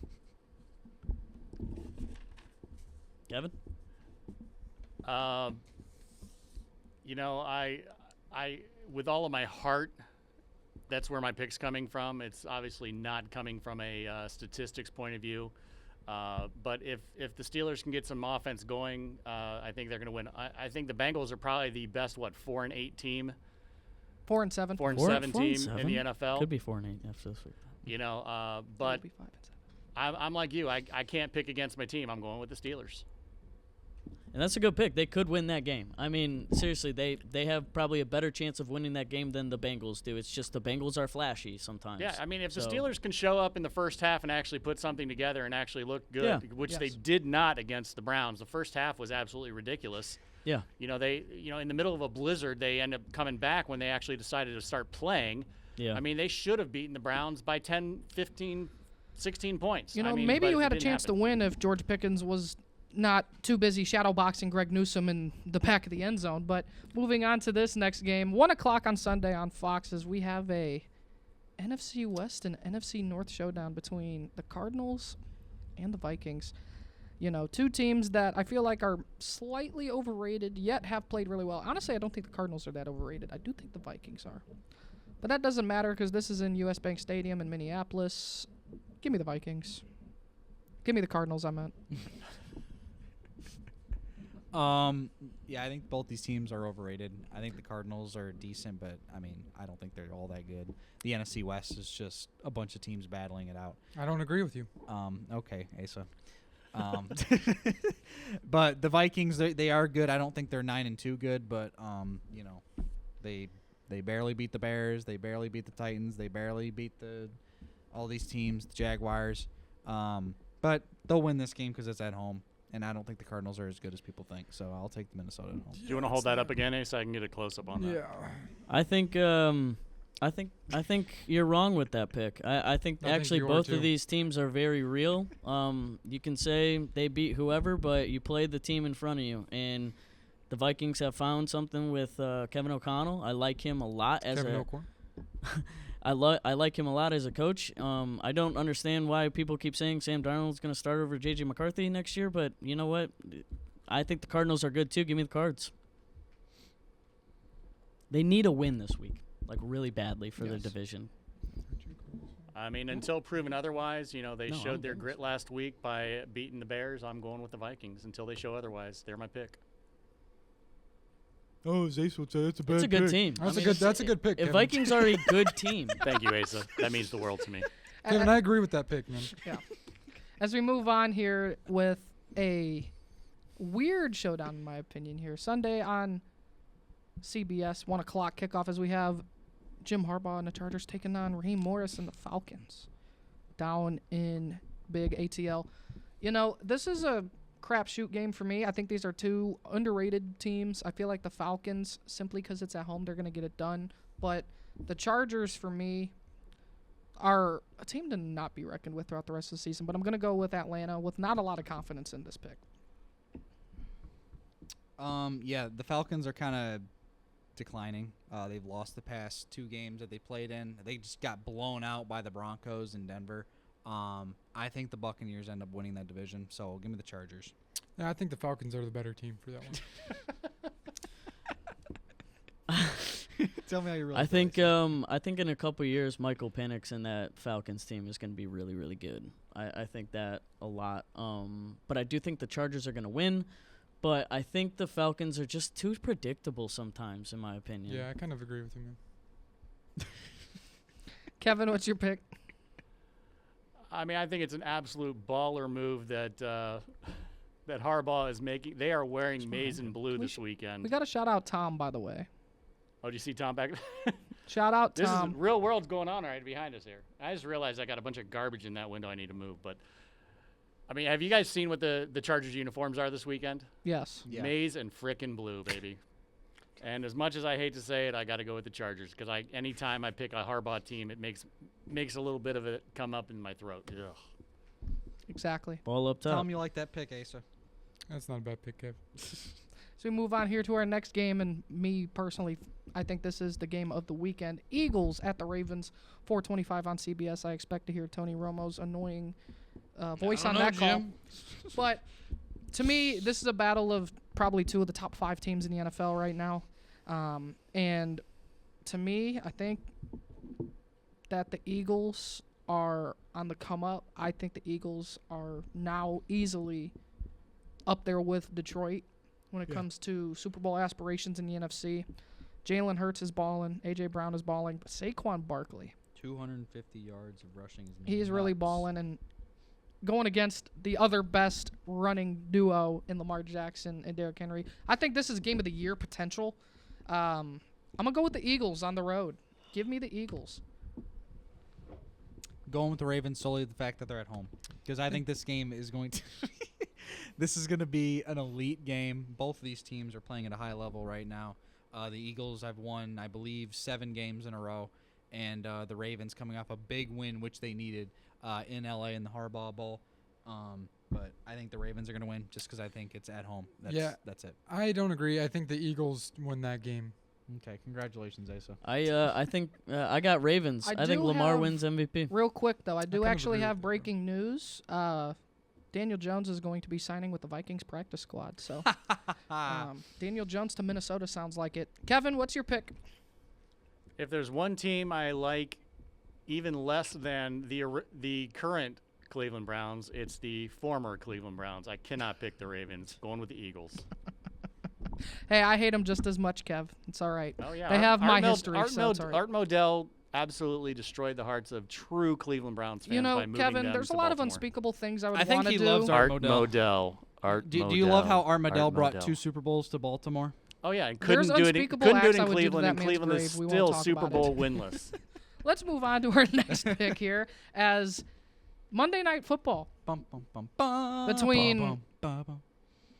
Kevin? I with all of my heart, that's where my pick's coming from. It's obviously not coming from a statistics point of view. But if the Steelers can get some offense going, I think they're going to win. I think the Bengals are probably the best, 4-8 team? 4-7. 4-7 team in the NFL. Could be 4-8 after this week. But I'm like you. I can't pick against my team. I'm going with the Steelers. And that's a good pick. They could win that game. I mean, seriously, they have probably a better chance of winning that game than the Bengals do. It's just the Bengals are flashy sometimes. Yeah, I mean, if the Steelers can show up in the first half and actually put something together and actually look good, which they did not against the Browns. The first half was absolutely ridiculous. Yeah. They in the middle of a blizzard, they end up coming back when they actually decided to start playing. Yeah. I mean, they should have beaten the Browns by 10, 15, 16 points. Maybe you had a chance to win if George Pickens was not too busy shadowboxing Greg Newsome in the back of the end zone. But moving on to this next game, 1 o'clock on Sunday on Fox, as we have a NFC West and NFC North showdown between the Cardinals and the Vikings. Two teams that I feel like are slightly overrated, yet have played really well. Honestly, I don't think the Cardinals are that overrated. I do think the Vikings are. But that doesn't matter because this is in U.S. Bank Stadium in Minneapolis. Give me the Vikings. Give me the Cardinals, I meant. Yeah, I think both these teams are overrated. I think the Cardinals are decent, but I don't think they're all that good. The NFC West is just a bunch of teams battling it out. I don't agree with you. Okay, Asa. But the Vikings, they are good. I don't think they're 9-2 good, but they barely beat the Bears. They barely beat the Titans. They barely beat all these teams, the Jaguars. But they'll win this game because it's at home. And I don't think the Cardinals are as good as people think, so I'll take the Minnesota at home. Do you want to hold that up again, Ace? So I can get a close up on that. Yeah. I think you're wrong with that pick. I think actually both of these teams are very real. You can say they beat whoever, but you played the team in front of you. And the Vikings have found something with Kevin O'Connell. I like him a lot as Kevin O'Corn? I like him a lot as a coach. I don't understand why people keep saying Sam Darnold's going to start over J.J. McCarthy next year, but you know what? I think the Cardinals are good too. Give me the Cards. They need a win this week, really badly for their division. I mean, until proven otherwise, they showed their grit last week by beating the Bears. I'm going with the Vikings until they show otherwise. They're my pick. Oh, Zace would say it's a bad It's a good pick. team. That's a good pick. If Kevin. Vikings are a good team. Thank you, Asa. That means the world to me. Kevin, I agree with that pick, man. Yeah. As we move on here with a weird showdown, in my opinion, here. Sunday on CBS, 1 o'clock kickoff, as we have Jim Harbaugh and the Chargers taking on Raheem Morris and the Falcons down in big ATL. This is a crapshoot game for me. I think these are two underrated teams. I feel like the Falcons, simply because it's at home, they're going to get it done. But the Chargers, for me, are a team to not be reckoned with throughout the rest of the season. But I'm going to go with Atlanta with not a lot of confidence in this pick. Yeah, the Falcons are kind of declining. They've lost the past 2 games that they played in. They just got blown out by the Broncos in Denver. I think the Buccaneers end up winning that division, so give me the Chargers. Yeah, I think the Falcons are the better team for that one. Tell me how you really I think in a couple years, Michael Penix and that Falcons team is going to be really, really good. I think that a lot. But I do think the Chargers are going to win. But I think the Falcons are just too predictable sometimes, in my opinion. Yeah, I kind of agree with you, man. Kevin, what's your pick? I mean, I think it's an absolute baller move that that Harbaugh is making. They are wearing maize and blue this weekend. We got to shout out Tom, by the way. Oh, do you see Tom back? Shout out This Tom. is real world's going on right behind us here. I just realized I got a bunch of garbage in that window I need to move. But, I mean, have you guys seen what the Chargers uniforms are this weekend? Yes. Yeah. Maize and frickin' blue, baby. And as much as I hate to say it, I got to go with the Chargers because anytime I pick a Harbaugh team, it makes a little bit of it come up in my throat. Ugh. Exactly. Ball up top. Tom, you like that pick, Asa? That's not a bad pick, Kev. So we move on here to our next game, and me personally, I think this is the game of the weekend. Eagles at the Ravens, 4:25 on CBS. I expect to hear Tony Romo's annoying voice on that call. But to me, this is a battle of probably two of the top 5 teams in the NFL right now. And to me, I think that the Eagles are on the come up. I think the Eagles are now easily up there with Detroit when it comes to Super Bowl aspirations in the NFC. Jalen Hurts is balling. A.J. Brown is balling. But Saquon Barkley, 250 yards of rushing. he's really balling and going against the other best running duo in Lamar Jackson and Derrick Henry. I think this is game of the year potential. I'm going to go with the Eagles on the road. Give me the Eagles. Going with the Ravens solely the fact that they're at home, because I think this game is going to this is going to be an elite game. Both of these teams are playing at a high level right now. The Eagles have won, I believe, 7 games in a row, and the Ravens coming off a big win, which they needed in LA in the Harbaugh Bowl. But I think the Ravens are going to win just because I think it's at home. That's it. I don't agree. I think the Eagles win that game. Okay, congratulations, Asa. I think I got Ravens. I think do Lamar have- wins MVP. Real quick, though, I do kind of actually agree have with you, breaking news. Daniel Jones is going to be signing with the Vikings practice squad. So Daniel Jones to Minnesota sounds like it. Kevin, what's your pick? If there's one team I like even less than the current Cleveland Browns, it's the former Cleveland Browns. I cannot pick the Ravens. Going with the Eagles. Hey, I hate him just as much, Kev. It's all right. Oh yeah, They have my history, Art, so it's all right. Art Modell absolutely destroyed the hearts of true Cleveland Browns fans You know, by moving Kevin, them there's to a lot of Baltimore. unspeakable things I would I think want to he do. loves Art Art Modell. Art Do you love how Art Modell brought Modell. 2 Super Bowls to Baltimore? Oh yeah, and There's couldn't do it. unspeakable Couldn't do it acts I in would do to Cleveland, that and man's Cleveland is grave. We won't still talk Super about Bowl it. winless. Let's move on to our next pick here as Monday Night Football. Bum, bum, bum, bum, Between- bum, bum, bum.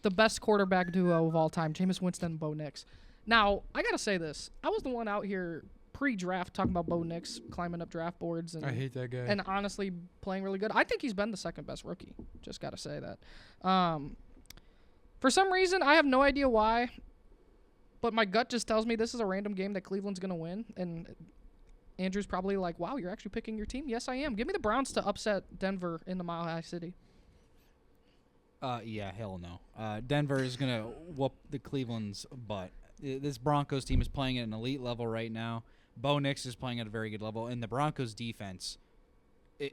The best quarterback duo of all time, Jameis Winston and Bo Nix. Now, I got to say this. I was the one out here pre-draft talking about Bo Nix climbing up draft boards and I hate that guy. and honestly playing really good. I think he's been the second best rookie. Just got to say that. For some reason, I have no idea why, but my gut just tells me this is a random game that Cleveland's going to win. And Andrew's probably like, wow, you're actually picking your team? Yes, I am. Give me the Browns to upset Denver in the Mile High City. Yeah, hell no. Denver is going to whoop the Cleveland's butt. This Broncos team is playing at an elite level right now. Bo Nix is playing at a very good level, and the Broncos defense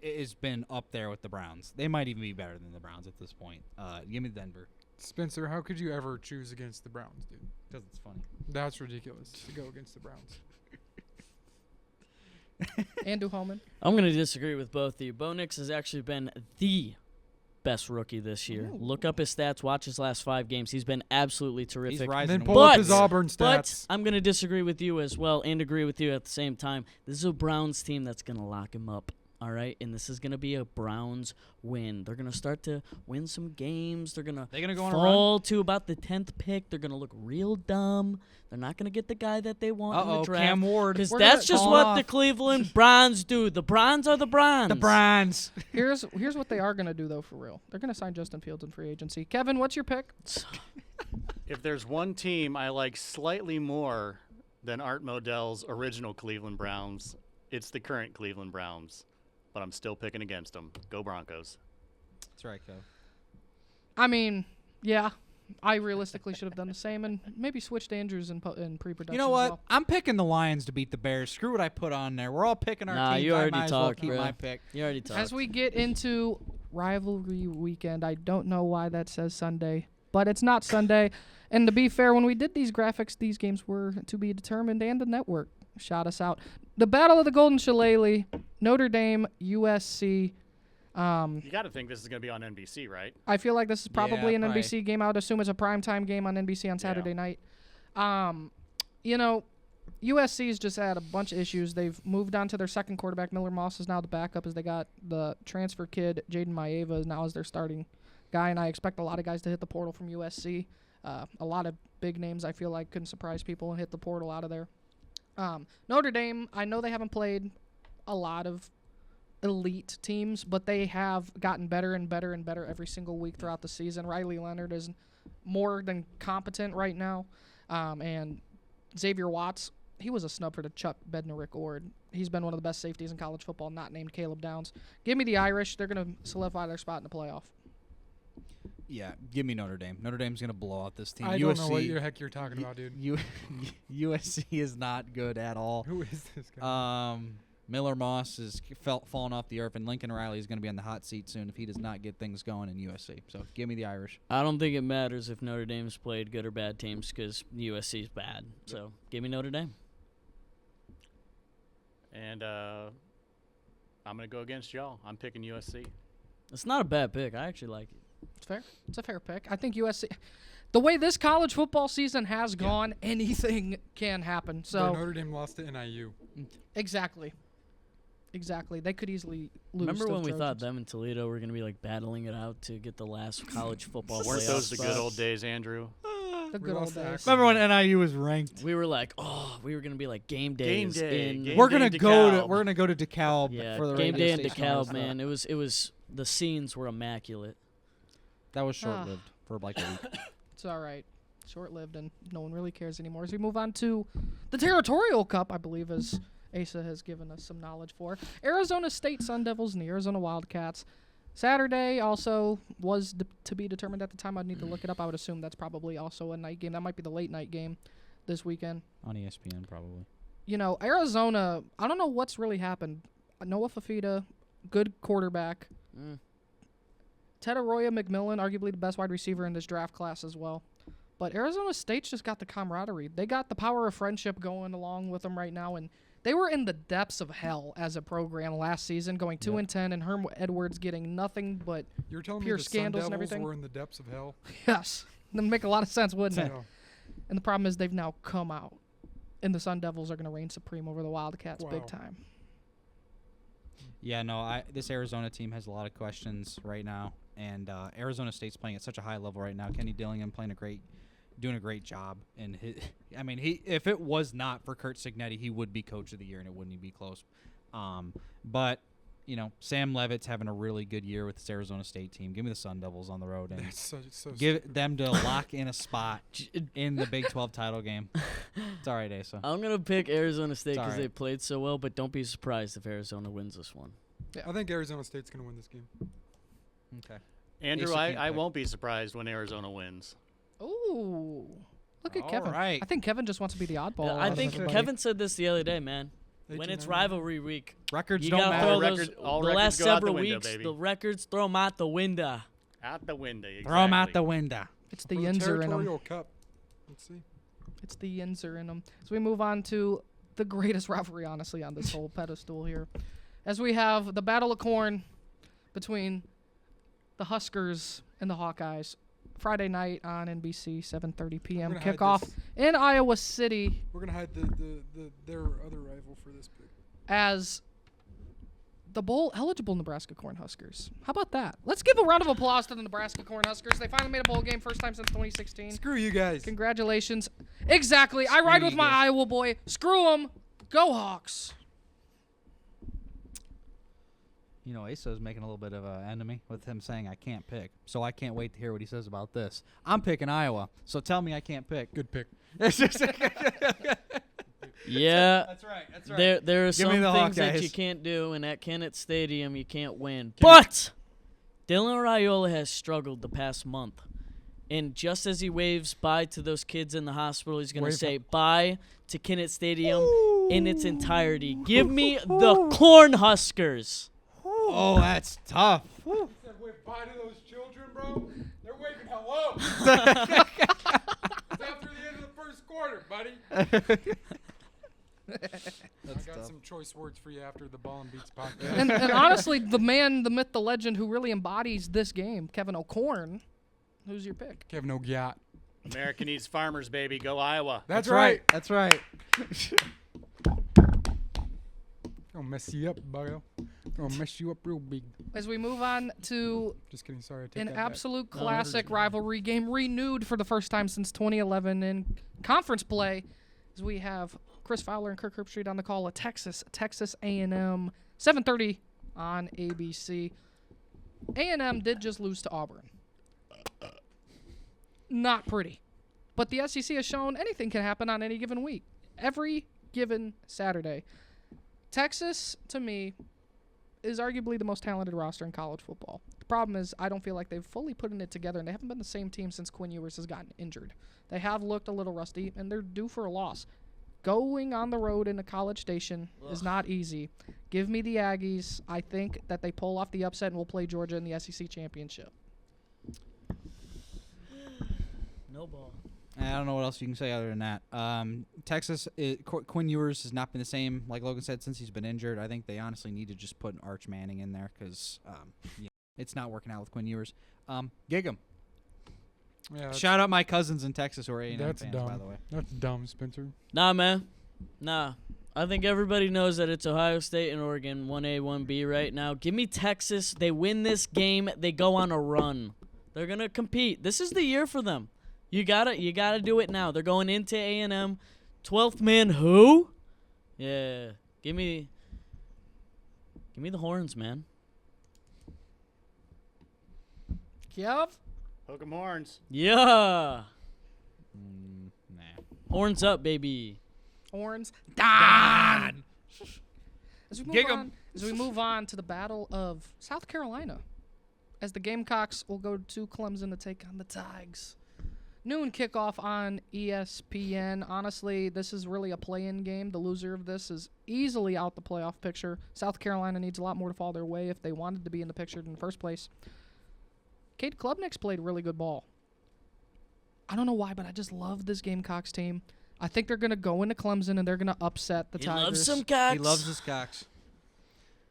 has been up there with the Browns. They might even be better than the Browns at this point. Give me Denver Spencer, how could you ever choose against the Browns, dude? because it's funny. That's ridiculous to go against the Browns. Andrew Holman. I'm going to disagree with both of you. Bo Nix has actually been the best rookie this year. Ooh. Look up his stats. Watch his last 5 games. He's been absolutely terrific. He's And rising. then to pull win. up But- his Auburn But stats. I'm going to disagree with you as well and agree with you at the same time. This is a Browns team that's going to lock him up, all right? And this is going to be a Browns win. They're going to start to win some games. They're going to They're gonna go on a run. fall to about the 10th pick. They're going to look real dumb. They're not going to get the guy that they want in the Uh-oh, draft. Cam Ward. Because We're that's gonna just call what off. the Cleveland Browns do. The Browns are the Browns. The Browns. Here's what they are going to do, though, for real. They're going to sign Justin Fields in free agency. Kevin, what's your pick? If there's one team I like slightly more than Art Modell's original Cleveland Browns, it's the current Cleveland Browns. But I'm still picking against them. Go Broncos. That's right, Kev. I mean, yeah, I realistically should have done the same and maybe switched Andrews in pre-production. You know as what? well. I'm picking the Lions to beat the Bears. Screw what I put on there. We're all picking our Nah, teams. you I already might as well talked, keep bro. my pick. You already talked. As we get into rivalry weekend, I don't know why that says Sunday, but it's not Sunday. And to be fair, when we did these graphics, these games were to be determined, and the network shot us out. the Battle of the Golden Shillelagh, Notre Dame, USC. You got to think this is going to be on NBC, right? I feel like this is probably Yeah, an probably. NBC game. I would assume it's a primetime game on NBC on Saturday night. You know, USC's just had a bunch of issues. They've moved on to their second quarterback. Miller Moss is now the backup as they got the transfer kid, Jaden Maeva, now as their starting guy, and I expect a lot of guys to hit the portal from USC. A lot of big names I feel like can surprise people and hit the portal out of there. Notre Dame, I know they haven't played a lot of elite teams, but they have gotten better and better and better every single week throughout the season. Riley Leonard is more than competent right now, and Xavier Watts, he was a snub for the Chuck Bednarik-Ord. He's been one of the best safeties in college football, not named Caleb Downs. Give me the Irish. They're going to solidify their spot in the playoff. Yeah, give me Notre Dame. Notre Dame's going to blow out this team. I don't know what the heck you're talking about, dude. USC is not good at all. Who is this guy? Miller Moss is falling off the earth, and Lincoln Riley is going to be on the hot seat soon if he does not get things going in USC. So give me the Irish. I don't think it matters if Notre Dame's played good or bad teams because USC's bad. So give me Notre Dame. And I'm going to go against y'all. I'm picking USC. It's not a bad pick. I actually like it. It's fair. It's a fair pick. I think USC, the way this college football season has gone, anything can happen. But So Notre Dame lost to NIU. exactly. They could easily lose. Remember to when we thought Trojans. them and Toledo were going to be like battling it out to get the last college football Weren't playoff those the good spot? old days, Andrew? The We good old lost to days. Akron. Remember when NIU was ranked? We were like, oh, we were going to be like game days. day, in game We're day gonna in go to DeKalb. DeKalb yeah, for the game radio day in station all DeKalb, this man. It was the scenes were immaculate. That was short lived for like a week. It's all right. Short-lived, and no one really cares anymore. As we move on to the Territorial Cup, I believe, as Asa has given us some knowledge for. Arizona State Sun Devils and the Arizona Wildcats. Saturday also was to be determined at the time. I'd need to look it up. I would assume that's probably also a night game. That might be the late night game this weekend. On ESPN, probably. You know, Arizona, I don't know what's really happened. Noah Fafita, good quarterback. Ted Arroyo McMillan, arguably the best wide receiver in this draft class as well. But Arizona State's just got the camaraderie. They got the power of friendship going along with them right now, and they were in the depths of hell as a program last season, going 2-10, and Herm Edwards getting nothing but You're telling pure me the Sun scandals and Devils everything? were in the depths of hell? yes. That would make a lot of sense, wouldn't it? No. And the problem is they've now come out, and the Sun Devils are going to reign supreme over the Wildcats Wow. big time. Yeah, no, this Arizona team has a lot of questions right now, and Arizona State's playing at such a high level right now. Kenny Dillingham doing a great job, and if it was not for Kurt Signetti, he would be coach of the year, and it wouldn't be close. But you know, Sam Levitt's having a really good year with this Arizona State team. Give me the Sun Devils on the road and That's so give them to lock in a spot in the Big 12 title game. It's all right, Asa. I'm going to pick Arizona State It's because alright. they played so well, but don't be surprised if Arizona wins this one. I think Arizona State's going to win this game. Okay. Andrew, Asa can't I pick. won't be surprised when Arizona wins. Ooh. Look at All Kevin. right. I think Kevin just wants to be the oddball. I out of think everybody. Kevin said this the other day, man. When 18, it's 19. rivalry week, Records you don't gotta matter. throw All those. record- all the records last go out the several window, weeks, baby. the records throw them out the window. Out the window. Exactly. Throw them out the window. It's the For the Yinzer in them. Territorial Cup. Let's see. It's the Yinzer in them. So we move on to the greatest rivalry, honestly, on this whole pedestal here. As we have the Battle of Corn between the Huskers and the Hawkeyes. Friday night on NBC, 7:30 p.m. We're gonna hide Kickoff this. in Iowa City We're going to hide their other rival for this pick. as the bowl-eligible Nebraska Cornhuskers. How about that? Let's give a round of applause to the Nebraska Cornhuskers. They finally made a bowl game, first time since 2016. Screw you guys. Congratulations. Exactly. I ride with my you. Iowa boy. Screw them. Go Hawks. You know, Asa is making a little bit of an enemy with him saying I can't pick. So I can't wait to hear what he says about this. I'm picking Iowa. So tell me I can't pick. Good pick. Yeah, That's right. That's there are Give some me the things that Hawkeyes. you can't do, and at Kennett Stadium you can't win. But Dylan Raiola has struggled the past month. And just as he waves bye to those kids in the hospital, he's going to Wave say bye to Kennett Stadium in its entirety. Give me the Cornhuskers. Oh, that's tough. Said wave bye to those children, bro. They're waving hello. It's after the end of the first quarter, buddy. I got some choice choice words for you after the Ball and Beats podcast. And honestly, the man, the myth, the legend who really embodies this game, Kevin O'Korn. Who's your pick? Kevin Ogiat. America needs farmers, baby. Go Iowa. That's right. That's right. Gonna mess you up, Buggo. Gonna mess you up real big. As we move on to Just kidding. Sorry, I take an that back. absolute classic rivalry game, renewed for the first time since 2011 in conference play, as we have Chris Fowler and Kirk Herbstreit on the call. Texas A&M, 7:30 on ABC. A&M did just lose to Auburn. Not pretty, but the SEC has shown anything can happen on any given week, every given Saturday. Texas, to me, is arguably the most talented roster in college football. The problem is I don't feel like they've fully put it together, and they haven't been the same team since Quinn Ewers has gotten injured. They have looked a little rusty, and they're due for a loss. Going on the road in a College Station is not easy. Give me the Aggies. I think that they pull off the upset and will play Georgia in the SEC championship. No ball. I don't know what else you can say other than that. Texas, Quinn Ewers has not been the same, like Logan said, since he's been injured. I think they honestly need to just put Arch Manning in there because it's not working out with Quinn Ewers. Gig 'em. Yeah, Shout out my cousins in Texas who are A&M that's fans, dumb. by the way. That's dumb, Spencer. Nah, man. Nah. I think everybody knows that it's Ohio State and Oregon, 1A, 1B right now. Give me Texas. They win this game. They go on a run. They're going to compete. This is the year for them. You gotta do it now. They're going into A&M. 12th man who? Yeah. Give me the horns, man. Kev? Hook 'em horns. Yeah. Nah. Horns up, baby. Horns down. As Gig 'em. we move on to the Battle of South Carolina, as the Gamecocks will go to Clemson to take on the Tigers. Noon kickoff on ESPN. Honestly, this is really a play-in game. The loser of this is easily out the playoff picture. South Carolina needs a lot more to fall their way if they wanted to be in the picture in the first place. Cade Klubnik's played really good ball. I don't know why, but I just love this Gamecocks team. I think they're going to go into Clemson and they're going to upset the He Tigers. loves some cocks. He loves his cocks.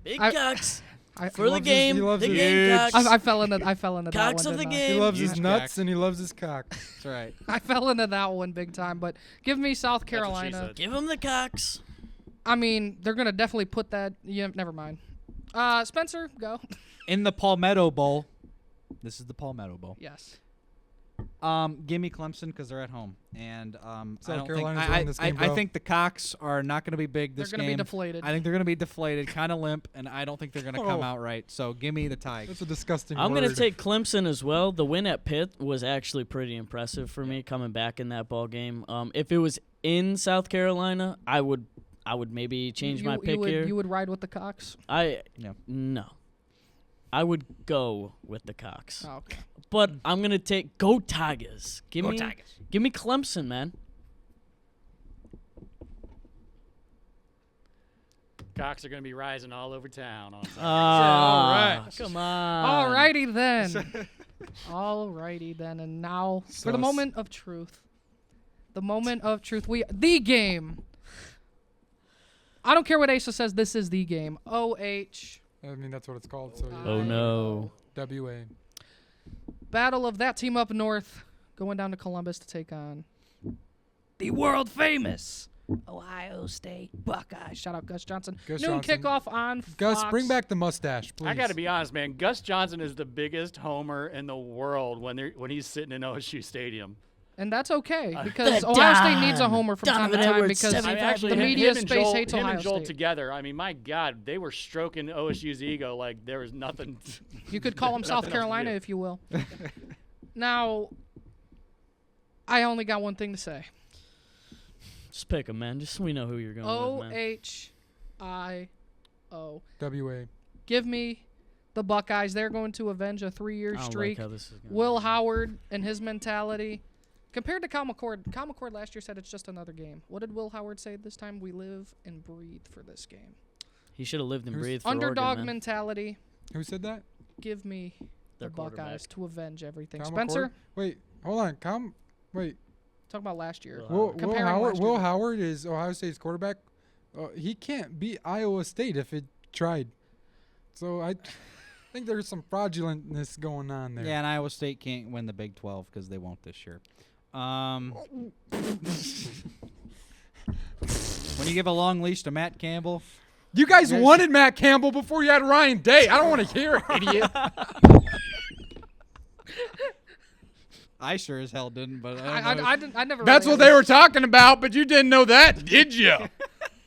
Big I- cocks. I, For the loves his- game. he loves The his- Gamecocks. I fell into that Cocks one. of the didn't I? He game. loves his Huge nuts cocks. and he loves his cock. That's right. I fell into that one big time, but give me South That's what she Carolina. said. Give him the cocks. I mean, they're going to definitely put that. Yeah, never mind. Spencer, go. In the Palmetto Bowl. This is the Palmetto Bowl. Yes. Give me Clemson because they're at home, and I South don't Carolina's think winning this game, I bro. think the Cocks are not going to be big this They're going to game. be deflated. I think they're going to be deflated, kind of limp, and I don't think they're going to come Oh. out right. So give me the Tigers. That's a disgusting I'm word. going to take Clemson as well. The win at Pitt was actually pretty impressive for me coming back in that ball game. If it was in South Carolina, I would maybe change my pick here. You would ride with the Cocks? No. I would go with the Cocks. Oh, okay. But I'm going to take Go Tigers. Give me Clemson, man. Cocks are going to be rising all over town on Sunday. All right. Come on. Alrighty then. Alrighty then. And now for the Sus. moment of truth. The moment of truth. The game. I don't care what Asa says. This is the game. OH. I mean, that's what it's called. So Oh, no. WA. Battle of that team up north. Going down to Columbus to take on the world famous Ohio State Buckeyes. Shout out Gus Johnson. Gus Noon Johnson. kickoff on Gus, Fox. bring back the mustache, please. I got to be honest, man. Gus Johnson is the biggest homer in the world when he's sitting in OSU Stadium. And that's okay because The Ohio State needs a Don. homer from time Donovan to time Edwards, because 75 actually, the him- media him and space Joel, hates him Ohio and Joel State. together. I mean, my God, they were stroking OSU's ego like there was nothing. You could call them South Nothing else to Carolina do. if you will. Now, I only got one thing to say. Just pick them, man. Just so we know who you're going with, man. OHIO. WA. Give me the Buckeyes. They're going to avenge a 3-year I don't streak. like how this is going. Will Howard and his mentality. Compared to Kyle McCord last year said it's just another game. What did Will Howard say this time? We live and breathe for this game. He should have lived and Who's- breathed for Underdog Oregon, man. mentality. Who said that? Give me Their the quarterback. Buckeyes to avenge everything. Kyle Spencer, McCord? Wait, hold on. Wait. talk about last year. Will Will Comparing Howard? last year Will to- Howard is Ohio State's quarterback. He can't beat Iowa State if it tried. So I think there's some fraudulentness going on there. Yeah, and Iowa State can't win the Big 12 because they won't this year. When you give a long leash to Matt Campbell, You guys wanted Matt Campbell before you had Ryan Day. I don't want to hear it, idiot. I sure as hell didn't. But I never. That's really what they were talking about, but you didn't know that, did you?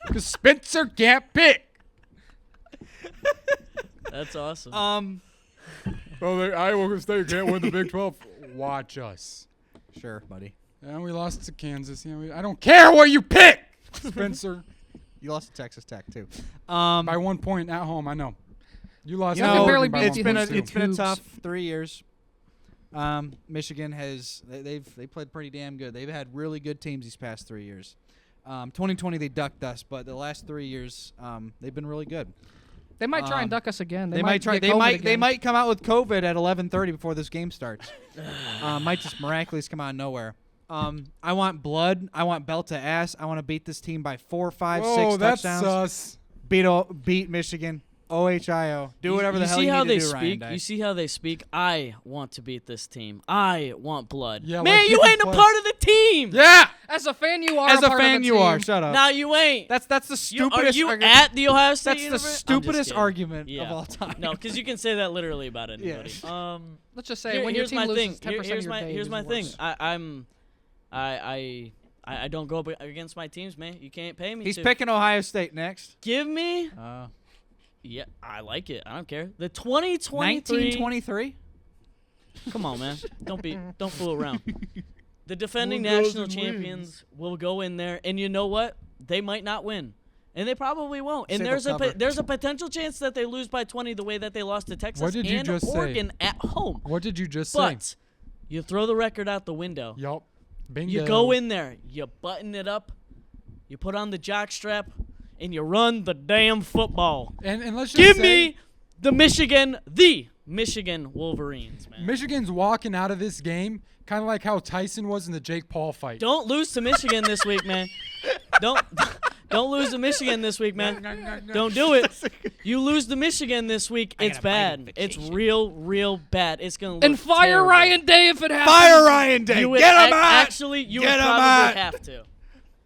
Because Spencer can't pick. That's awesome. Well, Iowa State can't win the Big 12. Watch us. Sure, buddy. And we lost to Kansas. I don't care what you pick, Spencer. You lost to Texas Tech too. By 1 point at home, I know. You lost. You to know, Oregon barely by beat it's 1 been point, too. it's been a Cougs. tough 3 years. Michigan has they played pretty damn good. They've had really good teams these past 3 years. 2020 they ducked us, but the last 3 years they've been really good. They might try and duck us again. They might try. get They COVID might. again. They might come out with COVID at 11:30 before this game starts. Might just miraculously come out of nowhere. I want blood. I want belt to ass. I want to beat this team by 4, 5, 6 Whoa, that's touchdowns. sus. Beat Michigan. OHIO. Do whatever the hell see you how need they to do, Ryan speak. Day. You see how they speak. I want to beat this team. I want blood. Yeah, man, like you people ain't a play- part of the team. Yeah. As a fan, you are. As a part of fan, the you team. are. Shut up. Now you ain't. That's the Are stupidest. you argument. at the Ohio State That's the University? I'm just stupidest kidding. argument Yeah. of all time. No, because you can say that literally about anybody. Yeah. Let's just say when your here's team my loses thing. 10% Here's of your my day, here's it my is thing. worse. I don't go up against my teams, man. You can't pay me. He's to. picking Ohio State next. Give me. Yeah, I like it. I don't care. The 2023. 1923. Come on, man. Don't fool around. The defending national champions will go in there, and you know what? They might not win, and they probably won't. And Say there's they'll a cover. there's a potential chance that they lose by 20, the way that they lost to Texas What did you and just say? Oregon at home. What did you just say? But you throw the record out the window. Yup. Bingo. You go in there, you button it up, you put on the jock strap, and you run the damn football. And let's just Give say, me the Michigan Wolverines, man. Michigan's walking out of this game kind of like how Tyson was in the Jake Paul fight. Don't lose to Michigan this week, man. Don't lose to Michigan this week, man. Don't do it. You lose to Michigan this week, it's bad. It's real bad. It's gonna look And fire terrible. Ryan Day if it happens. Fire Ryan Day. You would Get him out. Actually, you would Get him probably out. have to.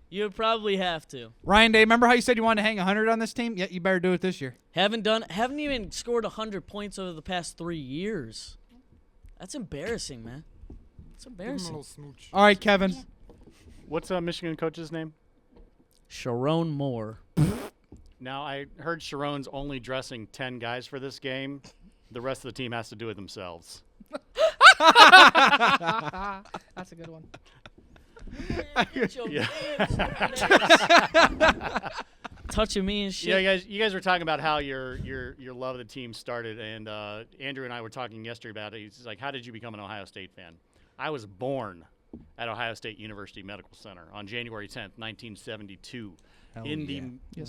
You would probably have to. Ryan Day, remember how you said you wanted to hang 100 on this team? Yeah, you better do it this year. Haven't even scored 100 points over the past 3 years. That's embarrassing, man. It's Give him a embarrassing. little smooch. All right, Kevin. What's Michigan coach's name? Sharon Moore. Now, I heard Sharon's only dressing 10 guys for this game. The rest of the team has to do it themselves. That's a good one. Yeah. Touching me and shit. Yeah, you guys were talking about how your love of the team started, and Andrew and I were talking yesterday about it. He's like, how did you become an Ohio State fan? I was born at Ohio State University Medical Center on January 10th, 1972,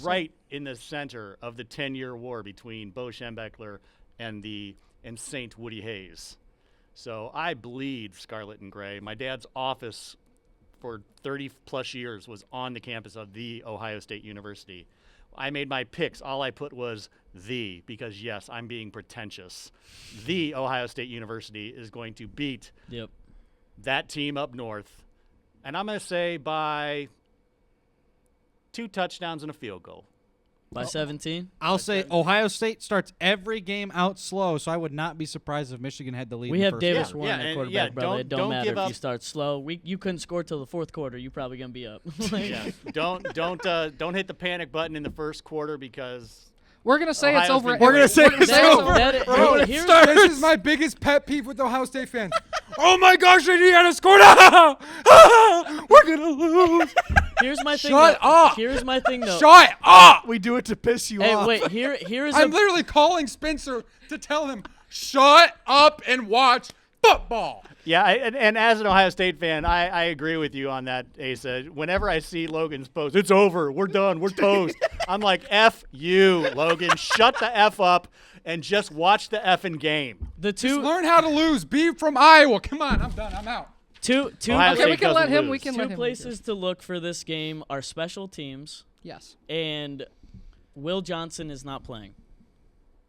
right in the center of the 10-year war between Bo Schembechler and Saint Woody Hayes. So I bleed scarlet and gray. My dad's office for 30-plus years was on the campus of the Ohio State University. I made my picks. All I put was the, because, yes, I'm being pretentious. The Ohio State University is going to beat Yep. that team up north, and I'm going to say by 2 touchdowns and a field goal. By 17. I'll say Ohio State starts every game out slow, so I would not be surprised if Michigan had the lead. We in the have first Davis half. Warren Yeah, at and quarterback, yeah, brother. It don't don't matter give if up. you start slow. You couldn't score till the fourth quarter. You're probably gonna be up. Yeah, don't hit the panic button in the first quarter because We're gonna say it's Ohio's over. been We're gonna say it's it's over. over. This is my biggest pet peeve with Ohio State fans. Oh my gosh, Indiana scored! We're gonna lose. Here's my thing. Shut though. up. Here's my thing though. Shut up! We do it to piss you Hey, off. wait. Here's I'm a. literally calling Spencer to tell him, shut up and watch football. yeah. And as an Ohio State fan, I agree with you on that, Asa. Whenever I see Logan's post, it's over, we're done, we're toast. I'm like, F you, Logan. Shut the F up and just watch the effing game. The Just two. learn how to lose. Be from Iowa. Come on, I'm done. I'm out. Two Ohio Okay, State we can let doesn't him. lose. We can let two him. lead places to look for this game are special teams, yours. Yes. and Will Johnson is not playing.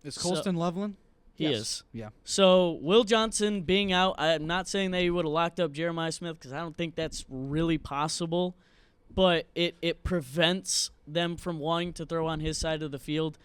Is So- Colston Loveland? He Yes. is. Yeah. So Will Johnson being out, I'm not saying that he would have locked up Jeremiah Smith because I don't think that's really possible, but it prevents them from wanting to throw on his side of the field.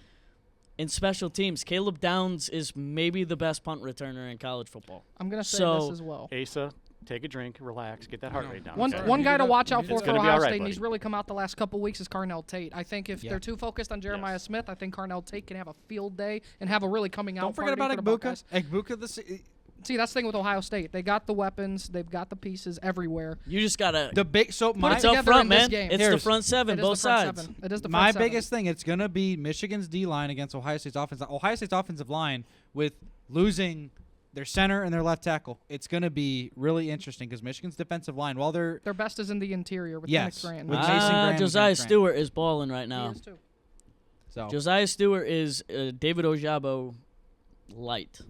In special teams, Caleb Downs is maybe the best punt returner in college football. I'm gonna say So- this as well. Asa, take a drink, relax, get that heart rate down. One okay? one guy to watch out It's for gonna be Ohio all right, State, and buddy. he's really come out the last couple weeks, is Carnell Tate. I think if Yeah. they're too focused on Jeremiah Yes. Smith, I think Carnell Tate can have a field day and have a really coming out Don't forget party about for the Egbuka. Buckeyes. See, that's the thing with Ohio State. They got the weapons. They've got the pieces everywhere. You just gotta. The big so my It's up together front, in this man. game. It's the Here's- front seven, It is both the front sides. seven. It is the front my seven. biggest thing, it's gonna be Michigan's D line against Ohio State's offense. Ohio State's offensive line with losing their center and their left tackle. It's gonna be really interesting because Michigan's defensive line, while they're Their best is in the interior with Yes, Kenneth Grant. with Jason Graham and Josiah Kenneth Grant. Stewart is balling right He now. is too. so Josiah Stewart is David Ojabo light.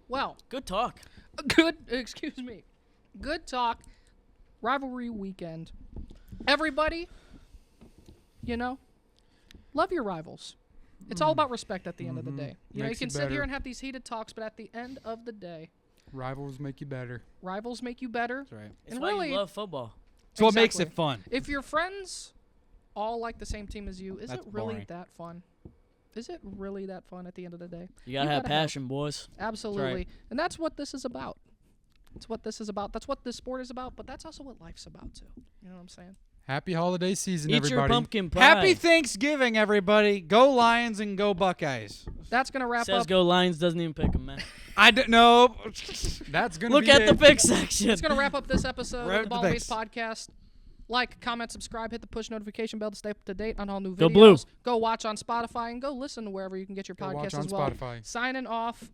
Well, Good talk. good. Excuse me. Good talk. Rivalry weekend. Everybody, love your rivals. It's all about respect at the end of the day. You Makes can it sit here better. and have these heated talks, but at the end of the day, Rivals make you better. rivals make you better. that's right. It's And why really- you love football. It's what makes it Exactly. fun. If your friends all like the same team as you, is That's it really boring. that fun? Is it really that fun at the end of the day? You gotta have passion, boys. Absolutely. And that's what this is about. It's what this is about. That's what this sport is about, but that's also what life's about too. You know what I'm saying? Happy holiday season, Eat everybody. your pumpkin pie. Happy Thanksgiving, everybody! Go Lions and go Buckeyes. That's going to wrap Says up. go Lions, doesn't even pick them, man. I don't know. That's gonna Look be at it. the pick section. It's going to wrap up this episode Wrap of the the Ball and picks. Base podcast. Like, comment, subscribe, hit the push notification bell to stay up to date on all new videos. Go Blue. Go watch on Spotify and go listen to wherever you can get your Go podcast watch on as well. Spotify. Signing off.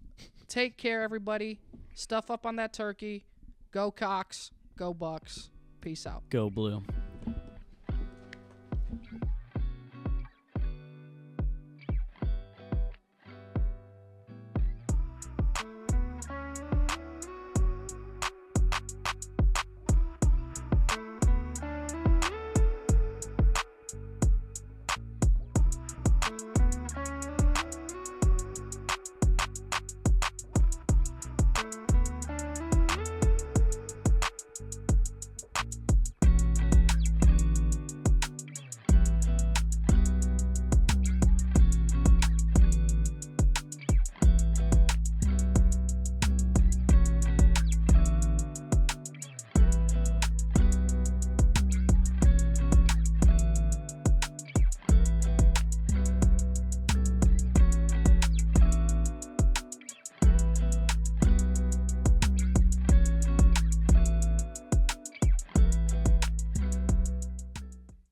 Take care, everybody. Stuff up on that turkey. Go Cox. Go Bucks. Peace out. Go Blue.